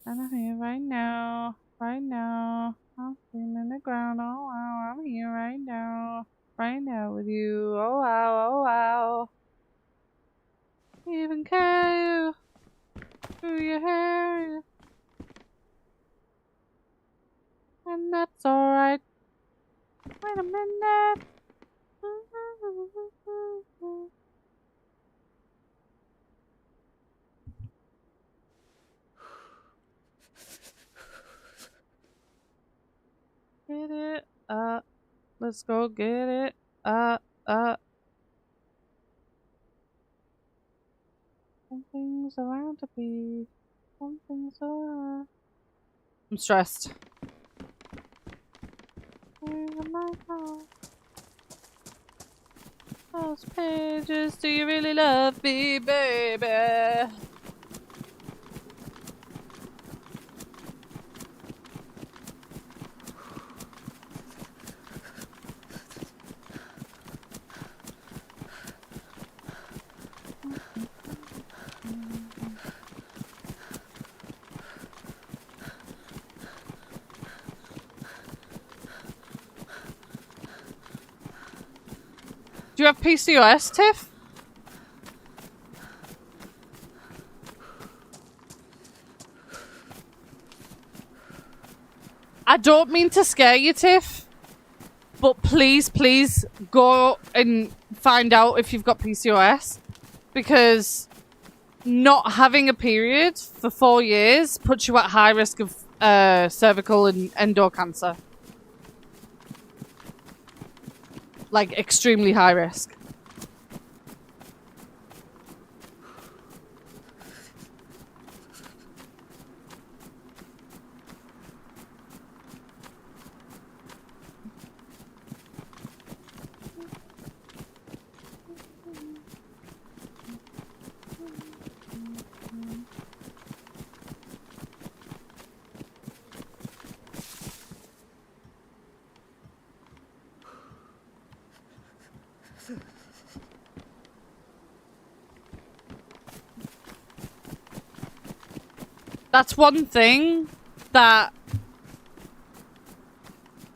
I'm here right now. Right now. I'm feeling the ground. Oh wow, I'm here right now. Right now with you. Oh wow, oh wow. Even care through your hair. And that's alright. Wait a minute. Get it up. Let's go get it up. Something's around to be. Something's around. I'm stressed. Where am I now? Those pages, do you really love me, baby? Do you have PCOS, Tiff? I don't mean to scare you, Tiff, but please, please go and find out if you've got PCOS, because not having a period for 4 years puts you at high risk of cervical and endo cancer. Like, extremely high risk. That's one thing that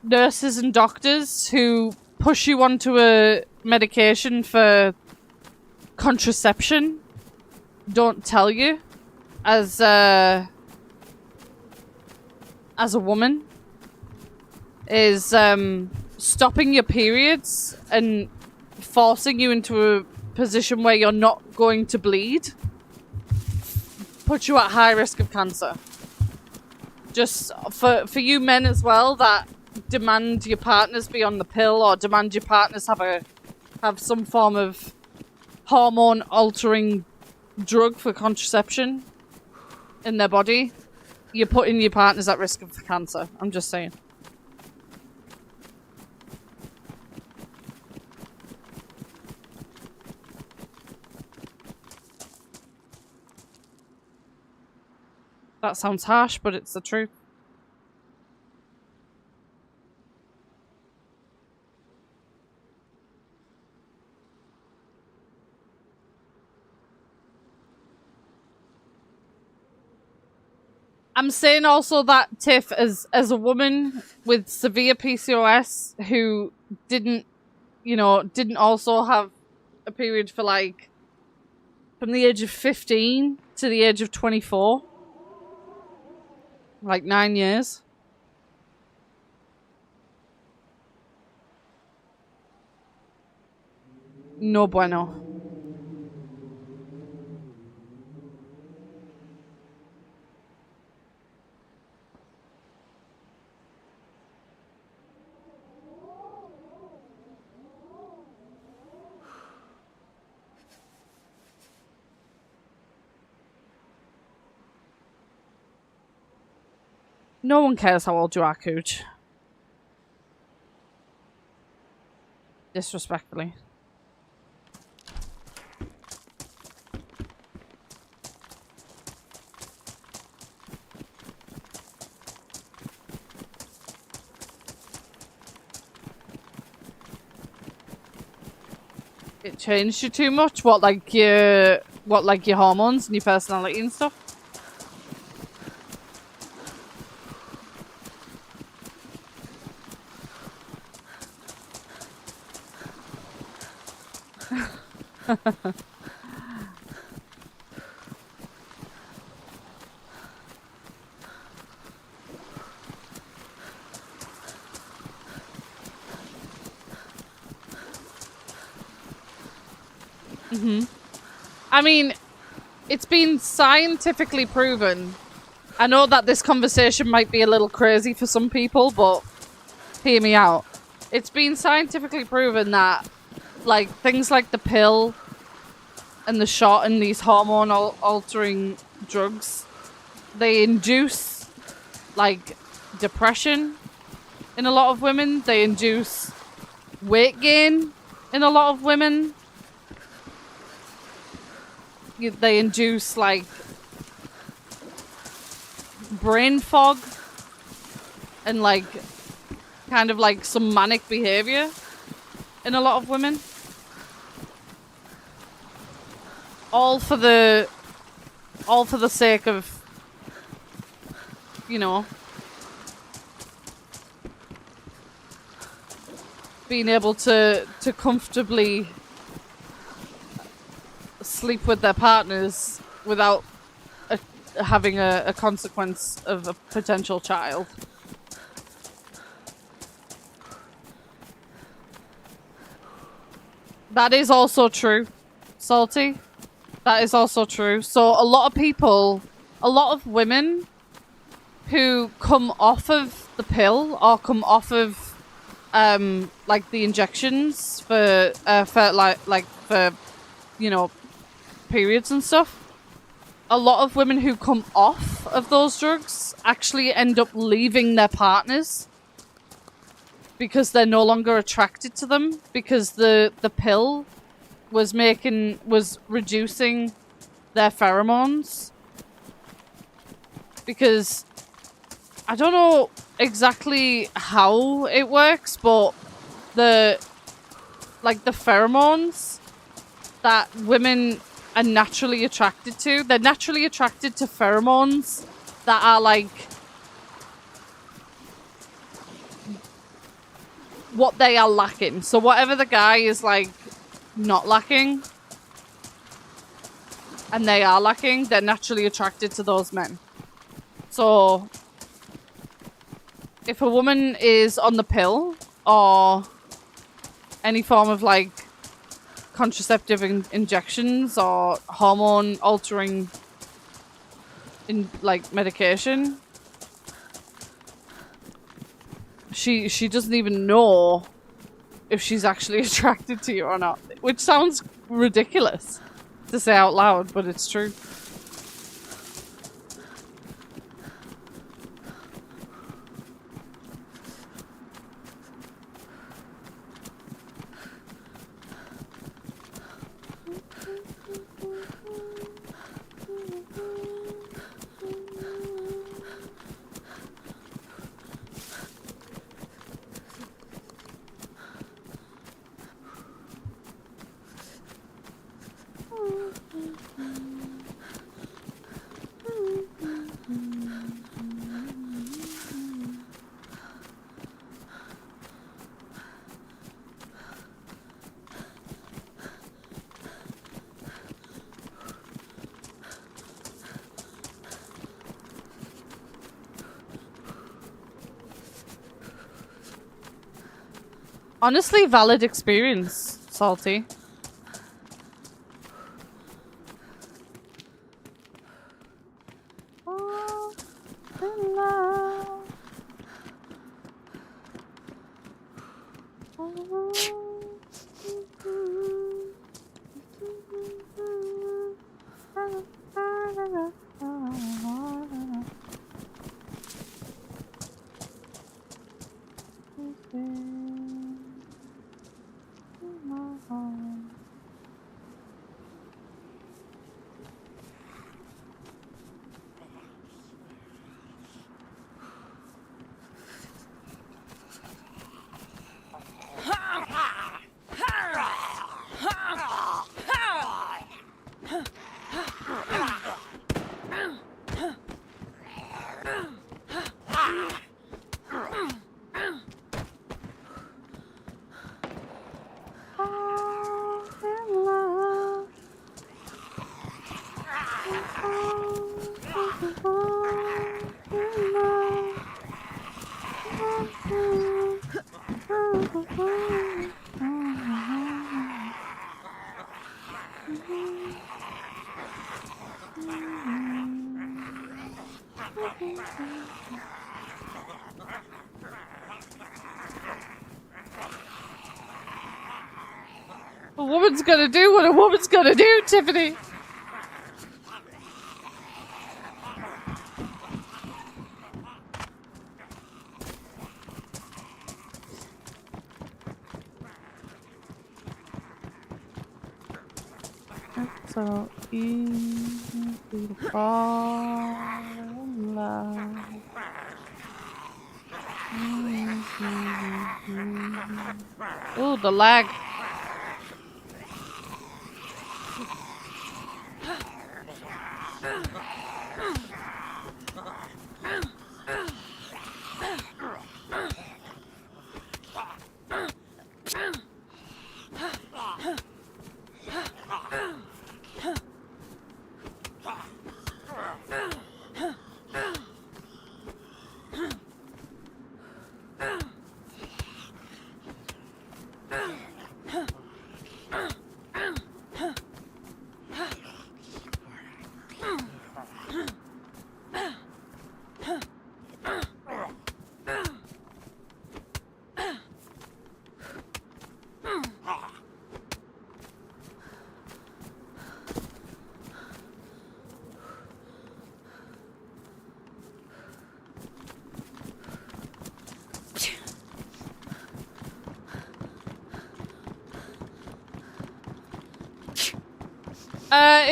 nurses and doctors who push you onto a medication for contraception don't tell you as a woman is stopping your periods and forcing you into position where you're not going to bleed puts you at high risk of cancer. Just for you men as well that demand your partners be on the pill or demand your partners have some form of hormone altering drug for contraception in their body, you're putting your partners at risk of cancer. I'm just saying. That sounds harsh, but it's the truth. I'm saying also that, Tiff, as a woman with severe PCOS who didn't also have a period for like from the age of 15 to the age of 24. Like 9 years. No bueno. No one cares how old you are, Cooch. Disrespectfully. It changed you too much? What, like your hormones and your personality and stuff? I mean, it's been scientifically proven. I know that this conversation might be a little crazy for some people, but hear me out. It's been scientifically proven that, like, things like the pill and the shot and these hormone altering drugs, they induce, like, depression in a lot of women. They induce weight gain in a lot of women. They induce, like, brain fog and, like, kind of like some manic behavior in a lot of women. All for the sake of, you know, being able to comfortably sleep with their partners without having a consequence of a potential child. That is also true, Salty. That is also true. So a lot of people, a lot of women who come off of the pill or come off of like the injections for you know, periods and stuff. A lot of women who come off of those drugs actually end up leaving their partners because they're no longer attracted to them, because the pill was reducing their pheromones. Because I don't know exactly how it works, but the pheromones that women are naturally attracted to, they're naturally attracted to pheromones that are like what they are lacking. So whatever the guy is like not lacking and they are lacking, they're naturally attracted to those men. So if a woman is on the pill or any form of like contraceptive injections or hormone altering like medication. She doesn't even know if she's actually attracted to you or not, which sounds ridiculous to say out loud, but it's true. Honestly, valid experience, Salty. A woman's gonna do what a woman's gonna do, Tiffany. So easy to fall in love. Ooh, the lag.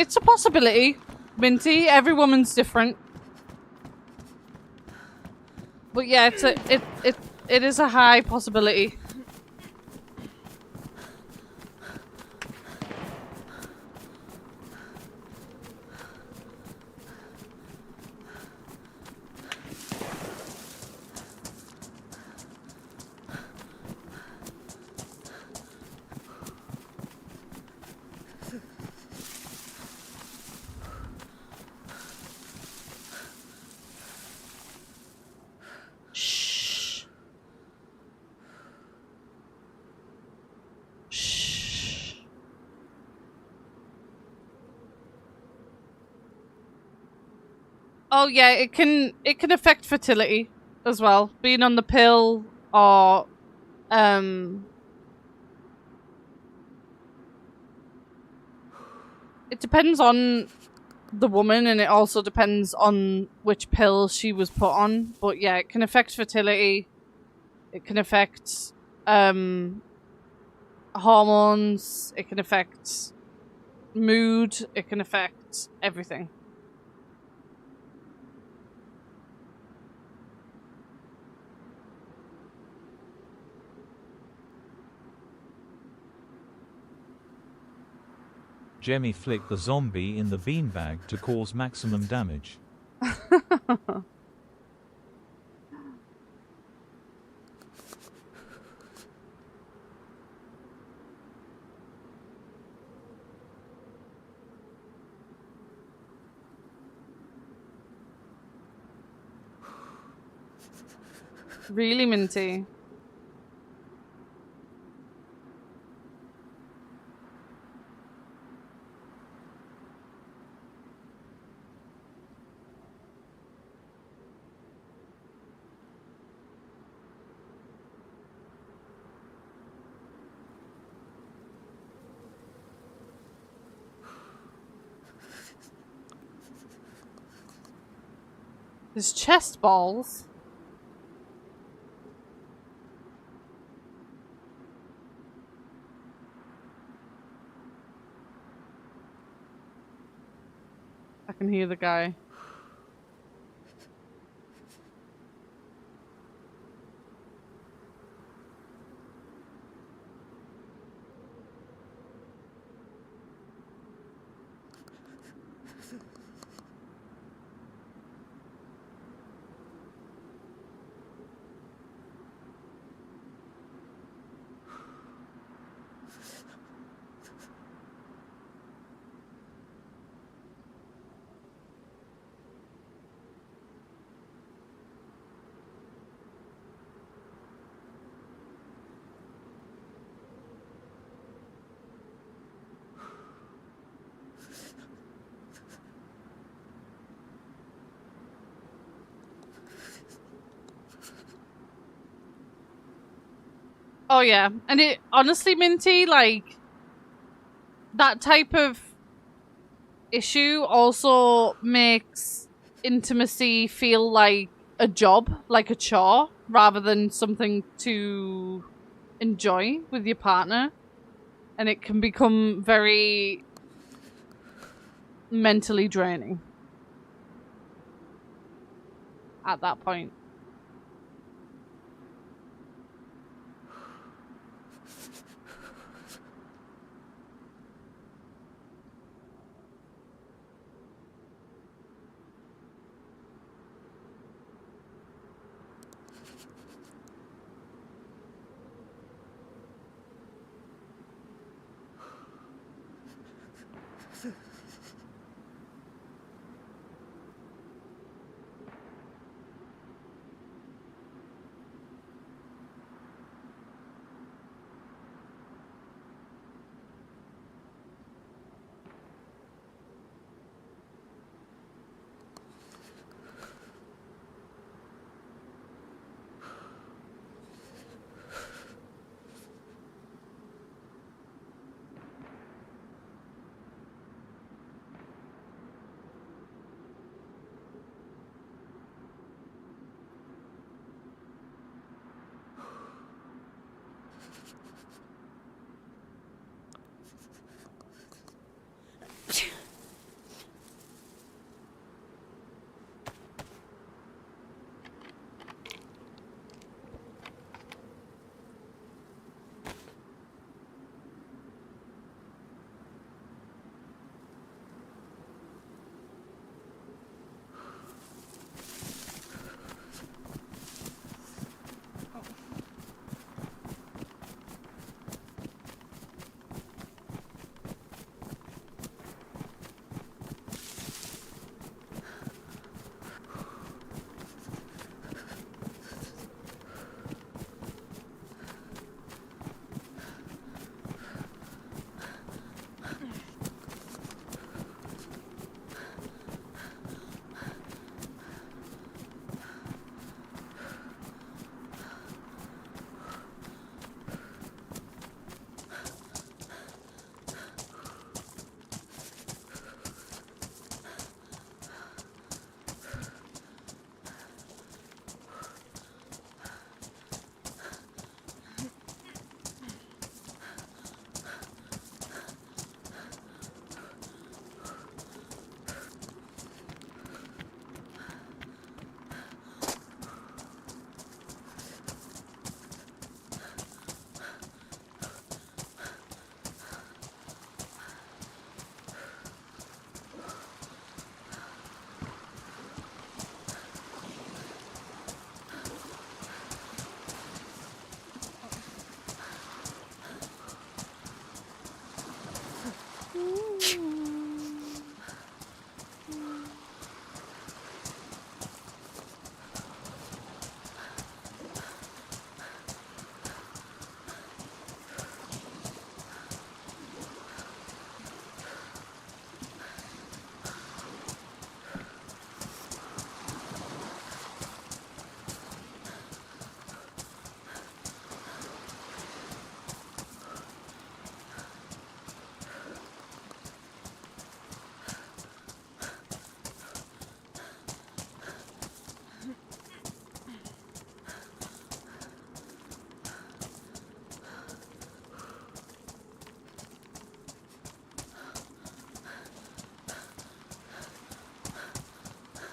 It's a possibility, Minty. Every woman's different. But yeah, it is a high possibility. Oh yeah, it can affect fertility as well. Being on the pill or it depends on the woman, and it also depends on which pill she was put on. But yeah, it can affect fertility. It can affect hormones. It can affect mood. It can affect everything. Jemmy flicked the zombie in the beanbag to cause maximum damage. Really minty. His chest balls. I can hear the guy. Oh yeah, and it honestly, Minty, like that type of issue also makes intimacy feel like a job, like a chore, rather than something to enjoy with your partner. And it can become very mentally draining at that point.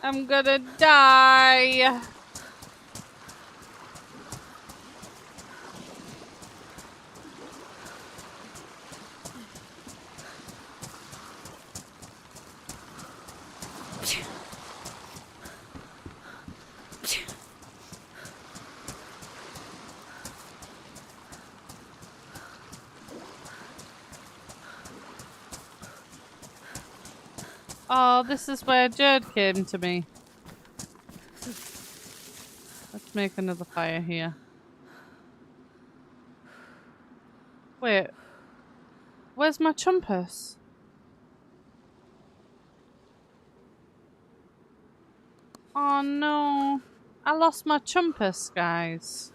I'm gonna die. Oh, this is where Jerd came to me. Let's make another fire here. Wait. Where's my chumpus? Oh no. I lost my chumpus, guys.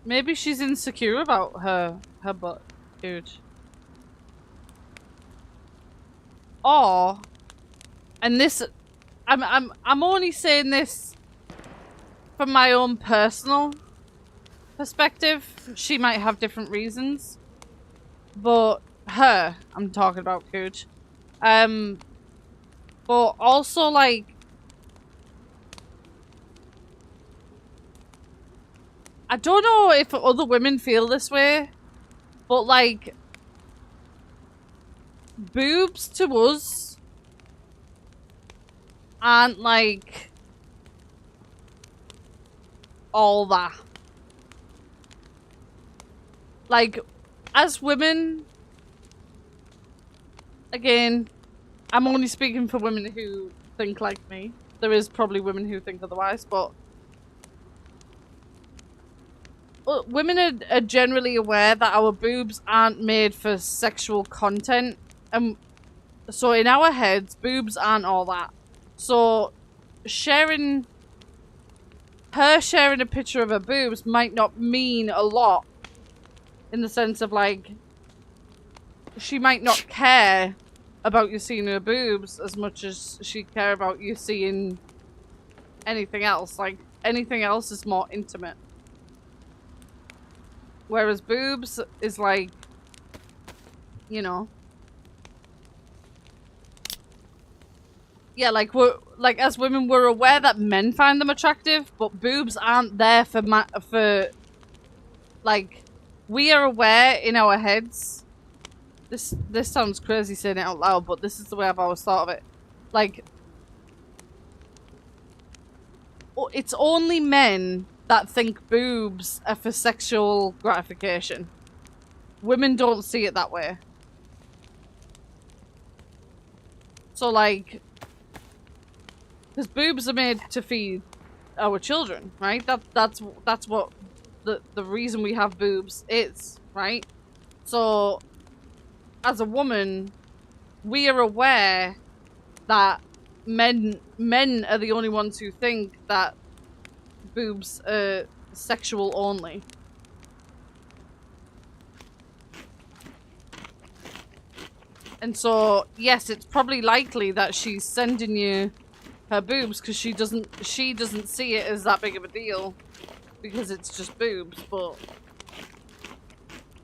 Maybe she's insecure about her butt, dude. Or, and this, I'm only saying this from my own personal perspective. She might have different reasons, but I'm talking about Cooch. But also like, I don't know if other women feel this way, but like, boobs to us aren't like all that. Like, as women, again, I'm only speaking for women who think like me. There is probably women who think otherwise, but women are generally aware that our boobs aren't made for sexual content. So in our heads, boobs aren't all that. So sharing a picture of her boobs might not mean a lot, in the sense of like, she might not care about you seeing her boobs as much as she care about you seeing anything else. Like, anything else is more intimate. Whereas boobs is like, you know. Yeah, like, as women, we're aware that men find them attractive, but boobs aren't there for like, we are aware in our heads. This sounds crazy saying it out loud, but this is the way I've always thought of it. Like, it's only men that think boobs are for sexual gratification. Women don't see it that way. So like, because boobs are made to feed our children, right? That's what the reason we have boobs is, right? So as a woman, we are aware that men are the only ones who think that boobs are sexual only. And so, yes, it's probably likely that she's sending you her boobs because she doesn't see it as that big of a deal because it's just boobs. But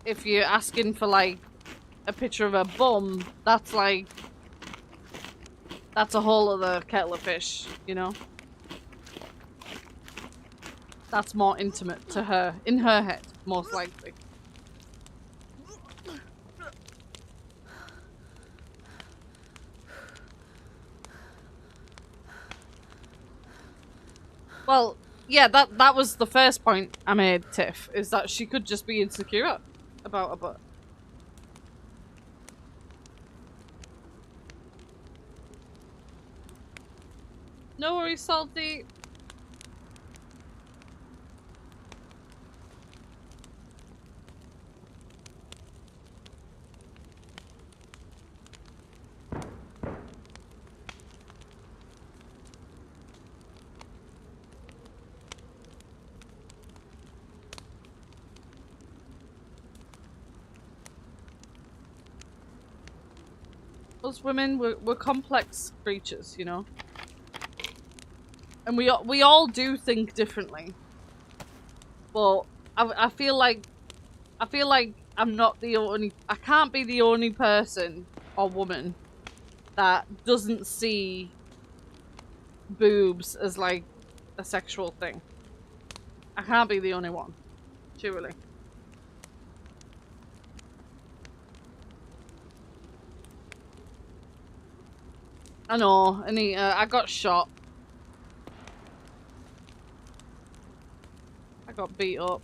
if you're asking for like a picture of her bum, that's like, that's a whole other kettle of fish, you know? That's more intimate to her, in her head, most likely. Well, yeah, that was the first point I made, Tiff, is that she could just be insecure about her butt. No worries, Salty. Us women, we're complex creatures, you know? And we all do think differently. But I feel like I'm not the only, I can't be the only person or woman that doesn't see boobs as like a sexual thing. I can't be the only one, surely. I know, Anita, I got shot. I got beat up.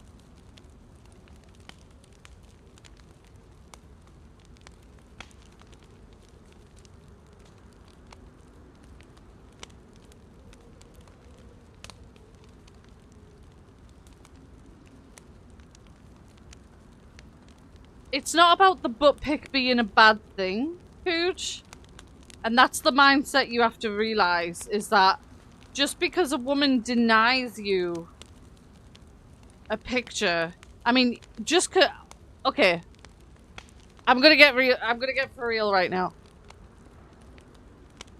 It's not about the butt pic being a bad thing, Pooch. And that's the mindset you have to realize, is that just because a woman denies you a picture, I mean, okay. I'm gonna get for real right now.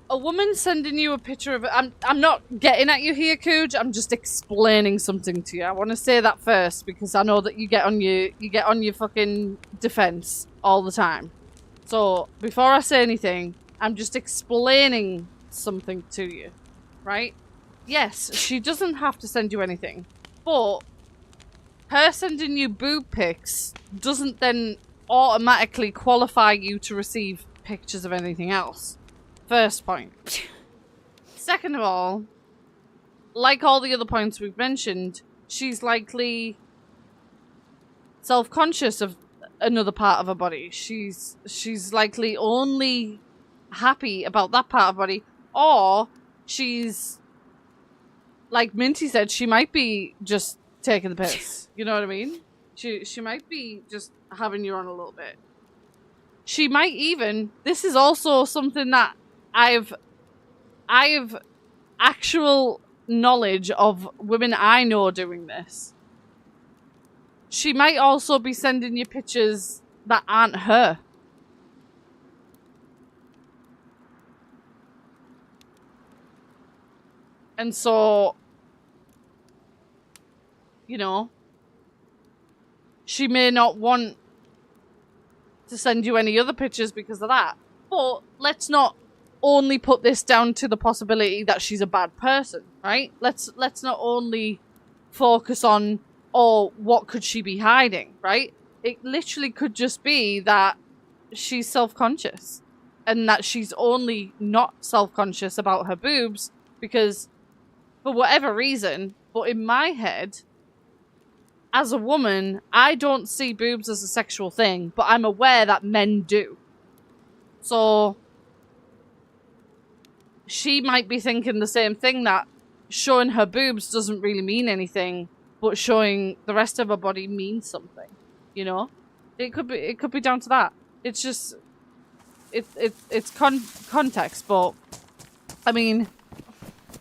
A woman sending you a picture of it, I'm not getting at you here, Cooge. I'm just explaining something to you. I want to say that first because I know that you get on your fucking defense all the time. So before I say anything, I'm just explaining something to you, right? Yes, she doesn't have to send you anything, but her sending you boob pics doesn't then automatically qualify you to receive pictures of anything else. First point. Second of all, like all the other points we've mentioned, she's likely self-conscious of another part of her body. She's likely only happy about that part of her body, or she's, like Minty said, she might be just taking the piss. You know what I mean? She might be just having you on a little bit. She might even, this is also something that I've actual knowledge of women I know doing this. She might also be sending you pictures that aren't her. And so, you know, she may not want to send you any other pictures because of that. But let's not only put this down to the possibility that she's a bad person, right? Let's not only focus on, oh, what could she be hiding, right? It literally could just be that she's self-conscious and that she's only not self-conscious about her boobs because for whatever reason, but in my head, as a woman, I don't see boobs as a sexual thing, but I'm aware that men do. So she might be thinking the same thing, that showing her boobs doesn't really mean anything, but showing the rest of her body means something. You know? It could be down to that. It's just it's context, but I mean,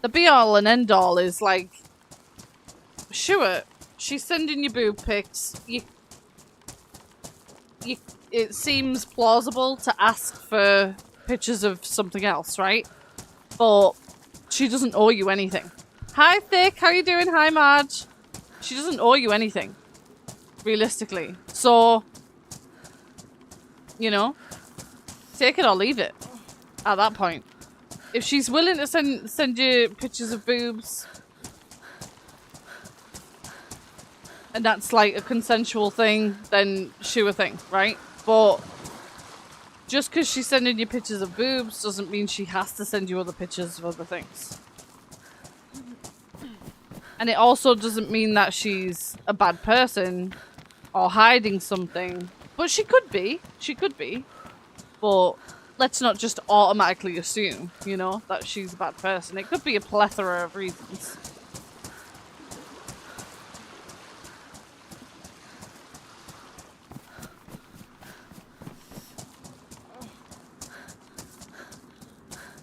the be all and end all is like, sure, she's sending you boob pics. It seems plausible to ask for pictures of something else, right? But she doesn't owe you anything. Hi, Thick. How you doing? Hi, Marge. She doesn't owe you anything, realistically. So, you know, take it or leave it at that point. If she's willing to send you pictures of boobs, and that's like a consensual thing, then sure thing, right? But just because she's sending you pictures of boobs doesn't mean she has to send you other pictures of other things. And it also doesn't mean that she's a bad person or hiding something. But she could be. She could be. But let's not just automatically assume, you know, that she's a bad person. It could be a plethora of reasons.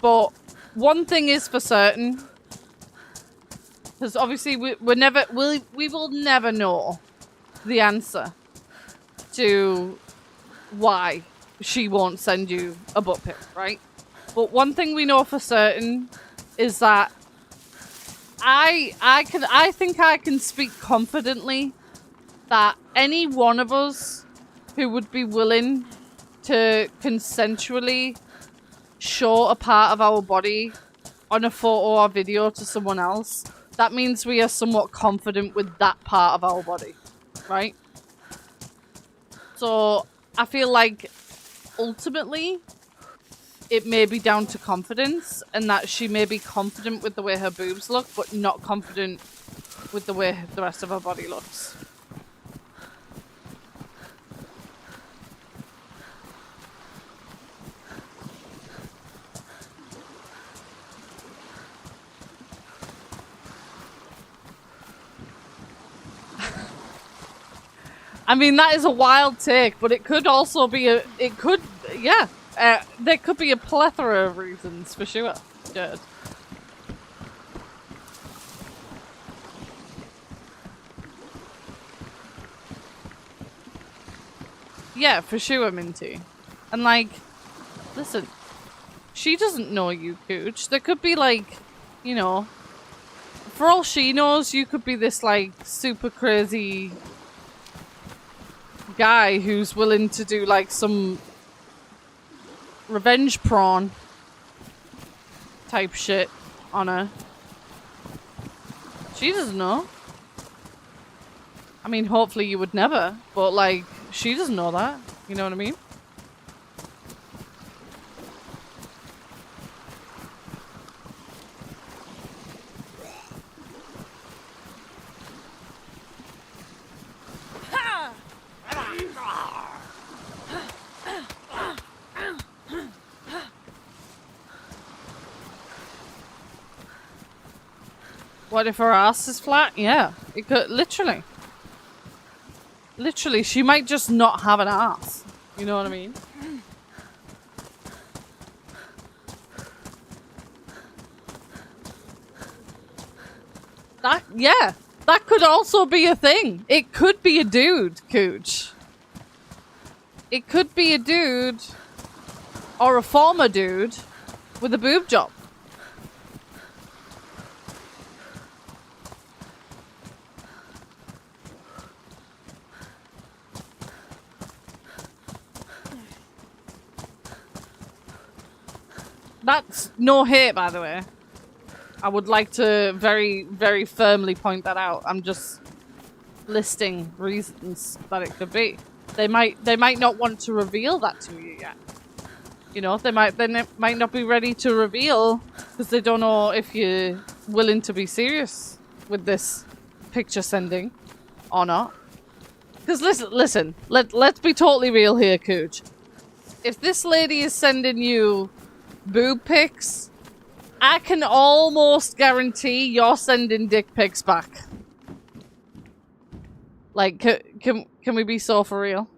But one thing is for certain, because obviously we will never know the answer to why she won't send you a butt pic, right? But one thing we know for certain is that I think I can speak confidently that any one of us who would be willing to consensually show a part of our body on a photo or video to someone else, that means we are somewhat confident with that part of our body, right? So I feel like ultimately it may be down to confidence, and that she may be confident with the way her boobs look, but not confident with the way the rest of her body looks. I mean, that is a wild take, but it could also be there could be a plethora of reasons for sure. Good. Yeah, for sure, Minty. And like, listen, she doesn't know you, Cooch. There could be like, you know, for all she knows, you could be this like super crazy guy who's willing to do like some revenge prawn type shit on her. She doesn't know. I mean, hopefully you would never, but like, she doesn't know that. You know what I mean? What if her ass is flat? Yeah, it could literally. Literally, she might just not have an ass. You know what I mean? That could also be a thing. It could be a dude, Cooch. It could be a dude or a former dude with a boob job. That's no hate, by the way. I would like to very, very firmly point that out. I'm just listing reasons that it could be. They might not want to reveal that to you yet. You know, they might not be ready to reveal because they don't know if you're willing to be serious with this picture sending or not. Because listen, let's be totally real here, Cooch. If this lady is sending you boob pics, I can almost guarantee you're sending dick pics back. Like, can we be so for real?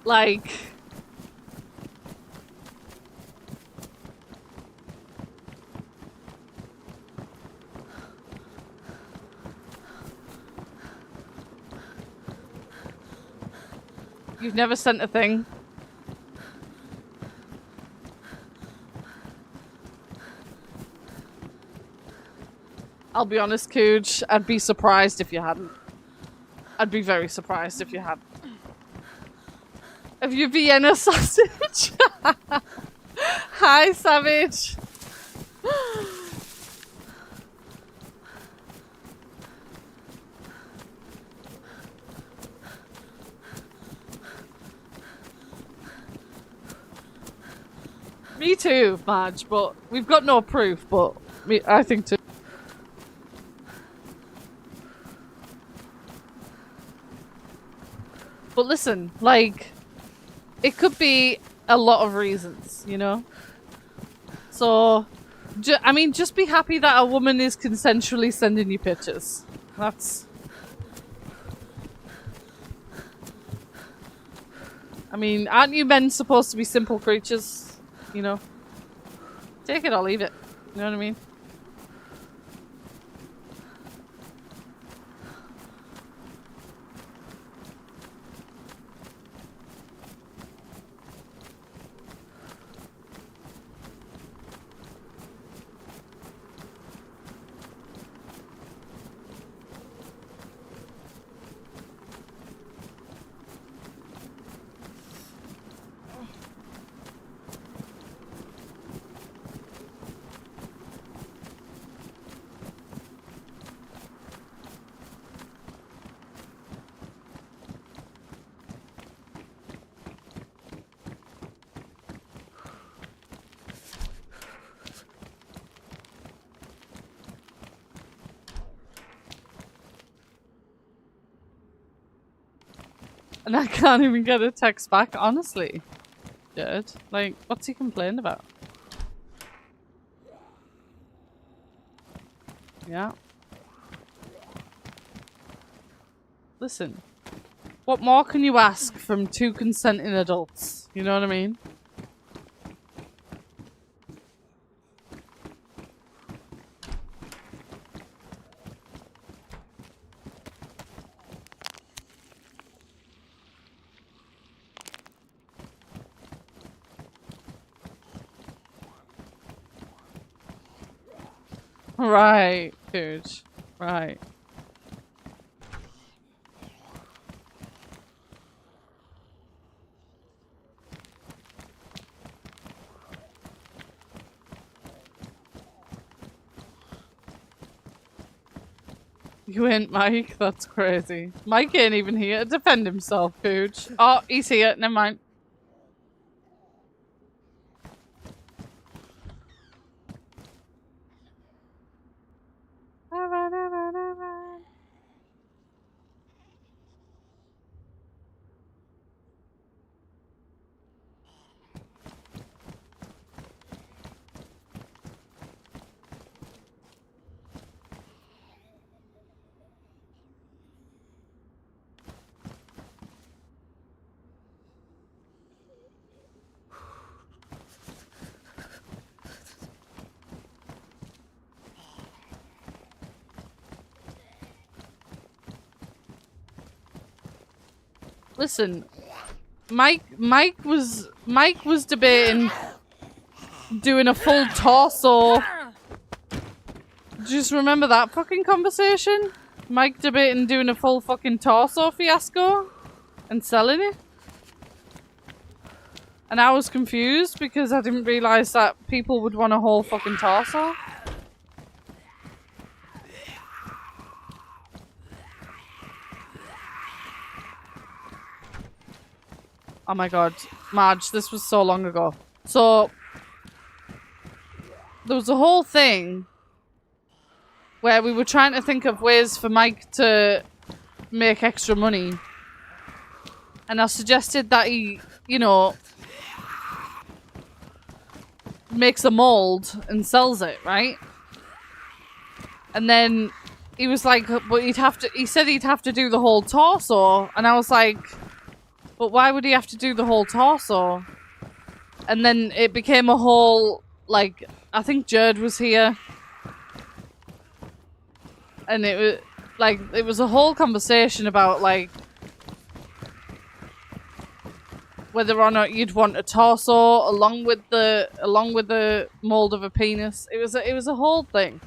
Like, You've never sent a thing. I'll be honest, Cooge. I'd be surprised if you hadn't. I'd be very surprised if you hadn't. Have you Vienna sausage? Hi, Savage. Me too, Madge, but we've got no proof, but I think too. But listen, like, it could be a lot of reasons, you know? So, I mean, just be happy that a woman is consensually sending you pictures. That's... I mean, aren't you men supposed to be simple creatures? You know? Take it or leave it. You know what I mean? And I can't even get a text back, honestly. Dude, like, what's he complaining about? Yeah. Listen. What more can you ask from two consenting adults? You know what I mean? Right, dude. Right. You ain't Mike? That's crazy. Mike ain't even here to defend himself, Cooge. Oh, he's here. Never mind. Listen, Mike was debating doing a full torso. Just remember that fucking conversation? Mike debating doing a full fucking torso fiasco and selling it. And I was confused because I didn't realize that people would want a whole fucking torso. Oh my god, Marge, this was so long ago. So, there was a whole thing where we were trying to think of ways for Mike to make extra money. And I suggested that he, you know, makes a mold and sells it, right? And then he was like, but he said he'd have to do the whole torso. And I was like, but why would he have to do the whole torso? And then it became a whole, like, I think Jared was here. And it was, like, it was a whole conversation about, like, whether or not you'd want a torso along with the mold of a penis. It was a whole thing.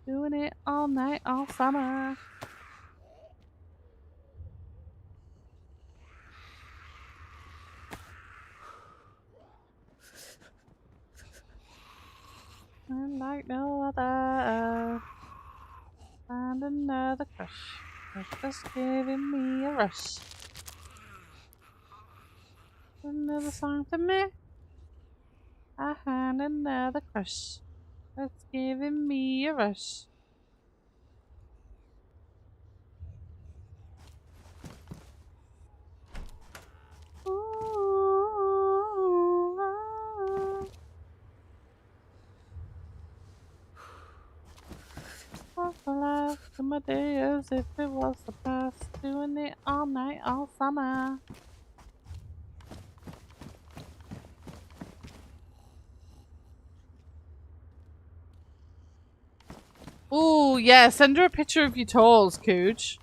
Doing it all night, all summer. And like no other. Find another crush. It's just giving me a rush. Another song to me. I find another crush. It's giving me a rush. Ooh, ah. What's the life of my day as if it was the past? Doing it all night, all summer. Ooh, yeah, send her a picture of your toes, Cooch.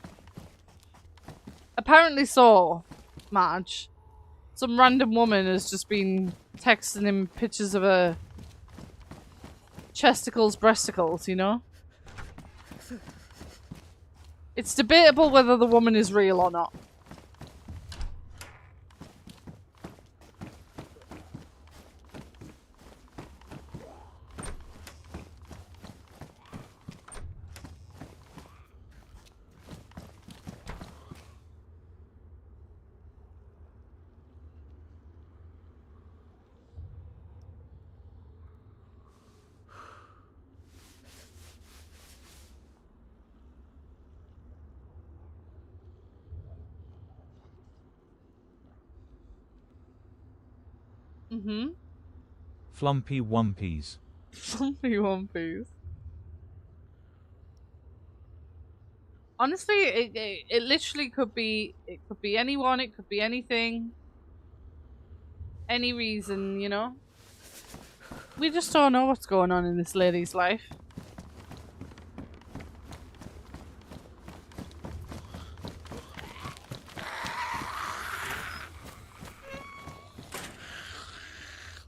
Apparently so, Marge. Some random woman has just been texting him pictures of her chesticles, breasticles, you know? It's debatable whether the woman is real or not. Mm-hmm. Flumpy Wumpies. Flumpy One Piece. Honestly, it literally could be, it could be anyone, it could be anything. Any reason, you know? We just don't know what's going on in this lady's life.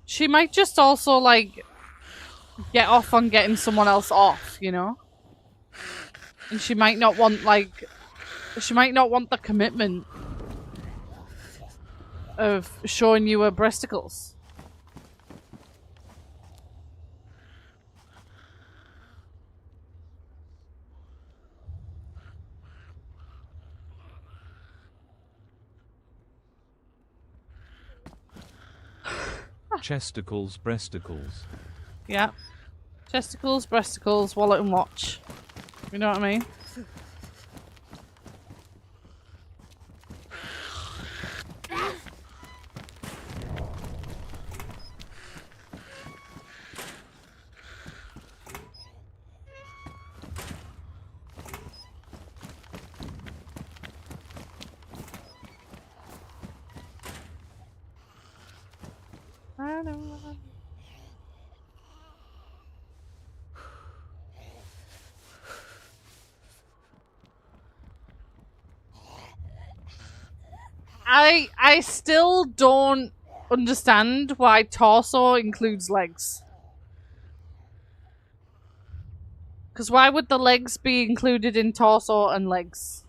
She might just also, like, get off on getting someone else off, you know? And she might not want, like... She might not want the commitment of showing you her breasticles. Chesticles, breasticles. Yeah. Chesticles, breasticles, wallet and watch. You know what I mean? I don't know. I still don't understand why torso includes legs. Because why would the legs be included in torso and legs?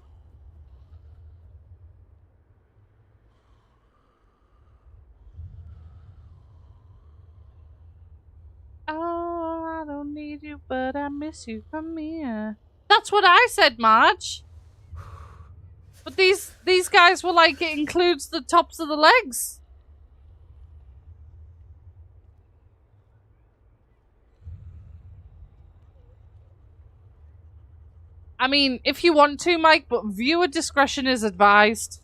Oh, I don't need you, but I miss you. Come here. That's what I said, Marge. But these guys were like, it includes the tops of the legs. I mean, if you want to, Mike, but viewer discretion is advised.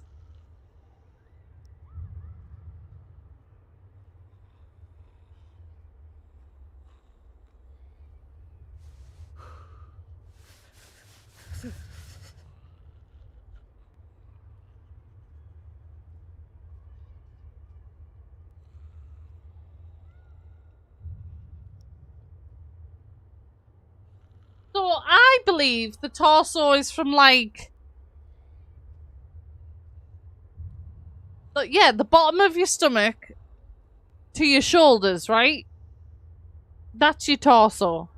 So I believe the torso is from like... But yeah, the bottom of your stomach to your shoulders, right? That's your torso.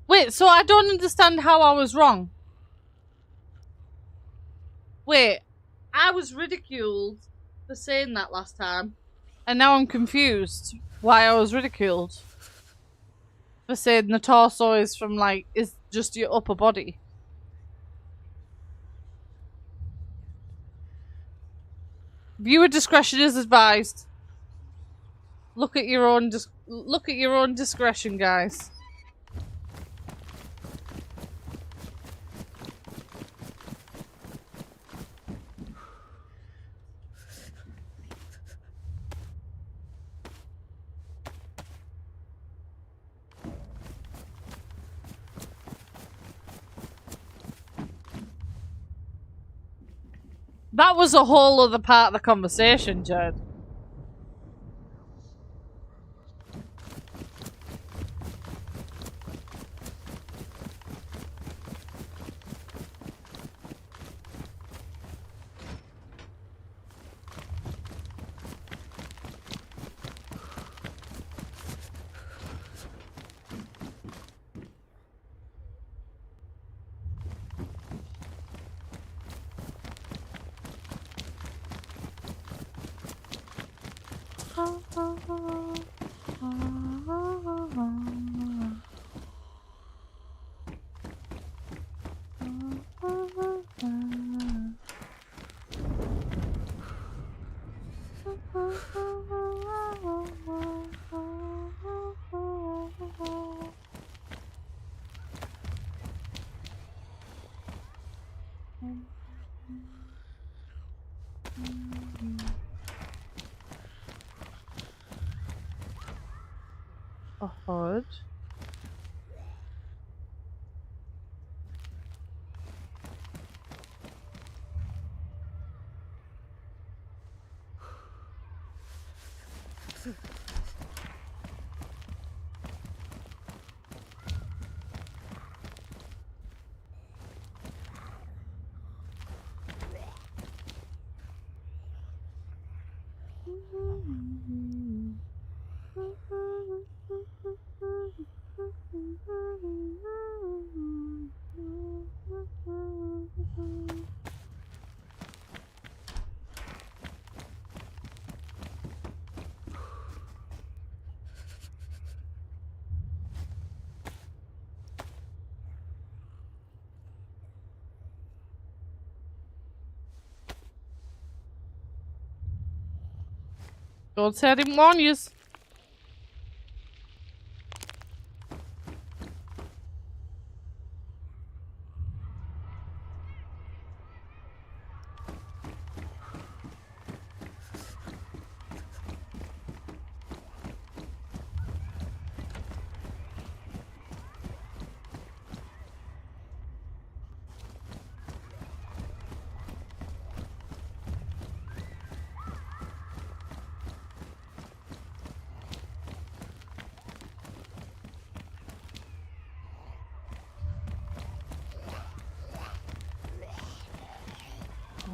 Wait, so I don't understand how I was wrong. Wait, I was ridiculed for saying that last time. And now I'm confused why I was ridiculed for saying the torso is from like, is just your upper body. Viewer discretion is advised. Look at your own discretion, guys. That was a whole other part of the conversation, Jed. A hood. Don't say I didn't warn yous.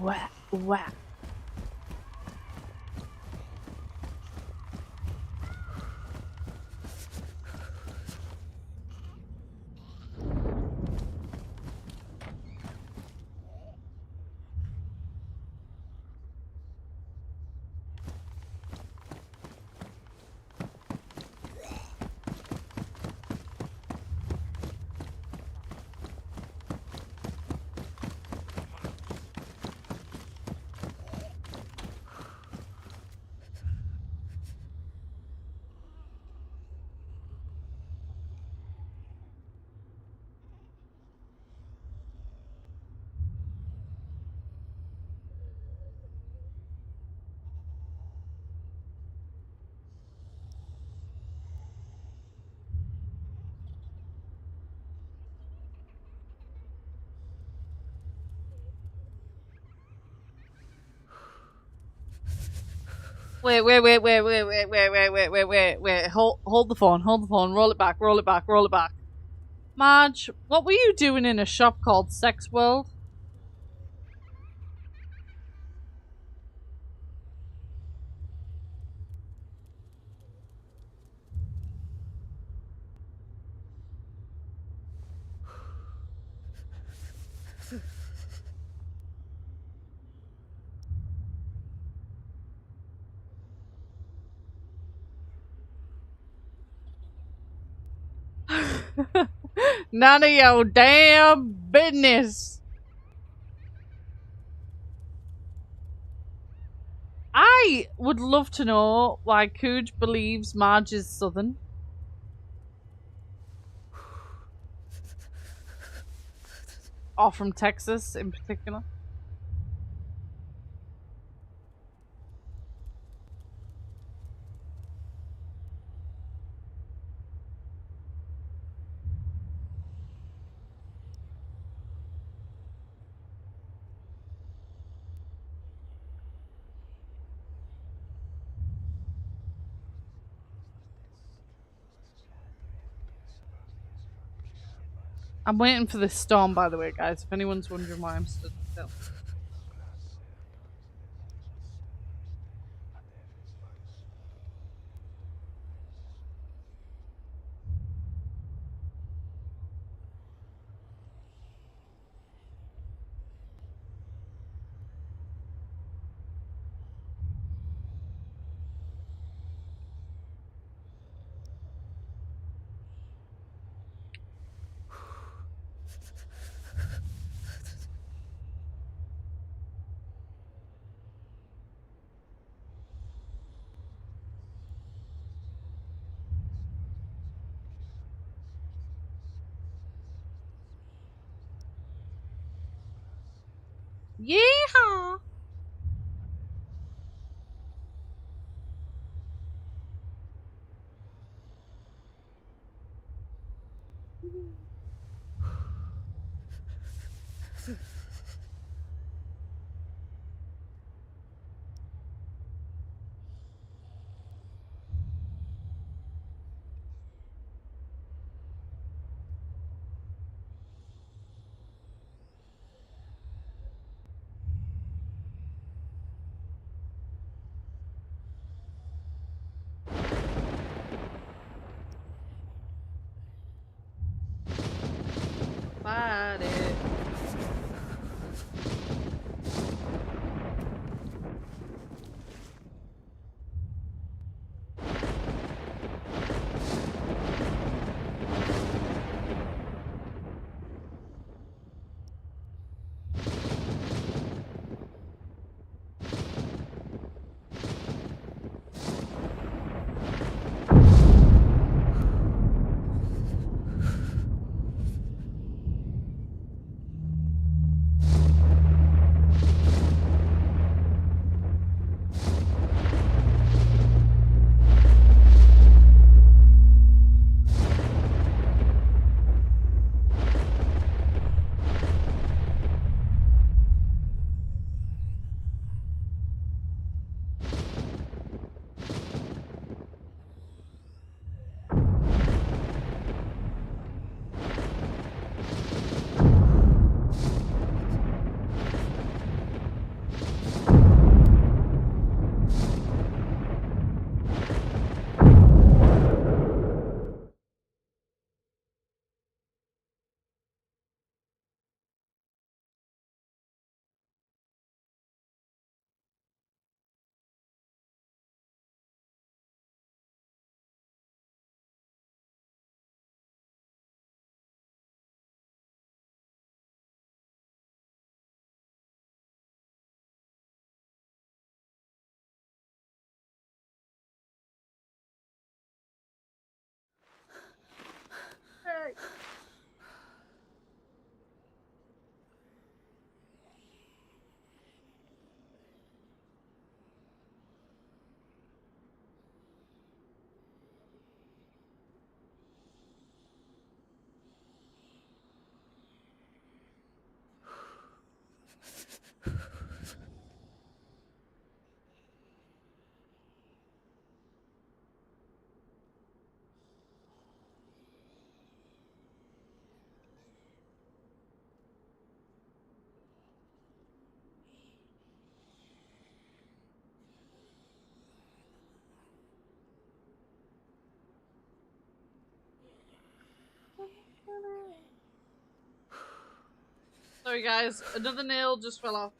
Whack, whack. Wait. Hold the phone. Roll it back. Marge, what were you doing in a shop called Sex World? None of your damn business. I would love to know why Cooge believes Marge is Southern. Or from Texas in particular. I'm waiting for this storm, by the way, guys, if anyone's wondering why I'm stood still. Yeehaw! Sorry guys, another nail just fell off.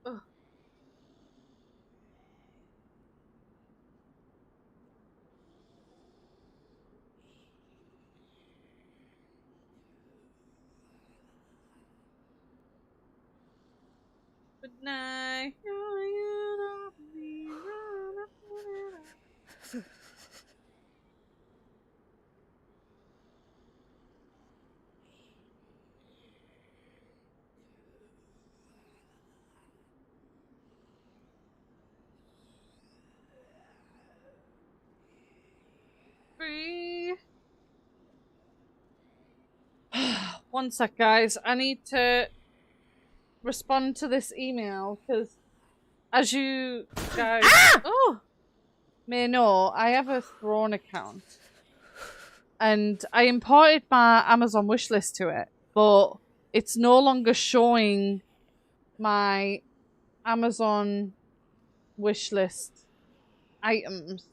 Ugh. Good night. Free. One sec, guys. I need to respond to this email because, as you guys may know, I have a Throne account and I imported my Amazon wishlist to it, but it's no longer showing my Amazon wishlist items.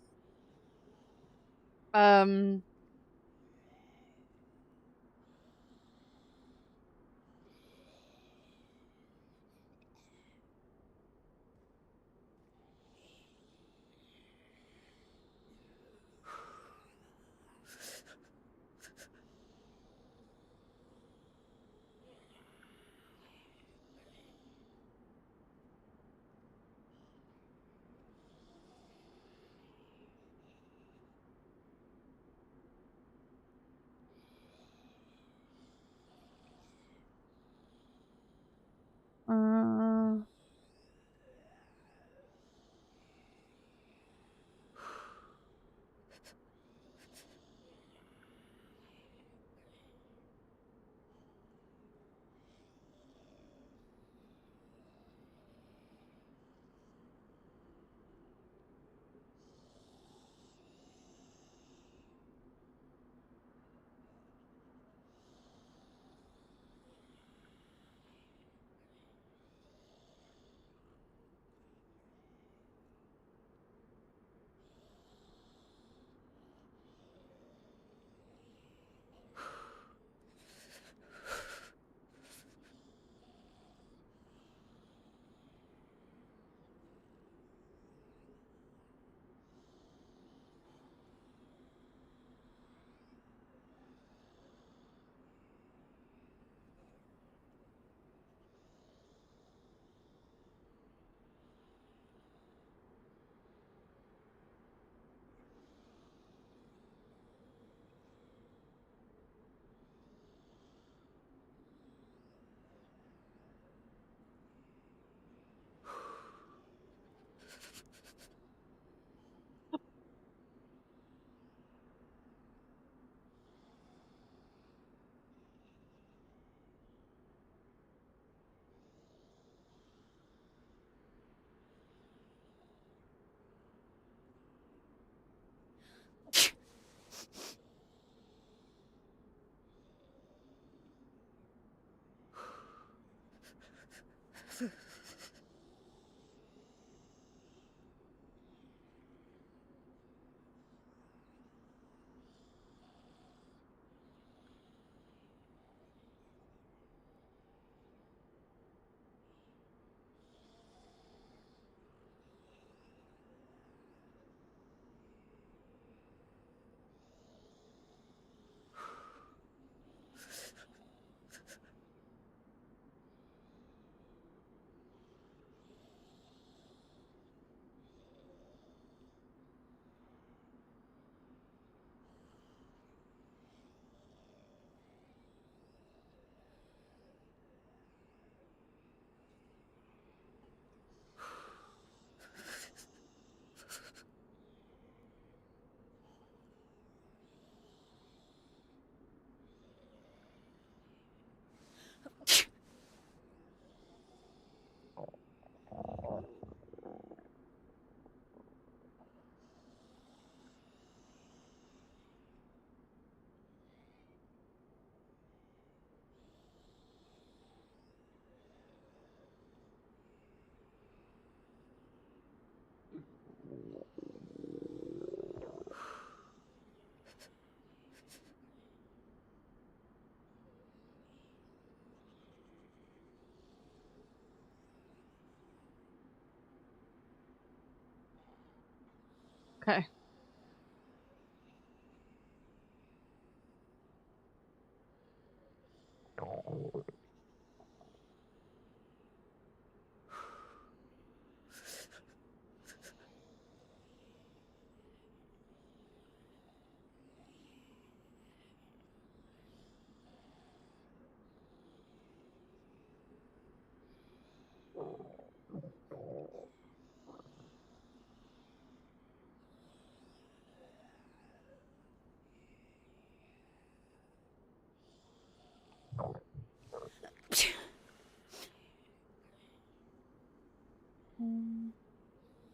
Okay.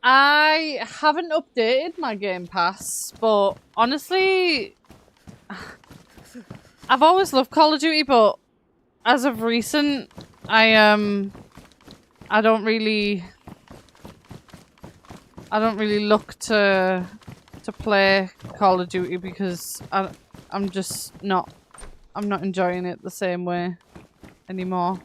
I haven't updated my Game Pass, but honestly, I've always loved Call of Duty, but as of recent, I don't really look to play Call of Duty because I'm not enjoying it the same way anymore.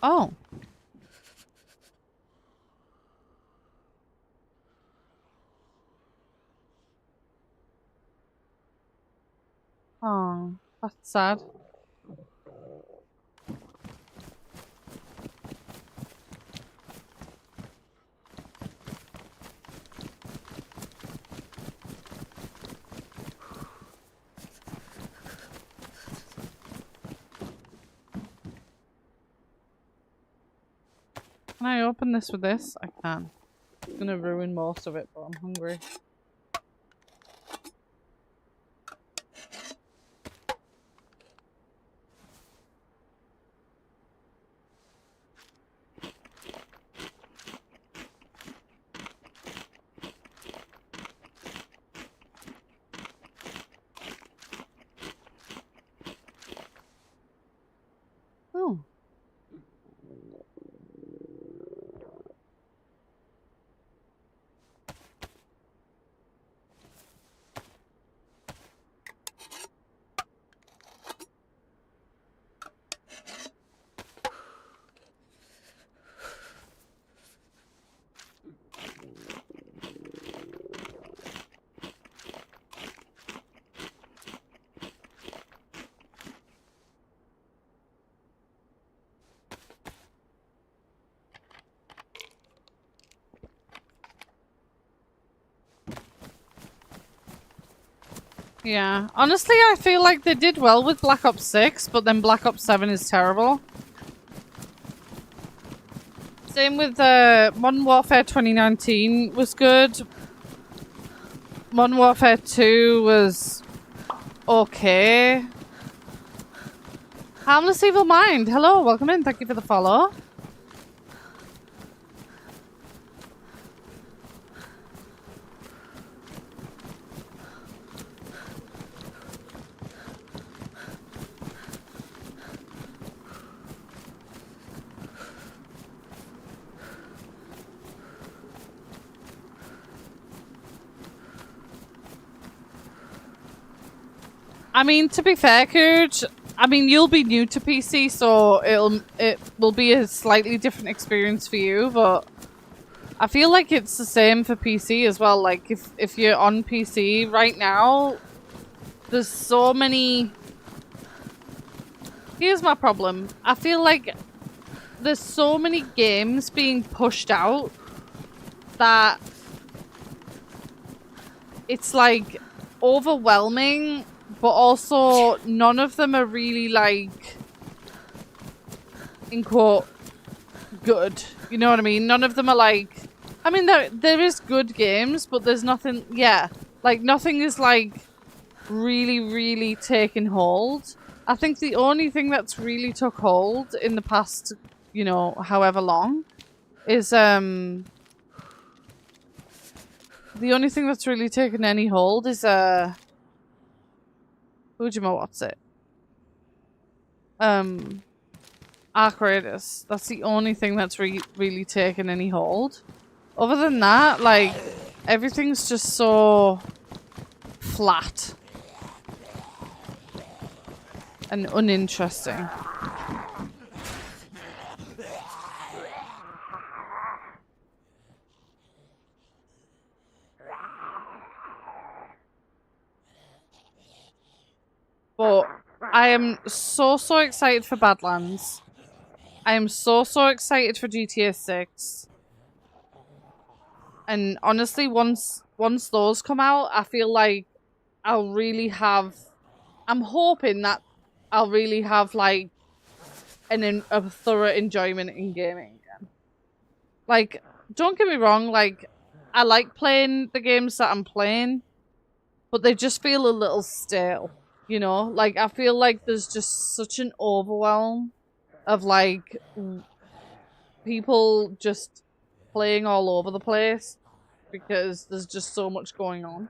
Oh. Oh, that's sad. Can I open this with this? I can. It's gonna ruin most of it, but I'm hungry. Oh. Yeah, honestly, I feel like they did well with Black Ops 6, but then Black Ops 7 is terrible. Same with Modern Warfare 2019 was good. Modern Warfare 2 was okay. Harmless Evil Mind, hello, welcome in, thank you for the follow. I mean, to be fair, Cooj, I mean, you'll be new to PC, so it will be a slightly different experience for you, but I feel like it's the same for PC as well. Like, if you're on PC right now, there's so many... Here's my problem. I feel like there's so many games being pushed out that it's, like, overwhelming, but also none of them are really, like, in quote, good. You know what I mean? None of them are like... I mean, there is good games, but there's nothing... Yeah. Like, nothing is, like, really, really taking hold. I think the only thing that's really took hold in the past, you know, however long, is, the only thing that's really taken any hold is, what's it? Arc Raiders. That's the only thing that's really taken any hold. Other than that, like, Everything's just so flat and uninteresting. But I am so excited for Badlands. I am so excited for GTA 6. And honestly, once those come out, I feel like I'll really have... I'm hoping that I'll really have like a thorough enjoyment in gaming again. Like, don't get me wrong, like, I like playing the games that I'm playing, but they just feel a little stale, you know? Like, I feel like there's just such an overwhelm of, like, people just playing all over the place because there's just so much going on.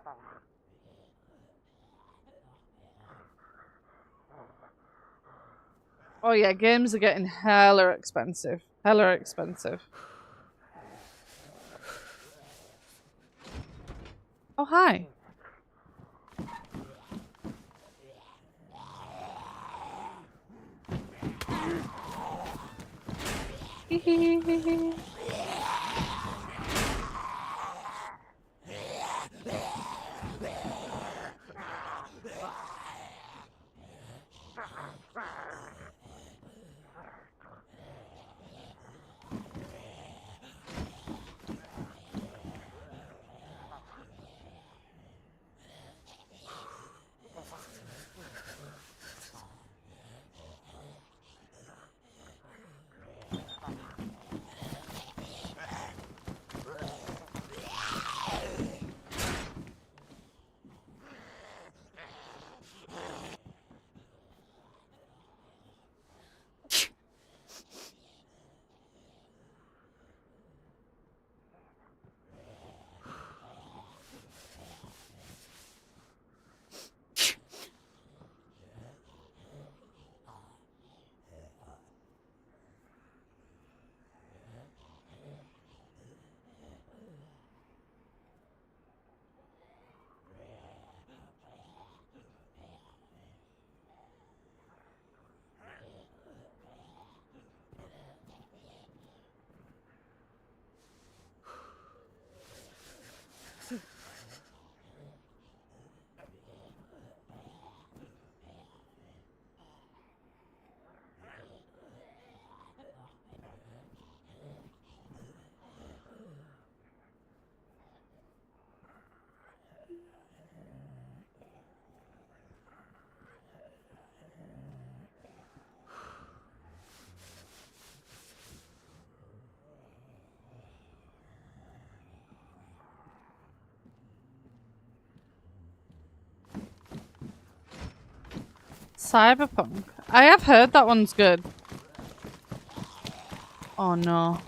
Oh yeah, games are getting hella expensive. Hella expensive. Oh, hi. Cyberpunk. I have heard that one's good. Oh no.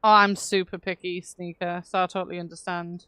Oh, I'm super picky, Sneaker, so I totally understand.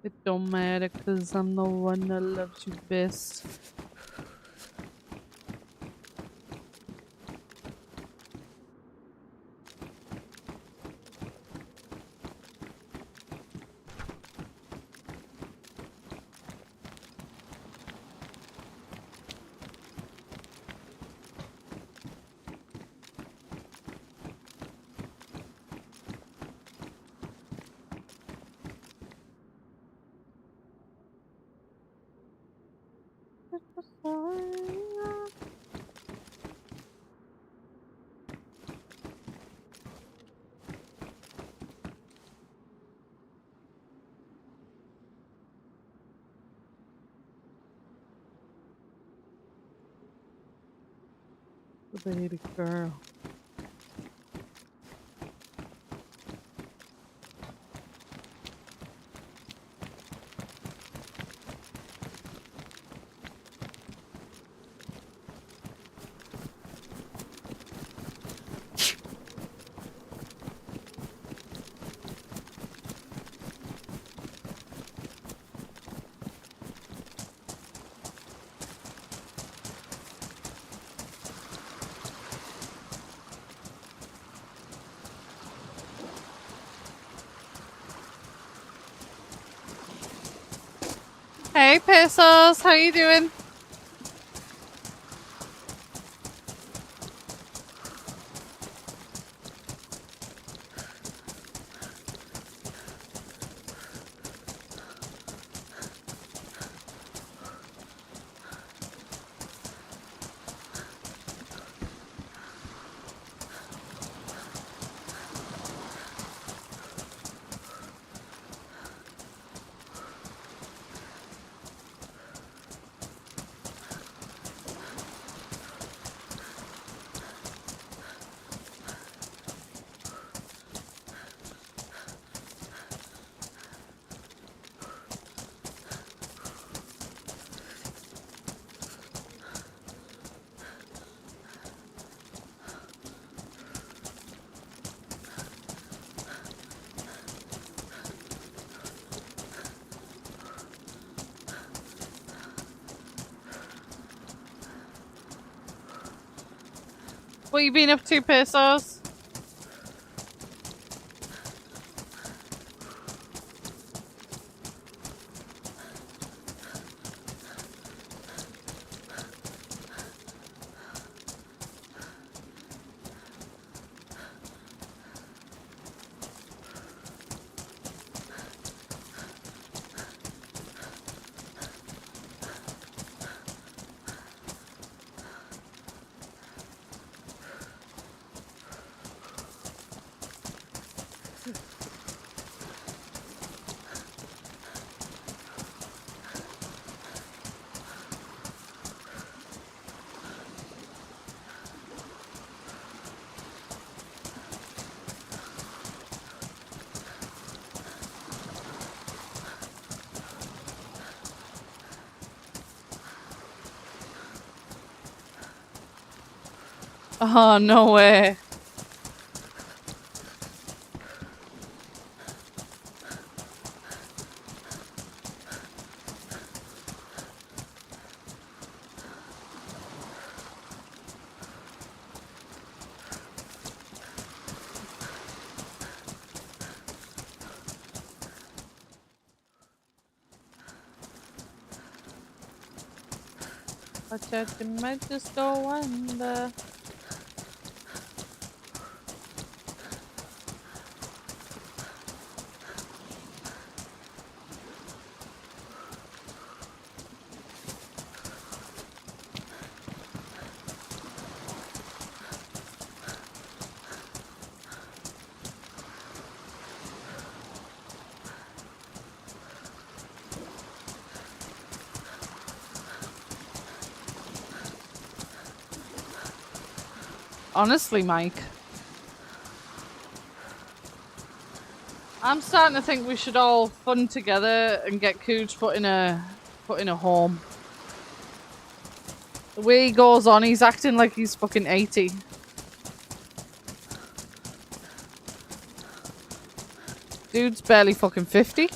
It don't matter, cause I'm the one that loves you best. The baby girl. Hey Pesos, how you doing? What you been up to, Pesos? Oh, no way. I said you might just go under. Honestly, Mike, I'm starting to think we should all fund together and get Cooch put in a home. The way he goes on, he's acting like he's fucking 80. Dude's barely fucking 50.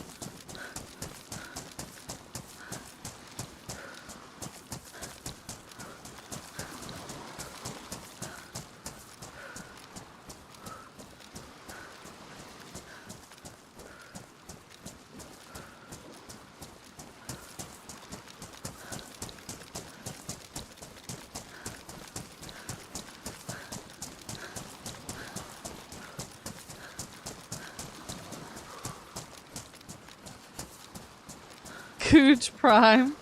Cooch Prime.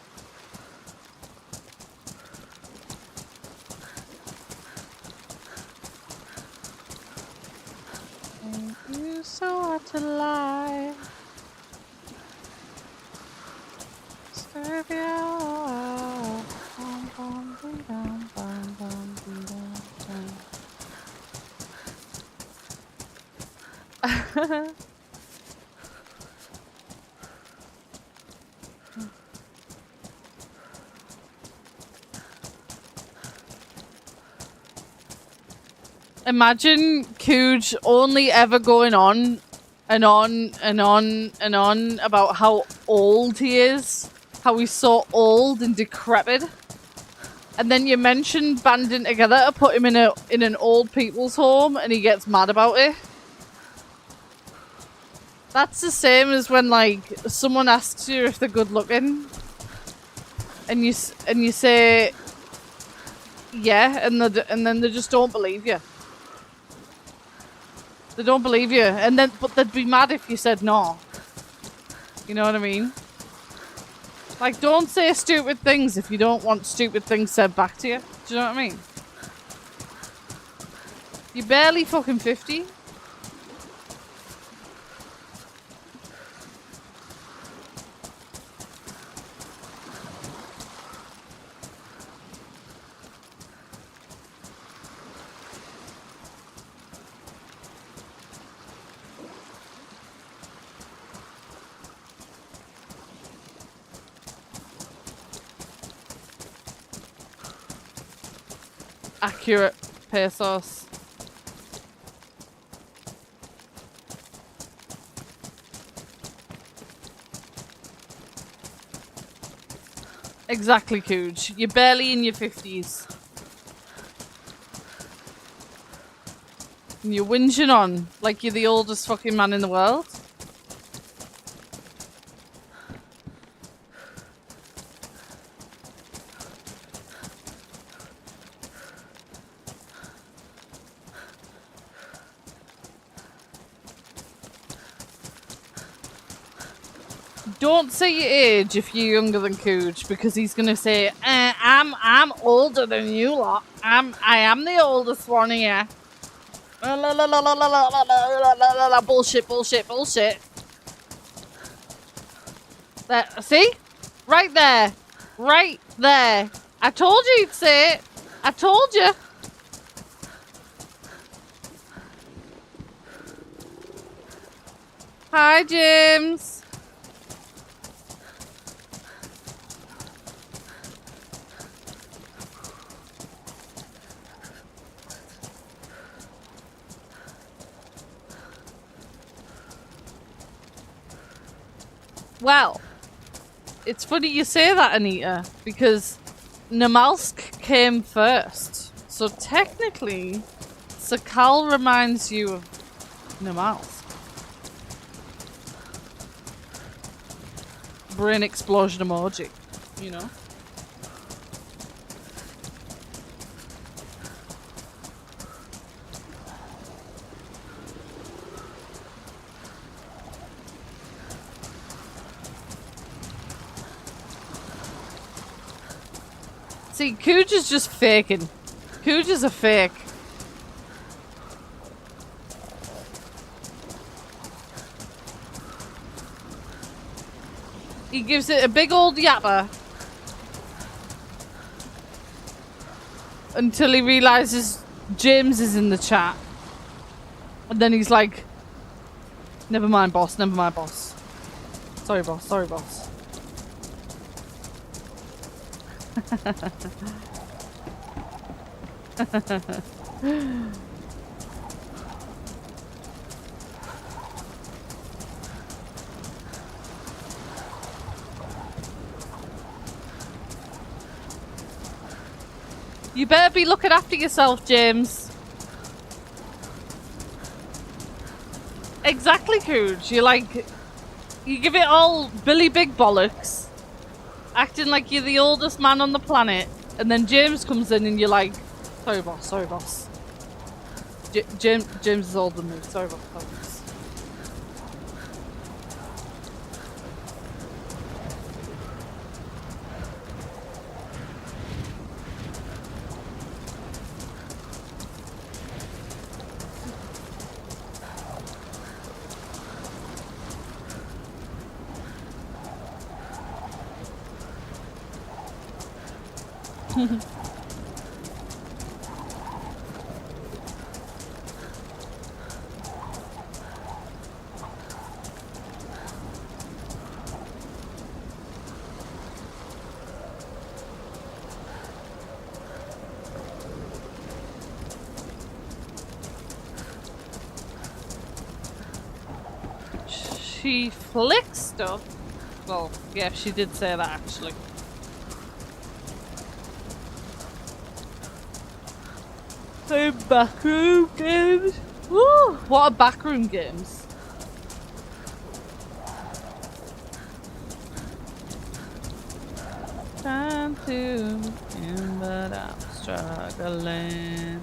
Ain't you so hard to lie? Serve ya. Bum, bum, dee, dum, bum, bum, dee, dum, dum. Imagine Cooge only ever going on and on and on and on about how old he is, how he's so old and decrepit, and then you mention banding together to put him in an old people's home, and he gets mad about it. That's the same as when like someone asks you if they're good looking, and you say yeah, and then they just don't believe you. They don't believe you, but they'd be mad if you said no. You know what I mean? Like, don't say stupid things if you don't want stupid things said back to you. Do you know what I mean? You're barely fucking 50. Accurate pesos. Exactly, Cooge. You're barely in your 50s. And you're whinging on like you're the oldest fucking man in the world. Don't say your age if you're younger than Cooge, because he's gonna say, I'm older than you lot. I am the oldest one here. Bullshit, bullshit, bullshit. There, see? Right there. Right there. I told you he'd say it. I told you. Hi, James. Well, it's funny you say that, Anita, because Namalsk came first. So technically, Sakal reminds you of Namalsk. Brain explosion emoji, you know? See, Cooge is just faking. Cooge is a fake. He gives it a big old yapper until he realizes James is in the chat. And then he's like, never mind, boss, never mind, boss. Sorry, boss, sorry, boss. You better be looking after yourself, James. Exactly, Cooge. You're like, you give it all Billy Big Bollocks, acting like you're the oldest man on the planet, and then James comes in and you're like, sorry, boss, sorry, boss. James is older than me. Sorry, boss, sorry, boss. She flicks stuff. Well, yeah, she did say that actually. Hey, backroom games. Woo! What are backroom games? Trying to begin, but I'm struggling.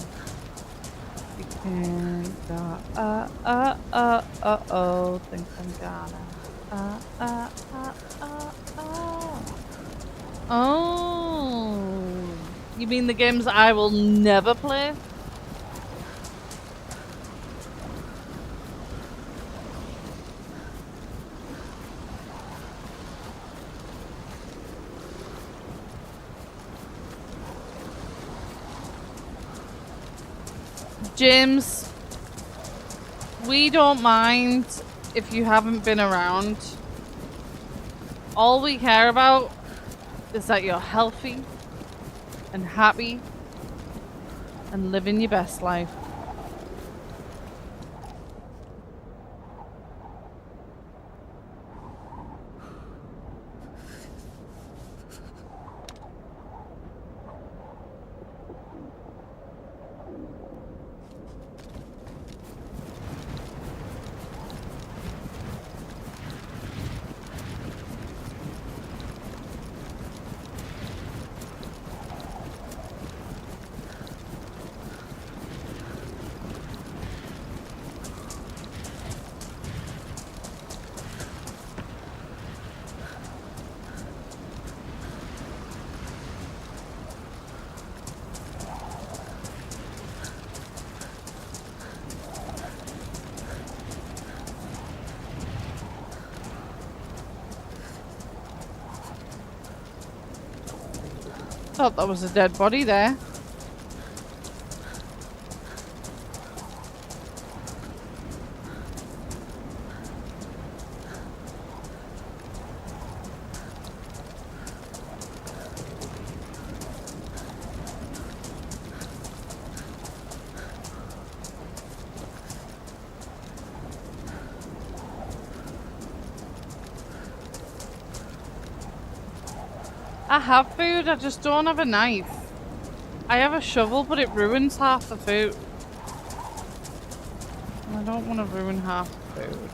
You can't go. Oh. Think I'm gonna. Oh. You mean the games I will never play? James, we don't mind if you haven't been around. All we care about is that you're healthy and happy and living your best life. Thought that was a dead body there. I have food, I just don't have a knife. I have a shovel, but it ruins half the food. And I don't want to ruin half the food.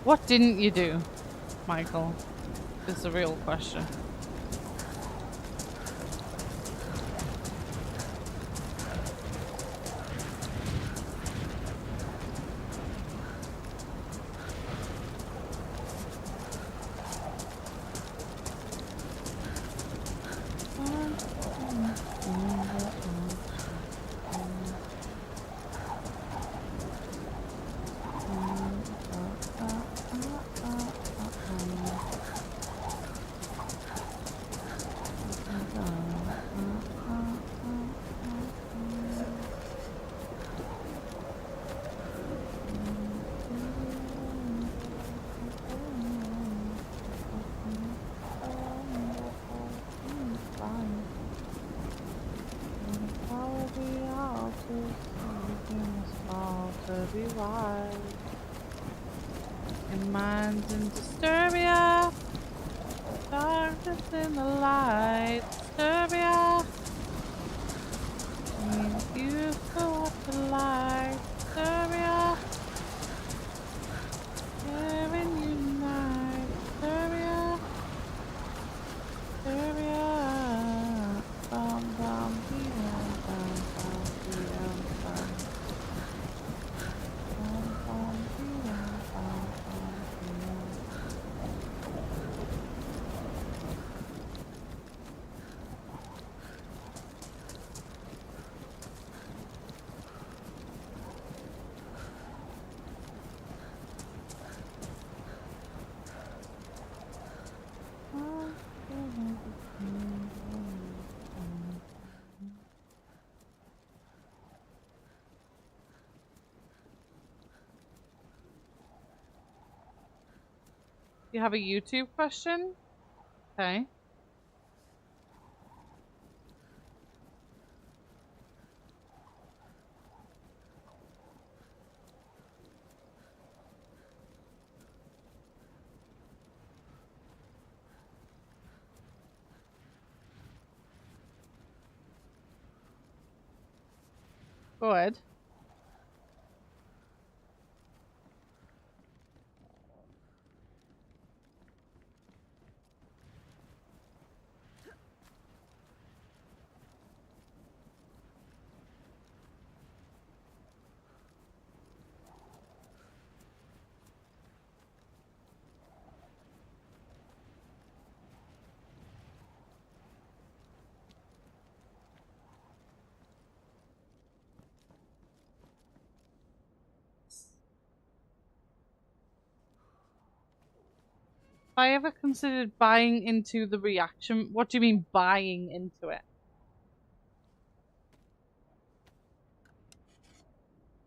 What didn't you do, Michael? Is the real question. In minds in disturbia, darkness in the light, disturbia. You go up the light, disturbia. Heaven unite, disturbia, disturbia. Bum bum dee dum bum bum dee dum bum. Bum bum dee dum bum bum dee dum. You have a YouTube question? Okay. Go ahead. Have I ever considered buying into the reaction? What do you mean buying into it?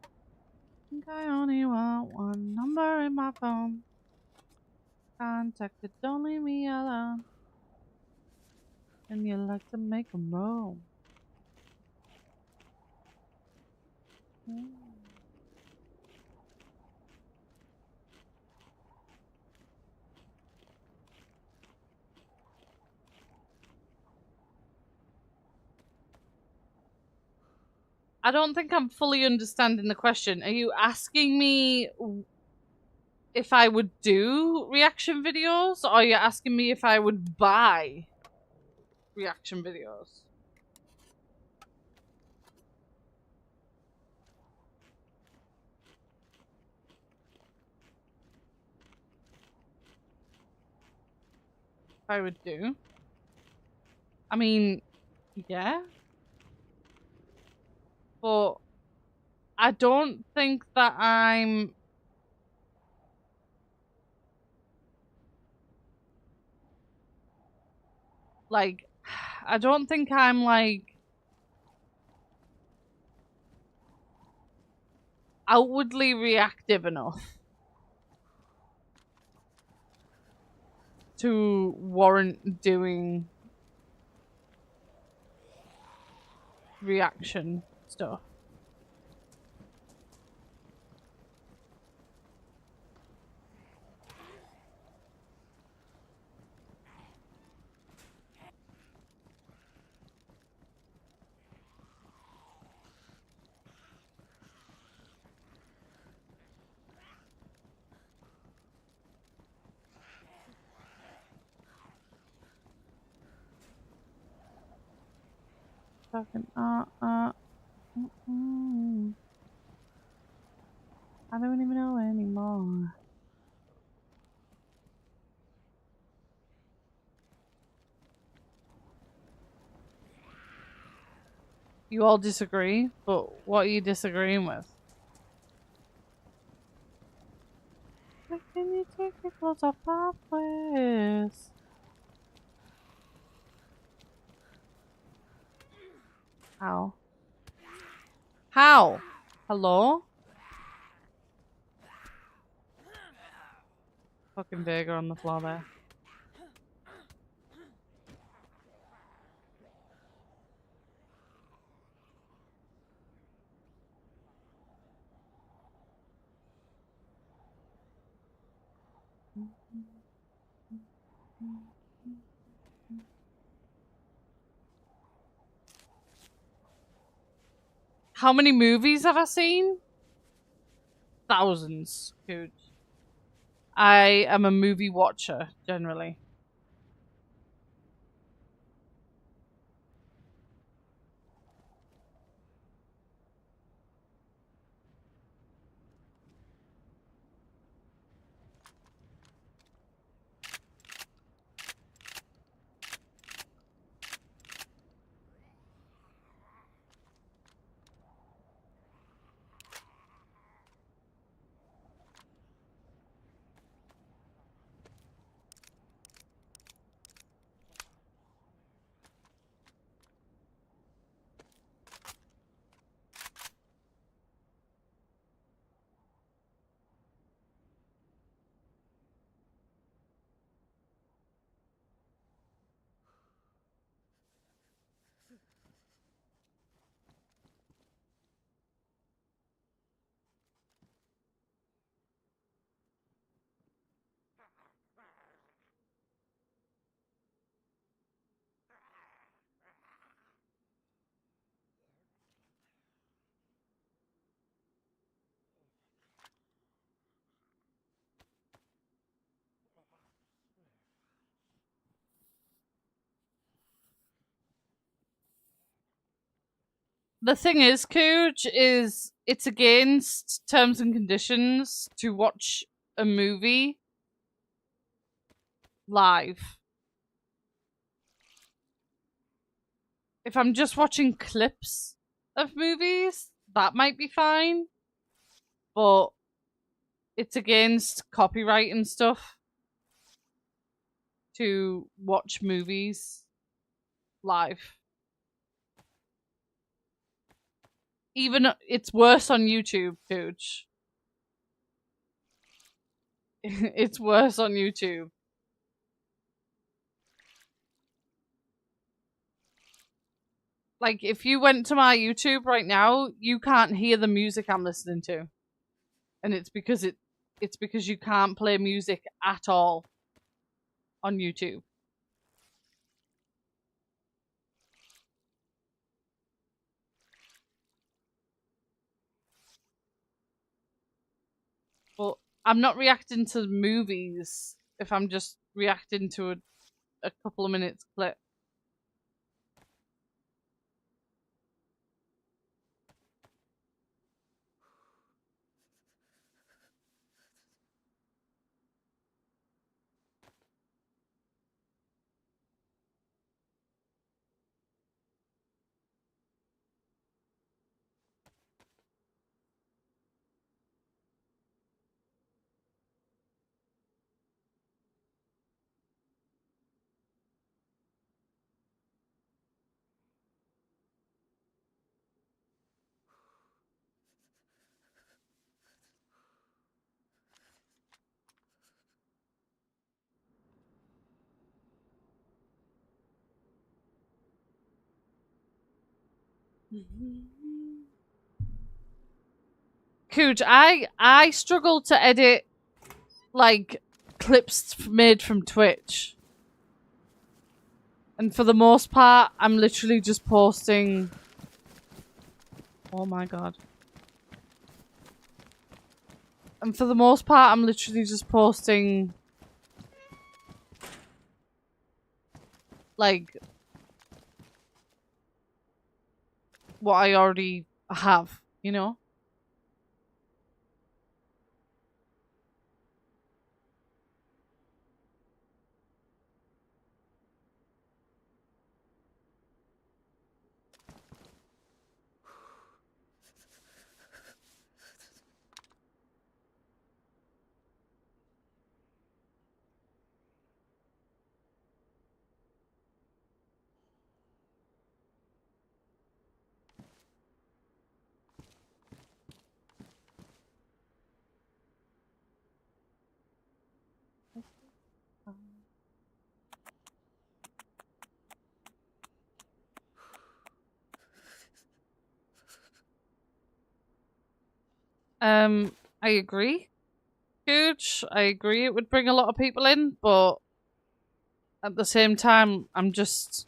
I think I only want one number in my phone. Contacted, don't leave me alone. And you like to make 'em roll. I don't think I'm fully understanding the question. Are you asking me if I would do reaction videos, or are you asking me if I would buy reaction videos? If I would do? I mean, yeah. But I don't think that I'm like, I don't think I'm like outwardly reactive enough to warrant doing reaction stuff. Fucking I don't even know anymore. You all disagree, but what are you disagreeing with? Why can you take your clothes off my place? How? How? Hello? Fucking Vega on the floor there. How many movies have I seen? Thousands, dude. I am a movie watcher, generally. The thing is, Cooge, is it's against terms and conditions to watch a movie live. If I'm just watching clips of movies, that might be fine. But it's against copyright and stuff to watch movies live. Even it's worse on YouTube, Cooge. It's worse on YouTube. Like, if you went to my YouTube right now, you can't hear the music I'm listening to. And it's because you can't play music at all on YouTube. But I'm not reacting to movies if I'm just reacting to a couple of minutes clip. Cooge, I struggle to edit like clips made from Twitch. And for the most part, I'm literally just posting. Oh my god. And for the most part, I'm literally just posting like what I already have, you know? I agree. Huge. I agree it would bring a lot of people in, but at the same time, I'm just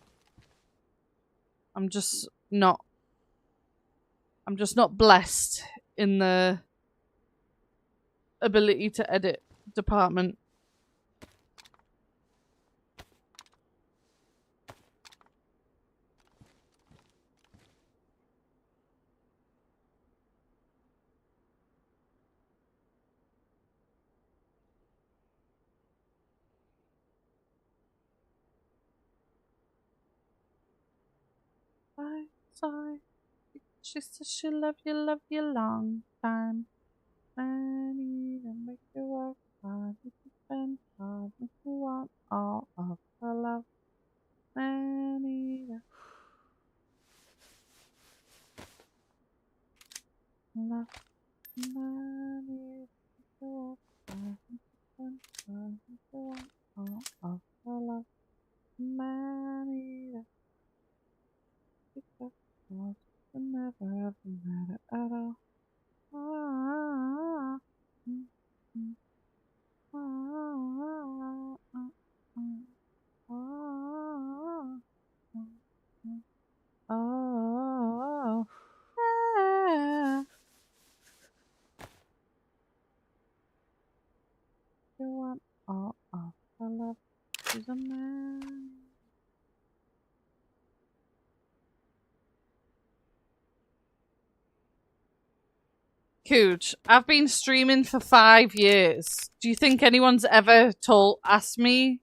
not blessed in the ability to edit department. Sorry. She said she love you long time. I need to make you work hard, make you spend hard, make you want all of her love. I need to love, I need to make you work hard, make you spend hard, make you want all of her love. I need to pick up lost, never ever matter at all. Ah, mm, mm, ah, ah, ah, oh, ah, you want all of the love. She's a man. Huge. I've been streaming for 5 years. Do you think anyone's ever asked me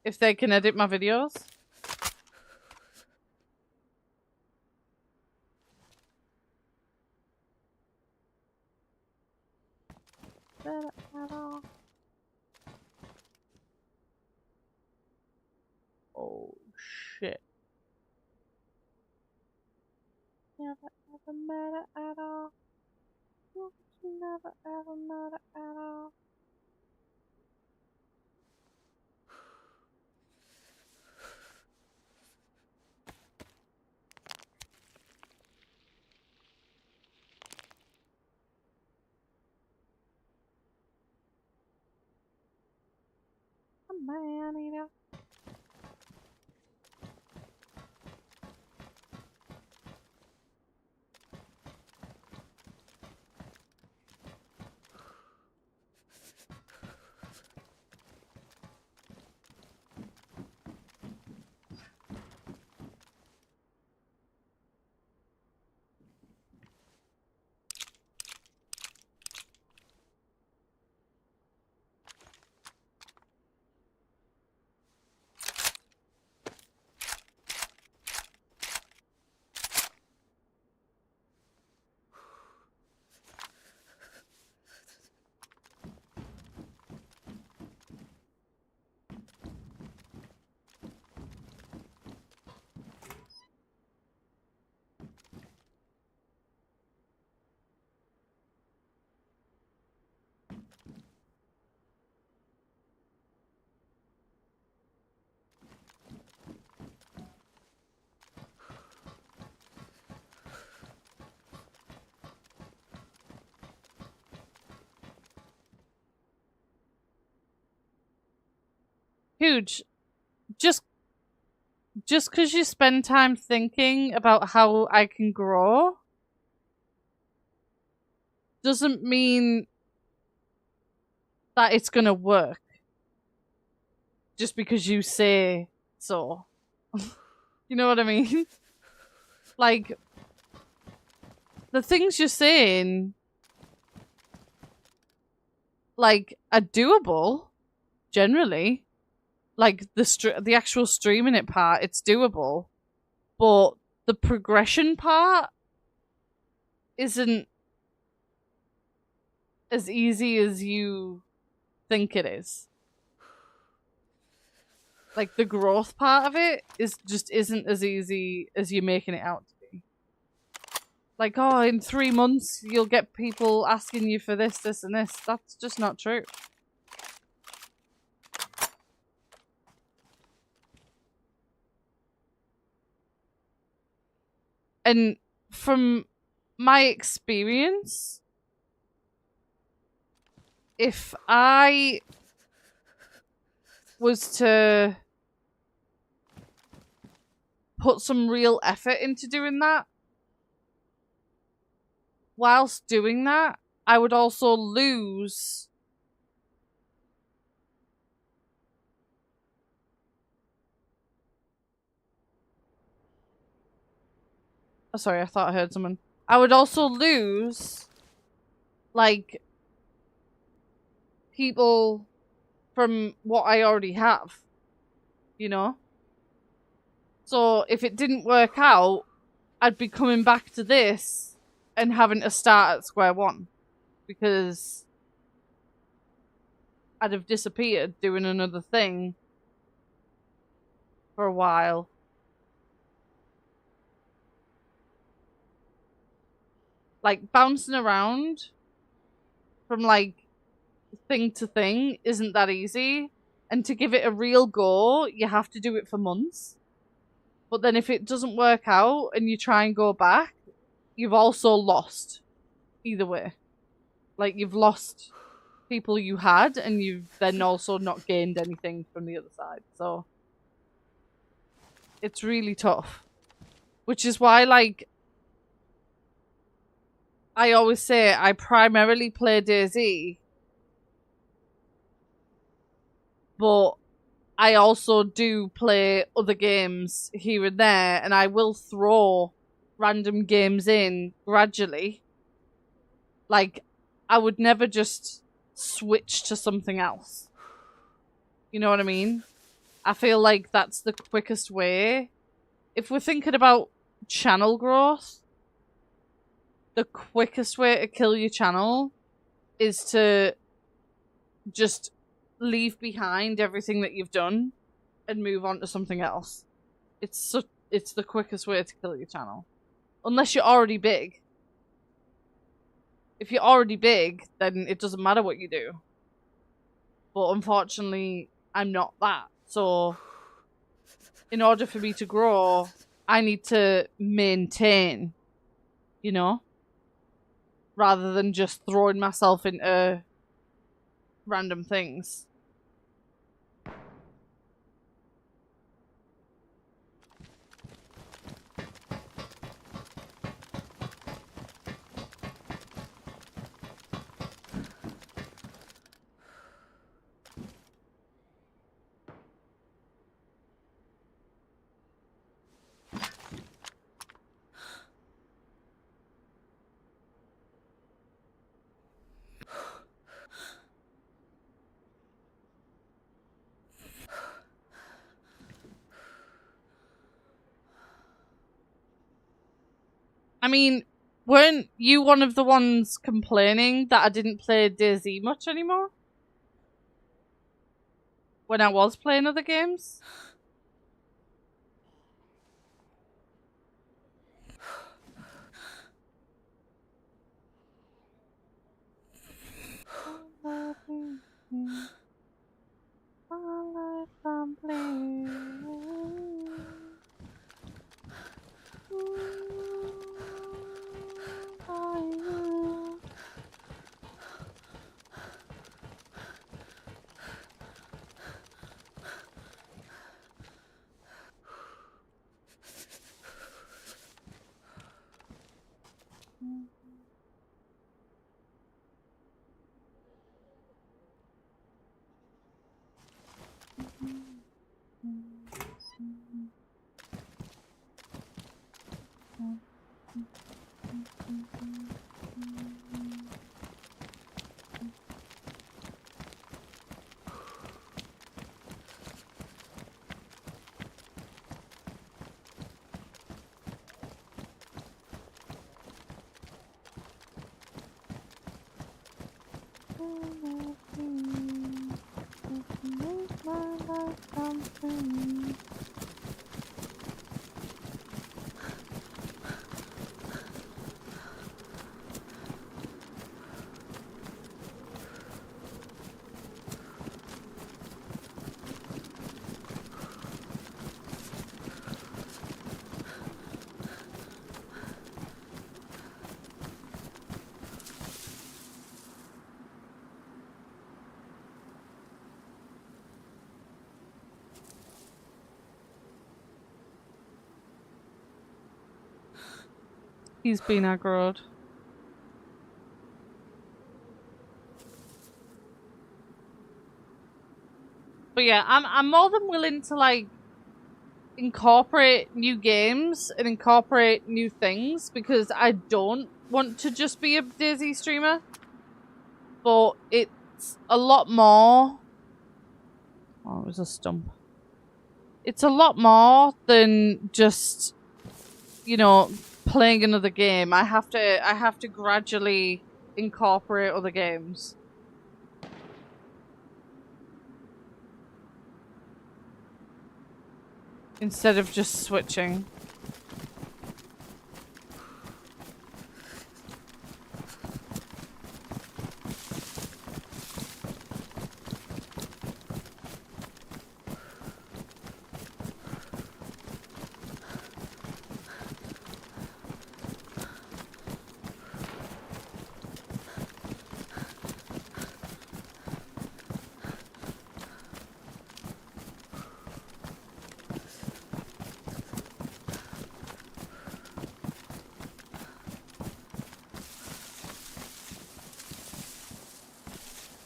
if they can edit my videos? Oh shit. Never ever matter at all. Never ever matter at all. A man eater. Huge. Just because you spend time thinking about how I can grow doesn't mean that it's gonna work. Just because you say so. You know what I mean? Like, the things you're saying, like, are doable, generally. Like, the actual streaming it part, it's doable. But the progression part isn't as easy as you think it is. Like, the growth part of it isn't as easy as you're making it out to be. Like, oh, in 3 months you'll get people asking you for this, this, and this. That's just not true. And from my experience, if I was to put some real effort into doing that, whilst doing that, I would also lose oh, sorry, I thought I heard someone. I would also lose, like, people from what I already have, you know? So if it didn't work out, I'd be coming back to this and having to start at square one, because I'd have disappeared doing another thing for a while. Like, bouncing around from, like, thing to thing isn't that easy. And to give it a real go, you have to do it for months. But then if it doesn't work out and you try and go back, you've also lost. Either way. Like, you've lost people you had, and you've then also not gained anything from the other side. So, it's really tough. Which is why, like, I always say I primarily play Dayz, but I also do play other games here and there, and I will throw random games in gradually. Like, I would never just switch to something else. You know what I mean? I feel like that's the quickest way. If we're thinking about channel growth, the quickest way to kill your channel is to just leave behind everything that you've done and move on to something else. It's the quickest way to kill your channel. Unless you're already big. If you're already big, then it doesn't matter what you do. But unfortunately, I'm not that. So, in order for me to grow, I need to maintain, you know? Rather than just throwing myself into random things. I mean, weren't you one of the ones complaining that I didn't play Dayz much anymore? When I was playing other games? He's been aggroed. But yeah, I'm more than willing to like incorporate new games and incorporate new things because I don't want to just be a Dayz streamer. But it's a lot more. Oh, it was a stump. It's a lot more than just, you know, playing another game. I have to gradually incorporate other games. Instead of just switching.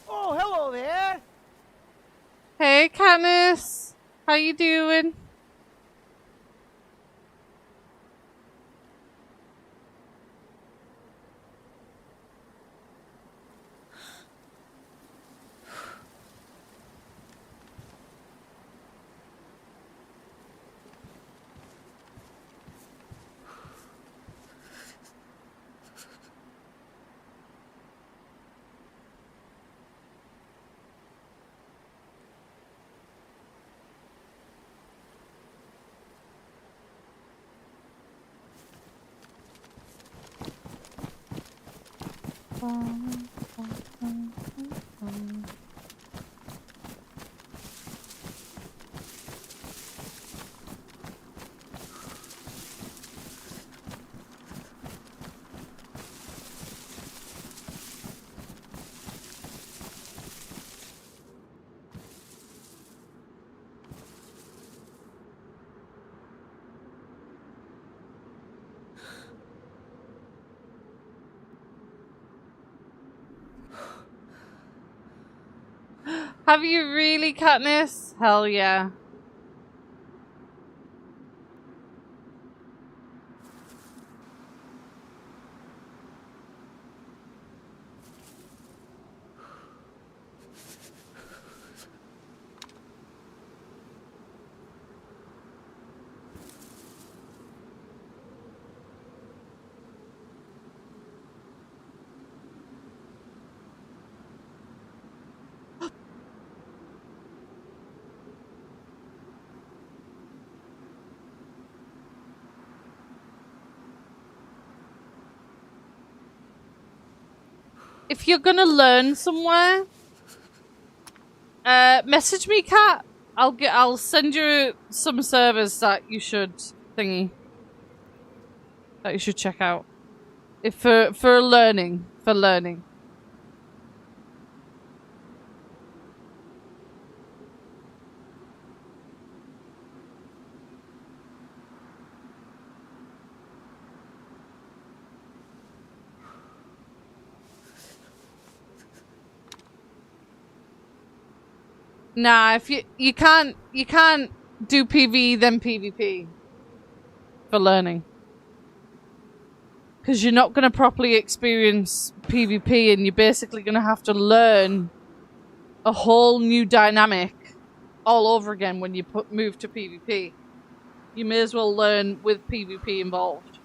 Oh, hello there. Hey, Katniss. How you doing? Have you really, Katniss? Hell yeah. If you're gonna learn somewhere, message me, Kat. I'll send you some servers that you should thingy. That you should check out. If for learning. For learning. Nah, if you can't do PvE then PvP for learning. Because you're not going to properly experience PvP and you're basically going to have to learn a whole new dynamic all over again when you move to PvP. You may as well learn with PvP involved.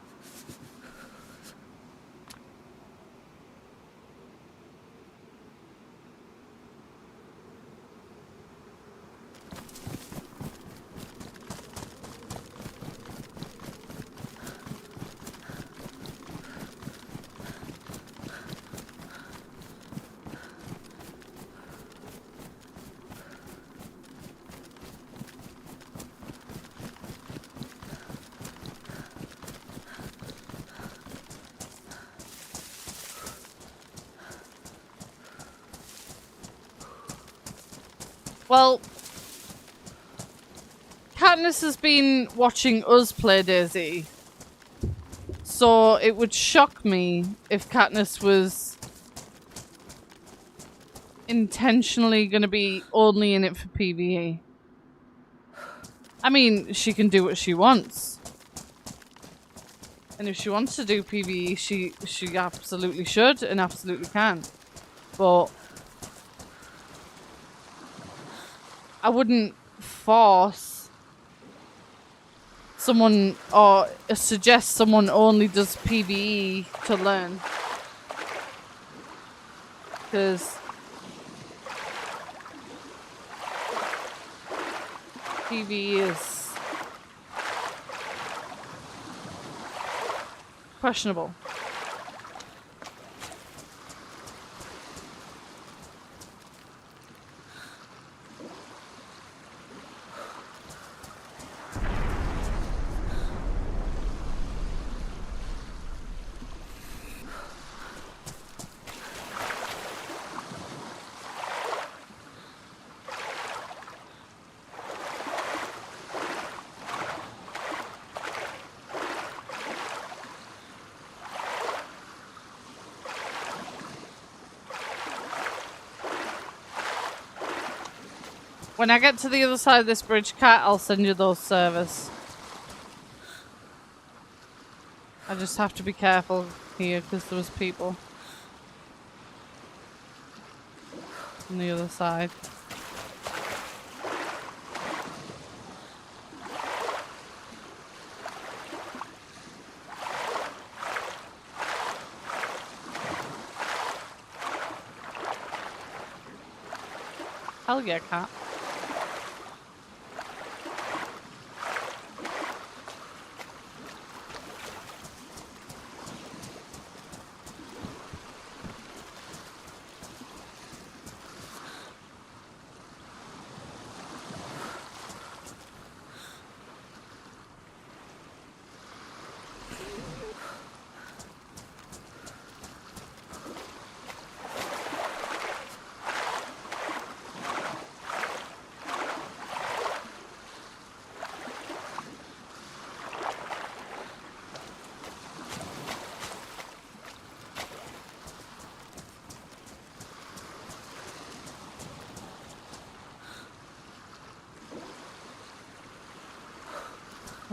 Well, Katniss has been watching us play Daisy. So it would shock me if Katniss was intentionally going to be only in it for PvE. I mean, she can do what she wants. And if she wants to do PvE, she absolutely should and absolutely can. But I wouldn't force someone or suggest someone only does PvE to learn. Because PvE is questionable. When I get to the other side of this bridge, Cat, I'll send you those servers. I just have to be careful here because there was people on the other side. Hell yeah, Cat.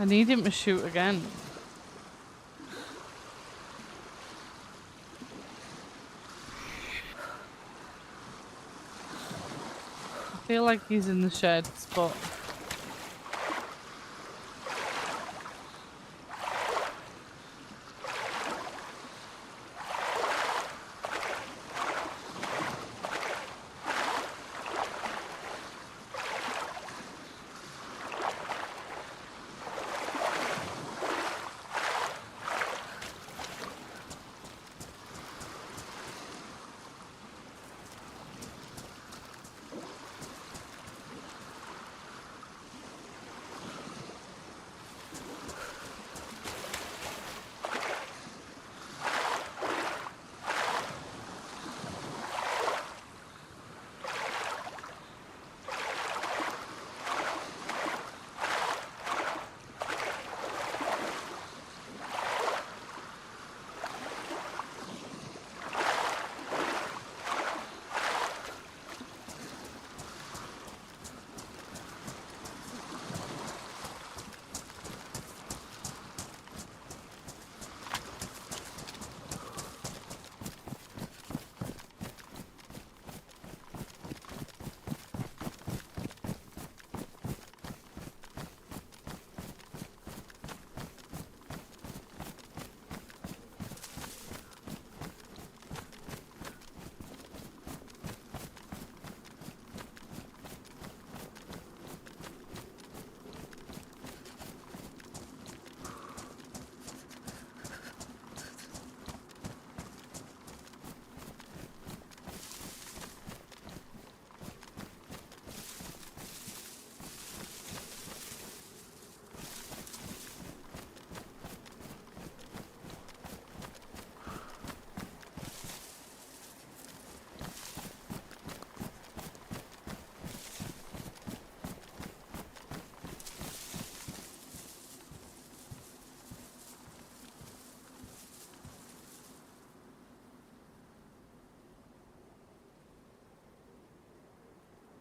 I need him to shoot again. I feel like he's in the sheds, but...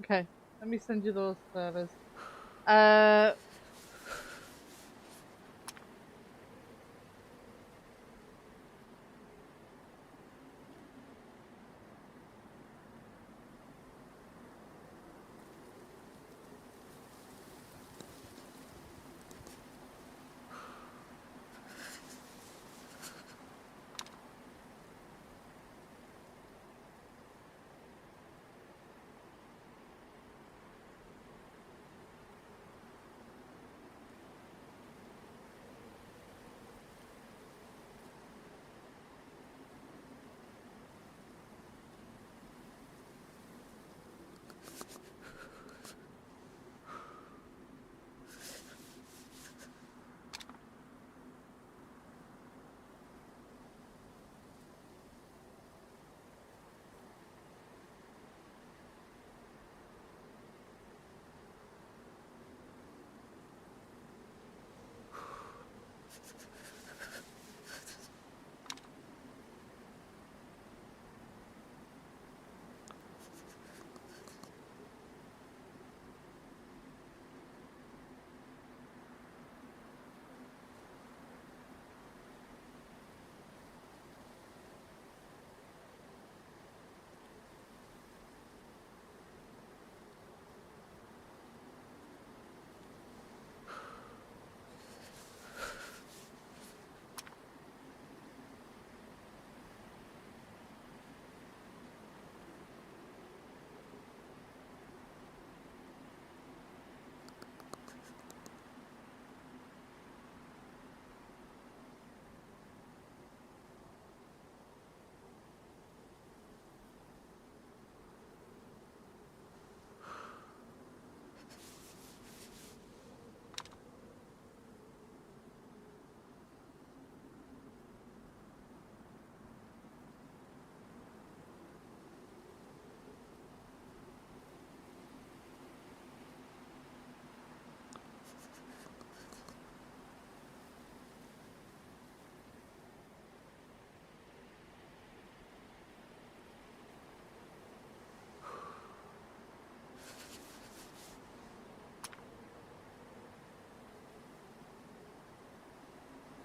Okay, let me send you those servers. Uh,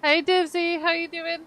hey Divsy, how you doing?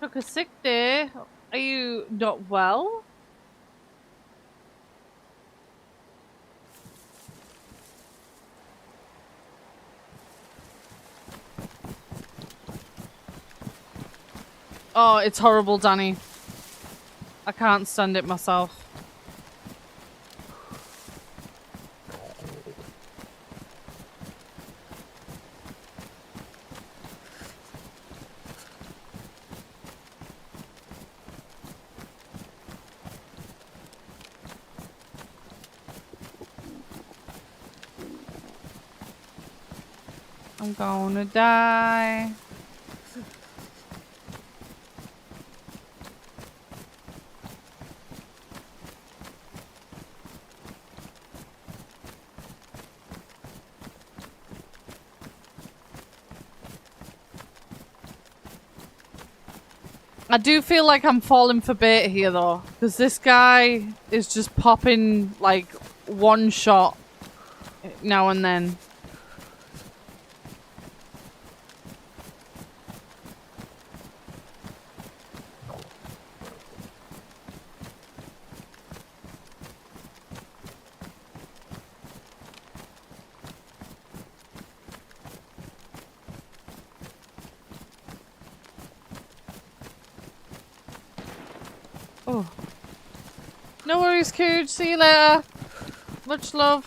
Took a sick day. Are you not well? Oh, it's horrible, Danny. I can't stand it myself. I'm gonna die. I do feel like I'm falling for bait here though, because this guy is just popping like one shot now and then. Oh. No worries, Cooge. See you later. Much love.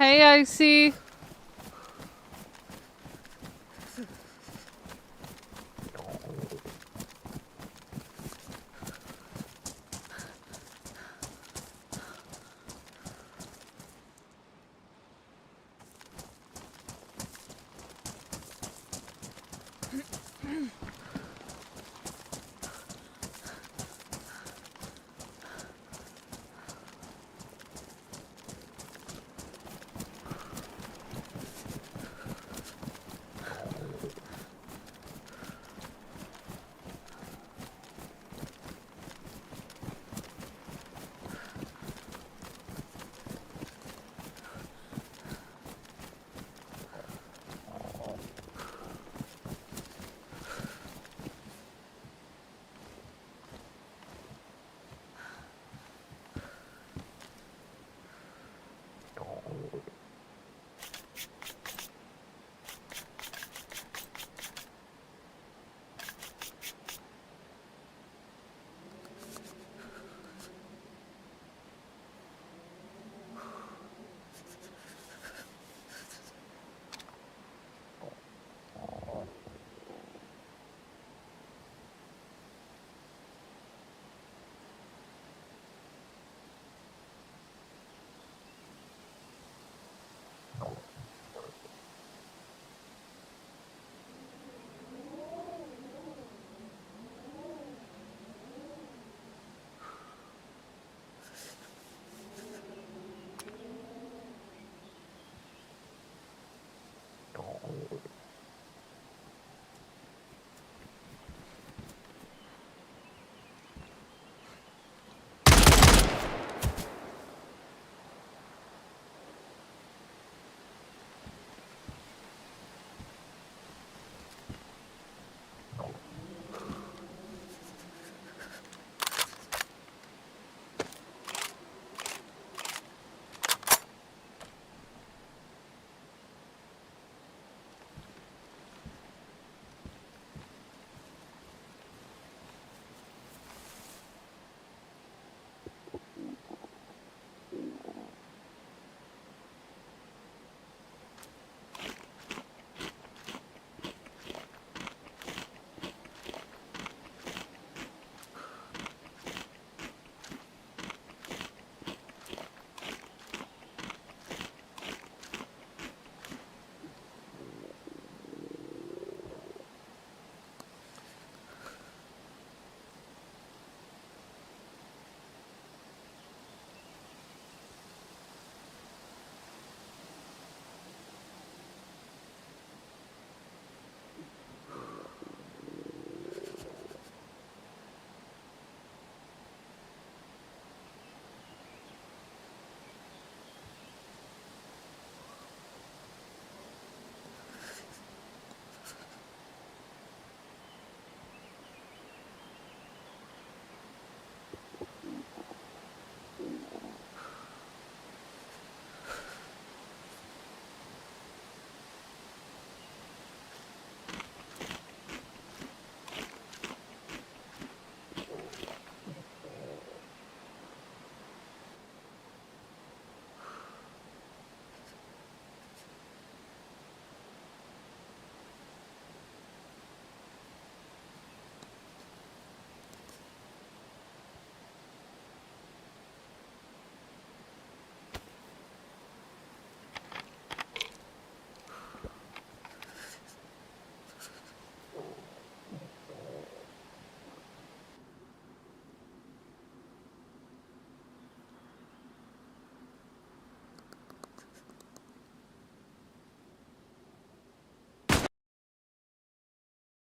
Hey, Icy.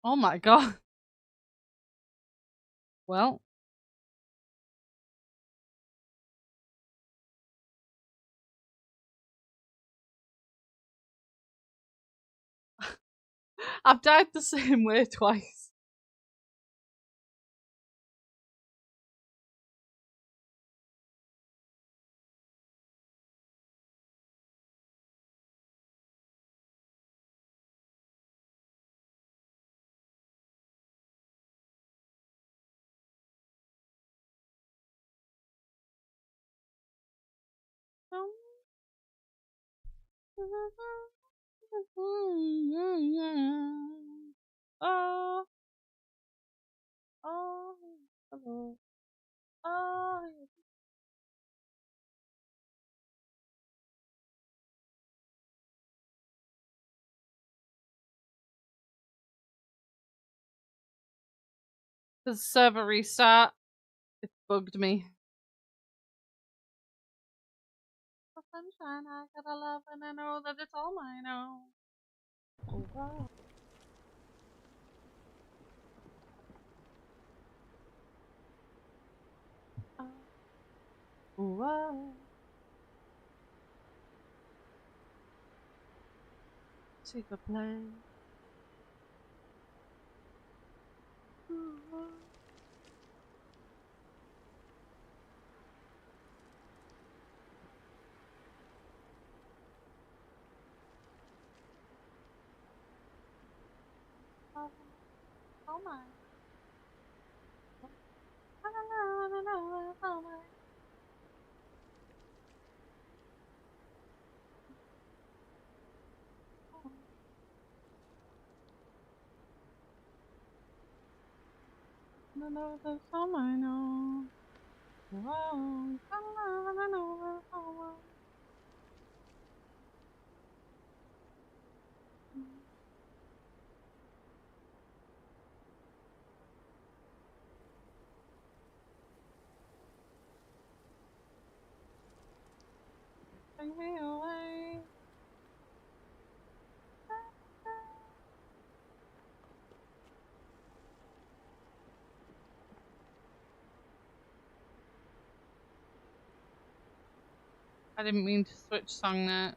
Oh my god. Well. I've died the same way twice. Um, Oh, oh, hello. Oh, the server restart. It bugged me. Oh, sunshine, I gotta love, and I know that it's all mine. Oh, wow. Oh, wow. Take a play. Oh, my. I don't know, oh, my. I know that's all I know. Whoa, I know that's all I know. Take me away. I didn't mean to switch song there.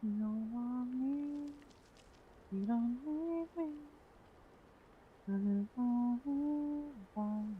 You don't want me, you don't need me, but it's only one.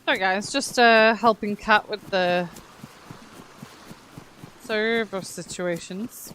Sorry guys, just helping Kat with the server situations.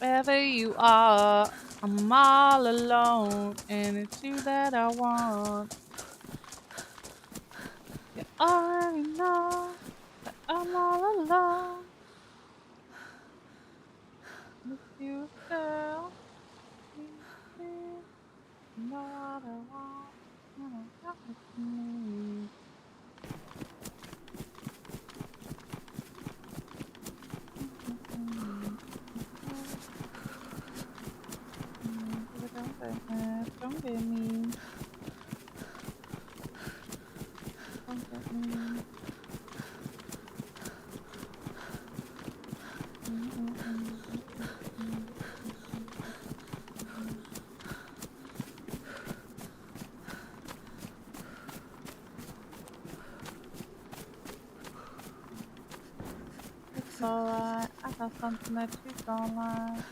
Wherever you are, I'm all alone, and it's you that I want. You already know that I'm all alone with you, girl. You know what I want, and I got what you need. Don't get me. Don't get me. It's alright. I got something that you don't like.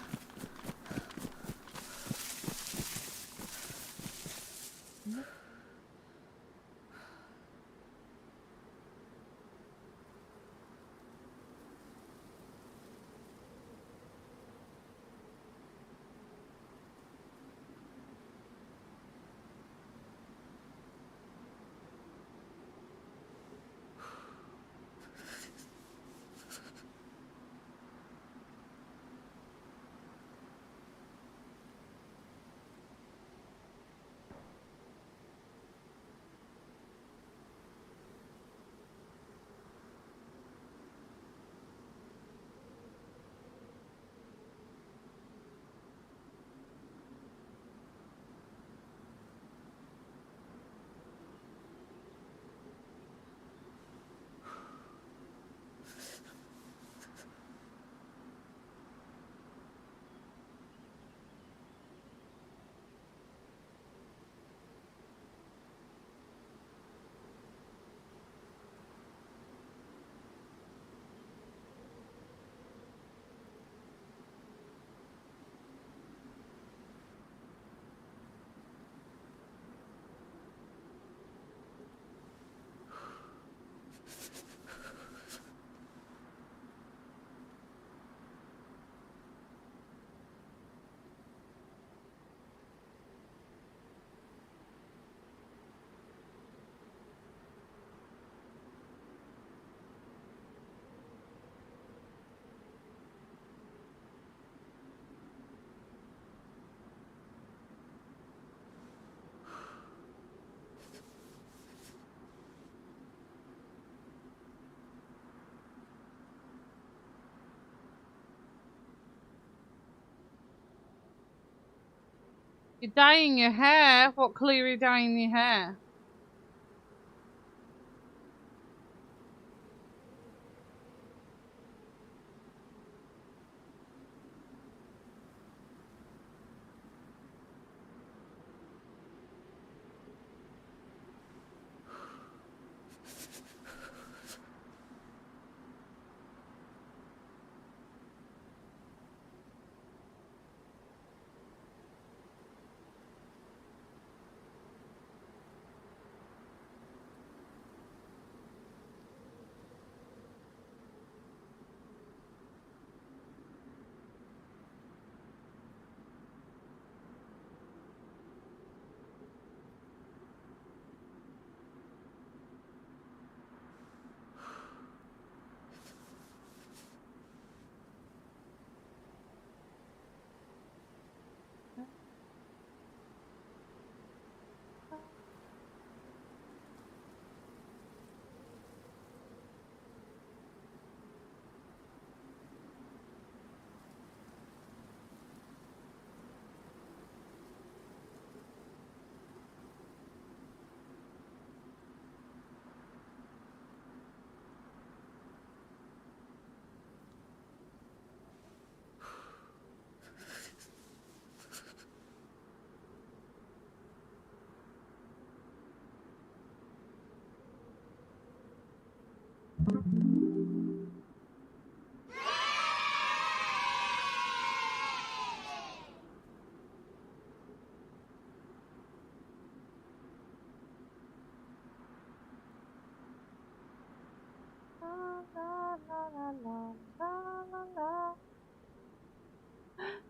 You're dyeing your hair. What colour are you dyeing your hair?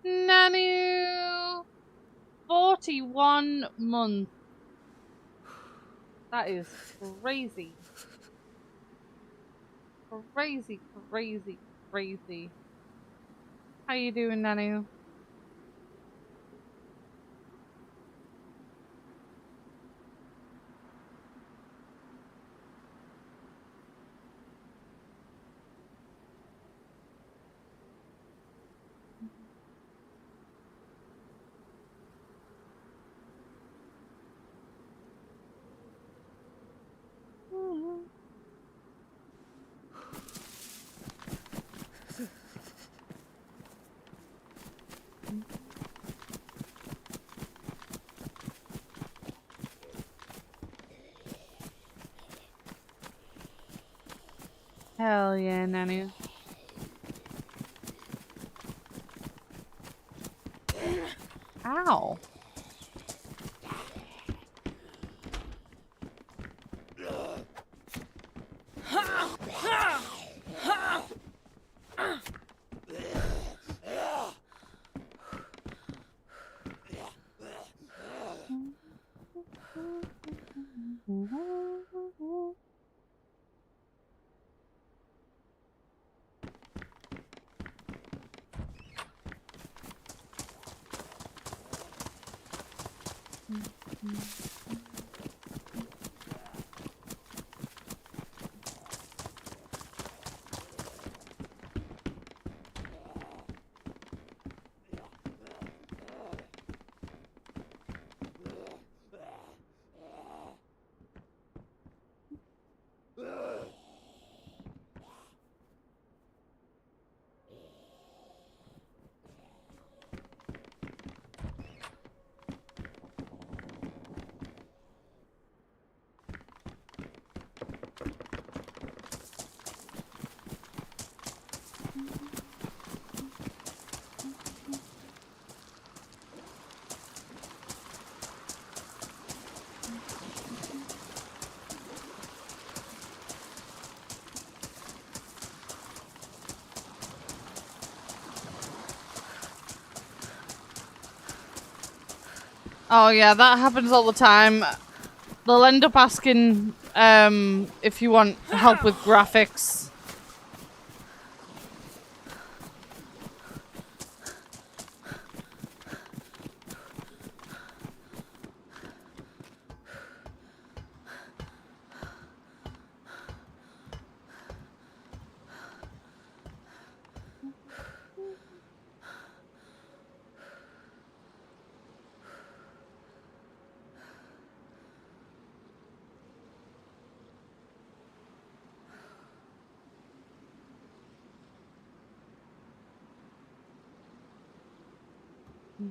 Nanu! 41 months. That is crazy. Crazy, crazy, crazy. How you doing, Nanu? Hell yeah, Nanu. Ow. Oh yeah, that happens all the time. They'll end up asking if you want help with graphics. We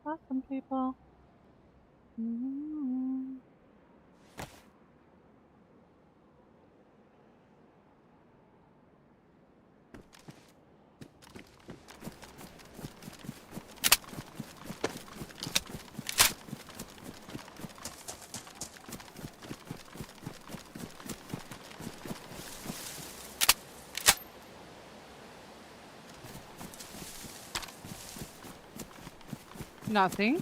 got some people. Nothing.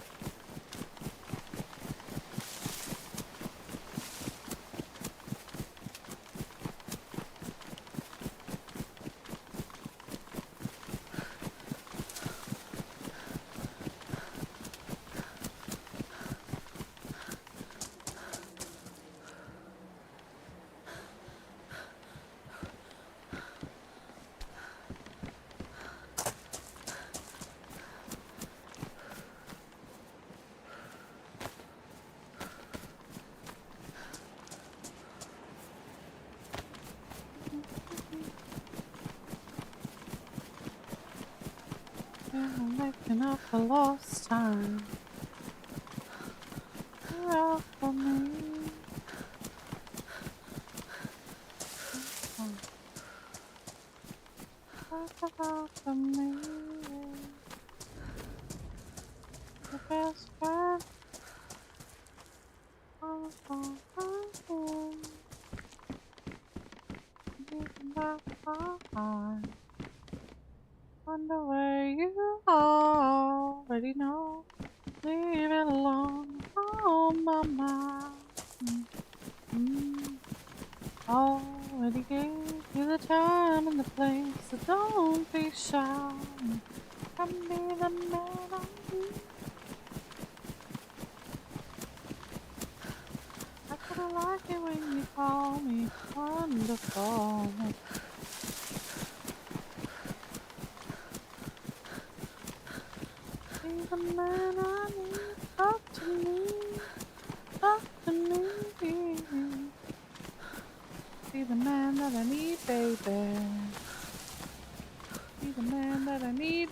I'm making up for lost time. You're out for me. Talk about for me. Your best friend. Oh, oh, oh, oh. Leaving my heart. Wonder where you are. Already know. Leave it alone on my mind. Already gave you the time and the place, so don't be shy. Come be the man I need. I kinda like it when you call me wonderful. Be the man I need. Talk to me. Talk to me. Be the man that I need, baby. He's the man that I need.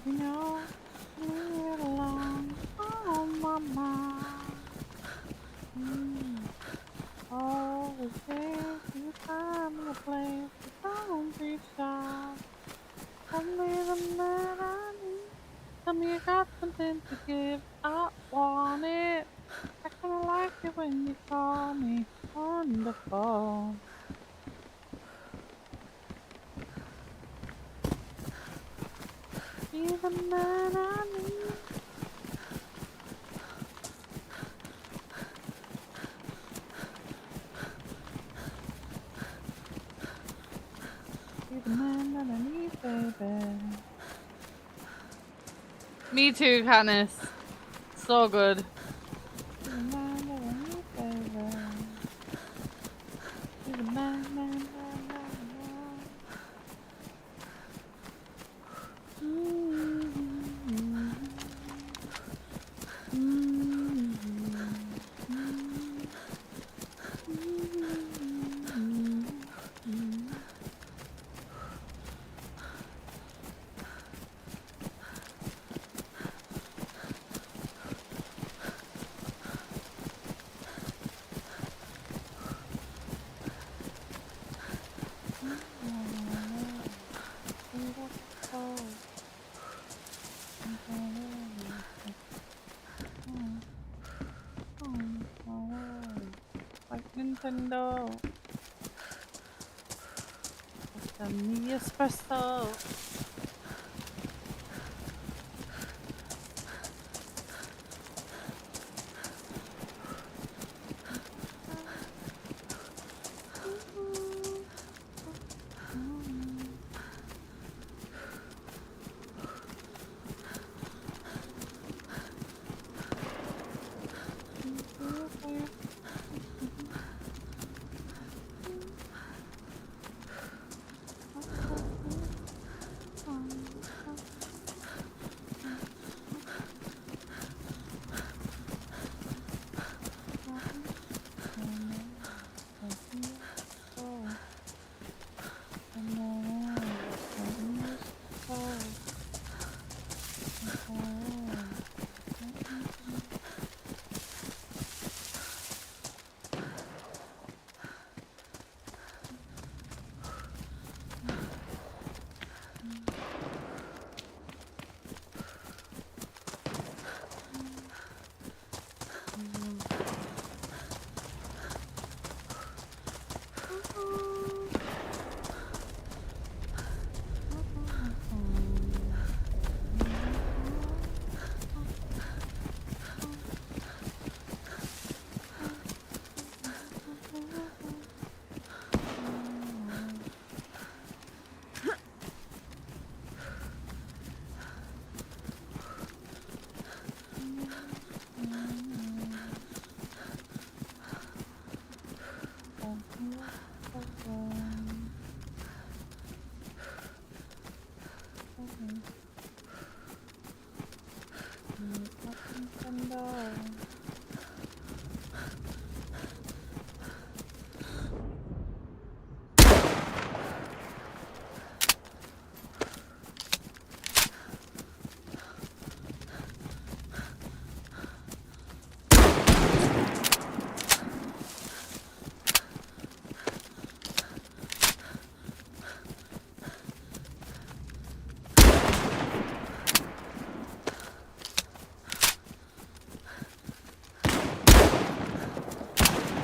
You know, leave it alone. Oh, mama. All the things you find in a place that don't be shy. Tell me the man I need. Tell me you got something to give. I want it. I kinda like it when you call me wonderful. Be the man I need. Be the man that I need, baby. Me too, Katniss. So good. Be the man that I need, baby. Be the man. Like Nintendo. Send me espresso.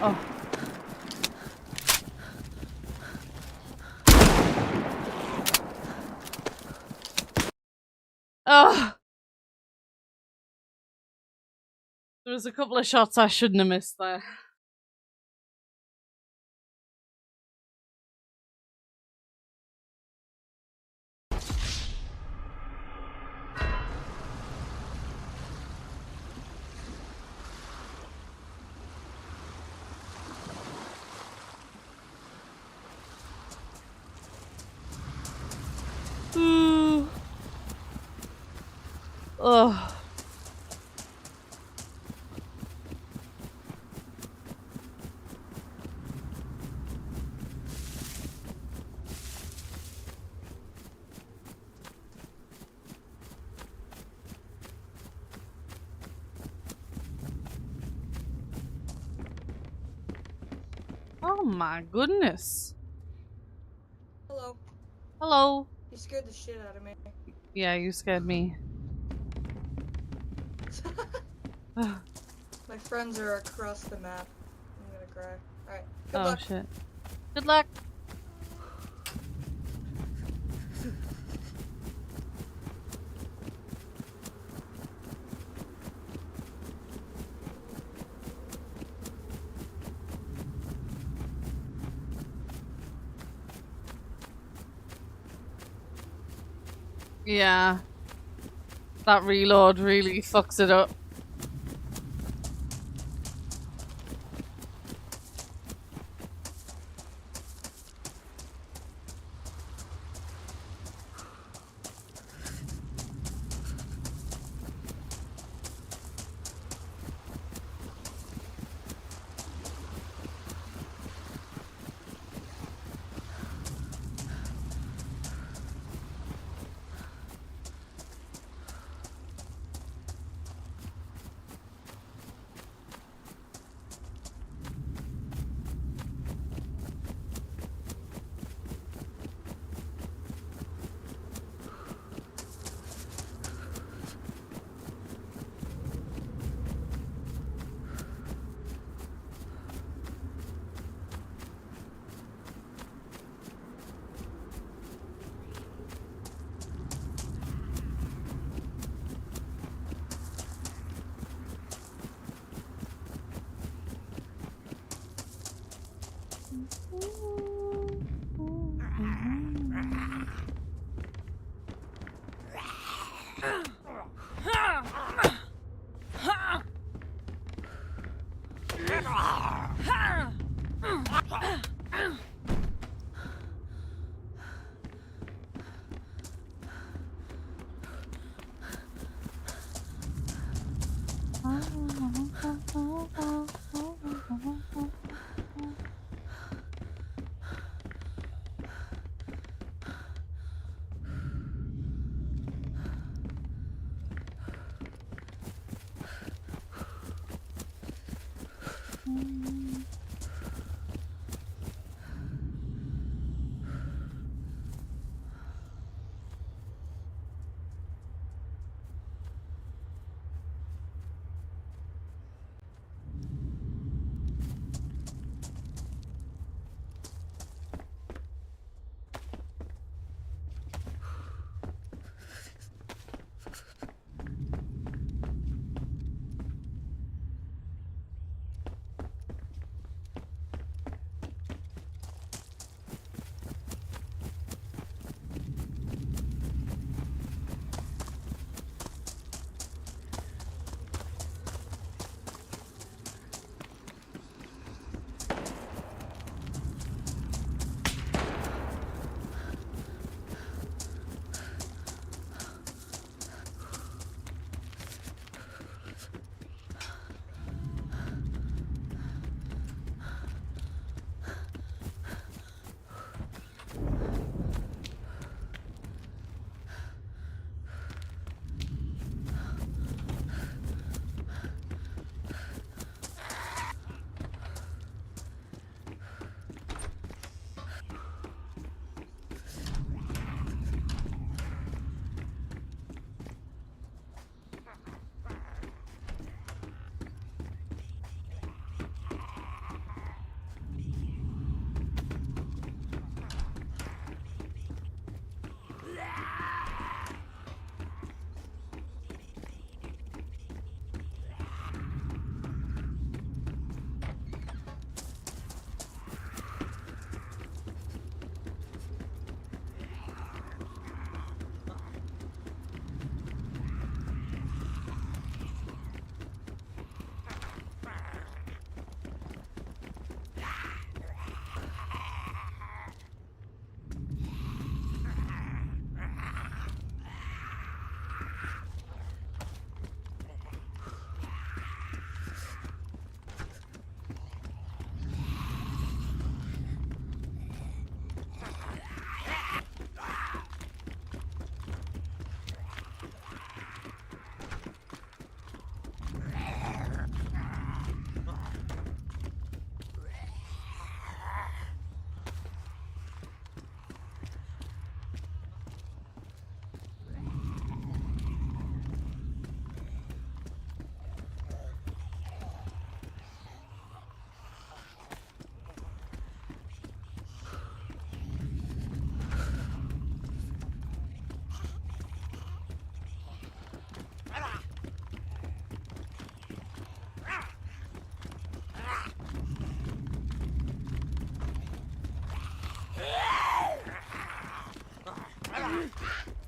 Oh. Oh. There was a couple of shots I shouldn't have missed there. Ugh. Oh my goodness. Hello. Hello. You scared the shit out of me. Yeah, you scared me. My friends are across the map. I'm gonna cry. Alright, good Oh luck. shit. Good luck. Yeah. That reload really fucks it up.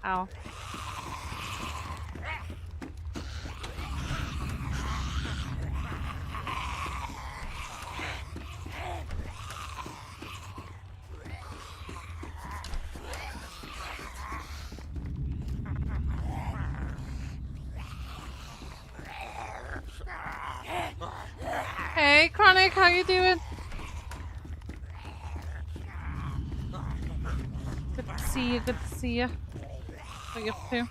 Ow. Hey, Chronic, how you doing? Good to see you, good to see you. What you up to?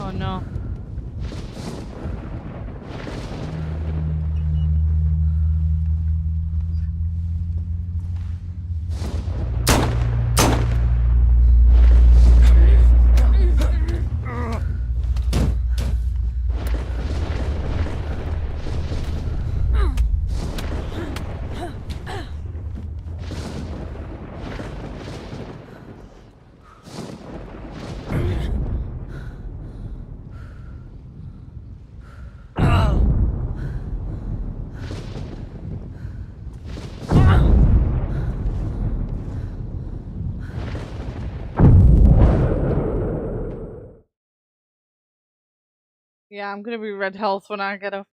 Oh no. Yeah, I'm gonna be red health when I get up.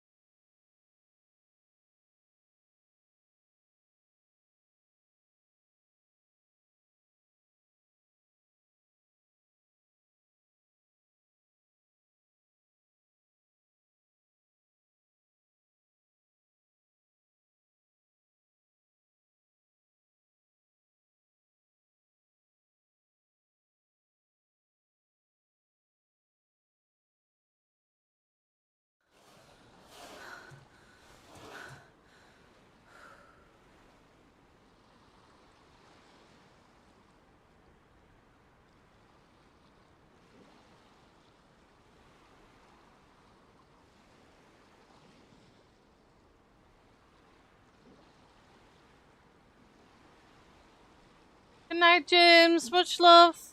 Good night, James. Much love.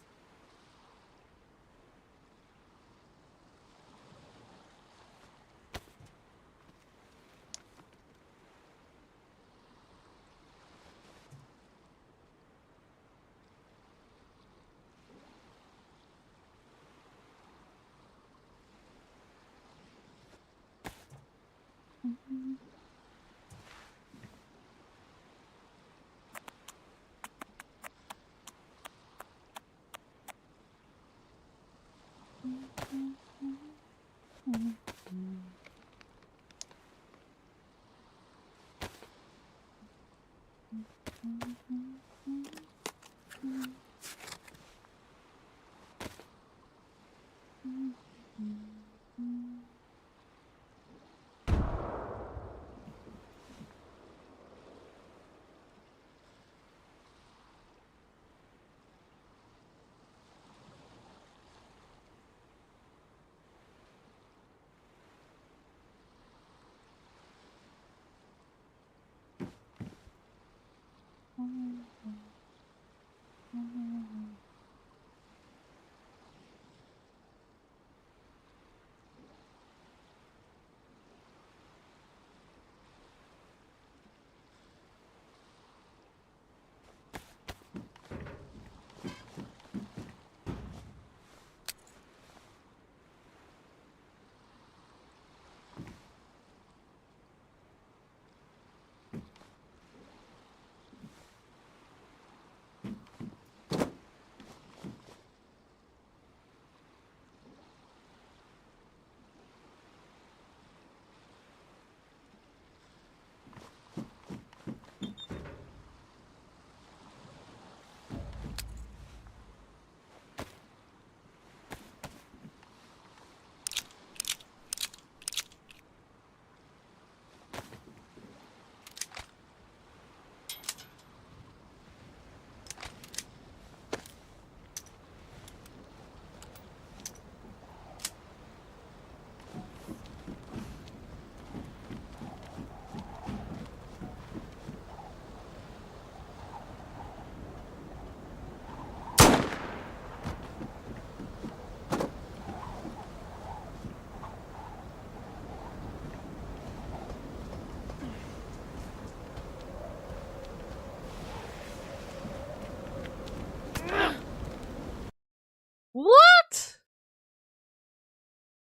What?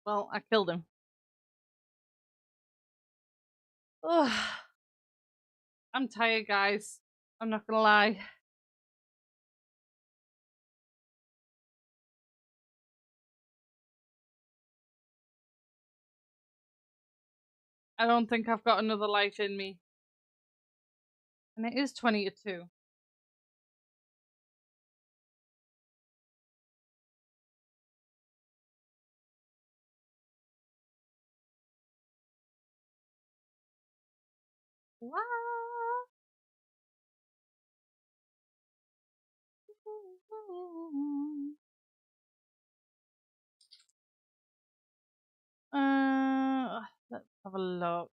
Well, I killed him. Ugh. I'm tired, guys. I'm not gonna lie. I don't think I've got another life in me. And it is 20 to 2. Wow. Let's have a look.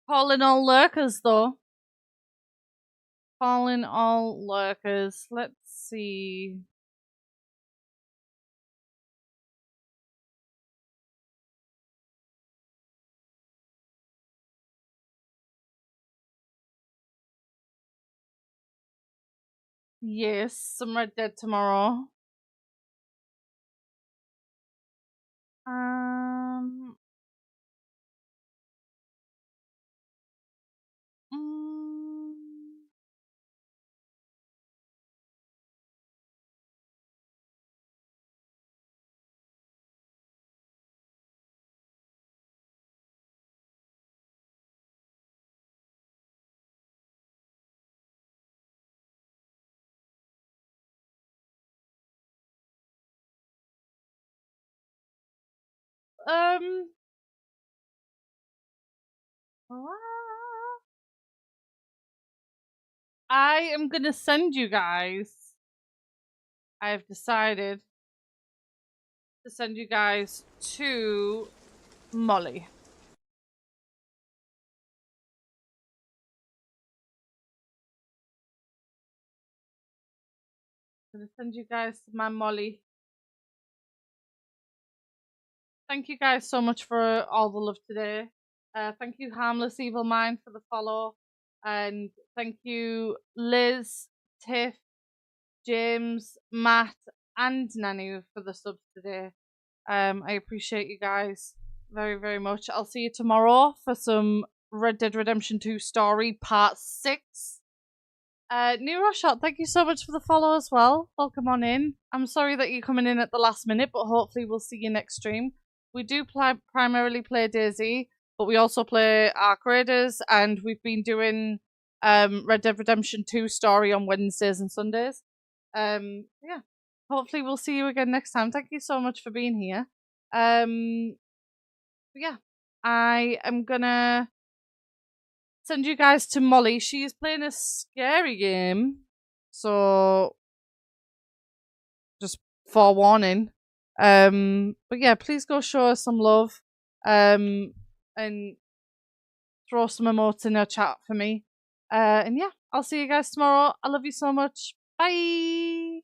Calling all lurkers, though. Calling all lurkers. Let's see. Yes, some Red Dead tomorrow. Um. mm, um. I am gonna send you guys. I have decided to send you guys to Molly. I'm gonna send you guys to my Molly. Thank you guys so much for all the love today. Thank you, Harmless Evil Mind, for the follow. And thank you, Liz, Tiff, James, Matt, and Nanu for the subs today. I appreciate you guys very, very much. I'll see you tomorrow for some Red Dead Redemption 2 story part 6. Neuroshot, thank you so much for the follow as well. Welcome on in. I'm sorry that you're coming in at the last minute, but hopefully we'll see you next stream. We do primarily play Dayz, but we also play Ark Raiders, and we've been doing Red Dead Redemption 2 story on Wednesdays and Sundays. Yeah, hopefully we'll see you again next time. Thank you so much for being here. Yeah, I am gonna send you guys to Molly. She is playing a scary game, so just forewarning. But yeah, please go show her some love. And throw some emotes in her chat for me. And yeah, I'll see you guys tomorrow. I love you so much. Bye.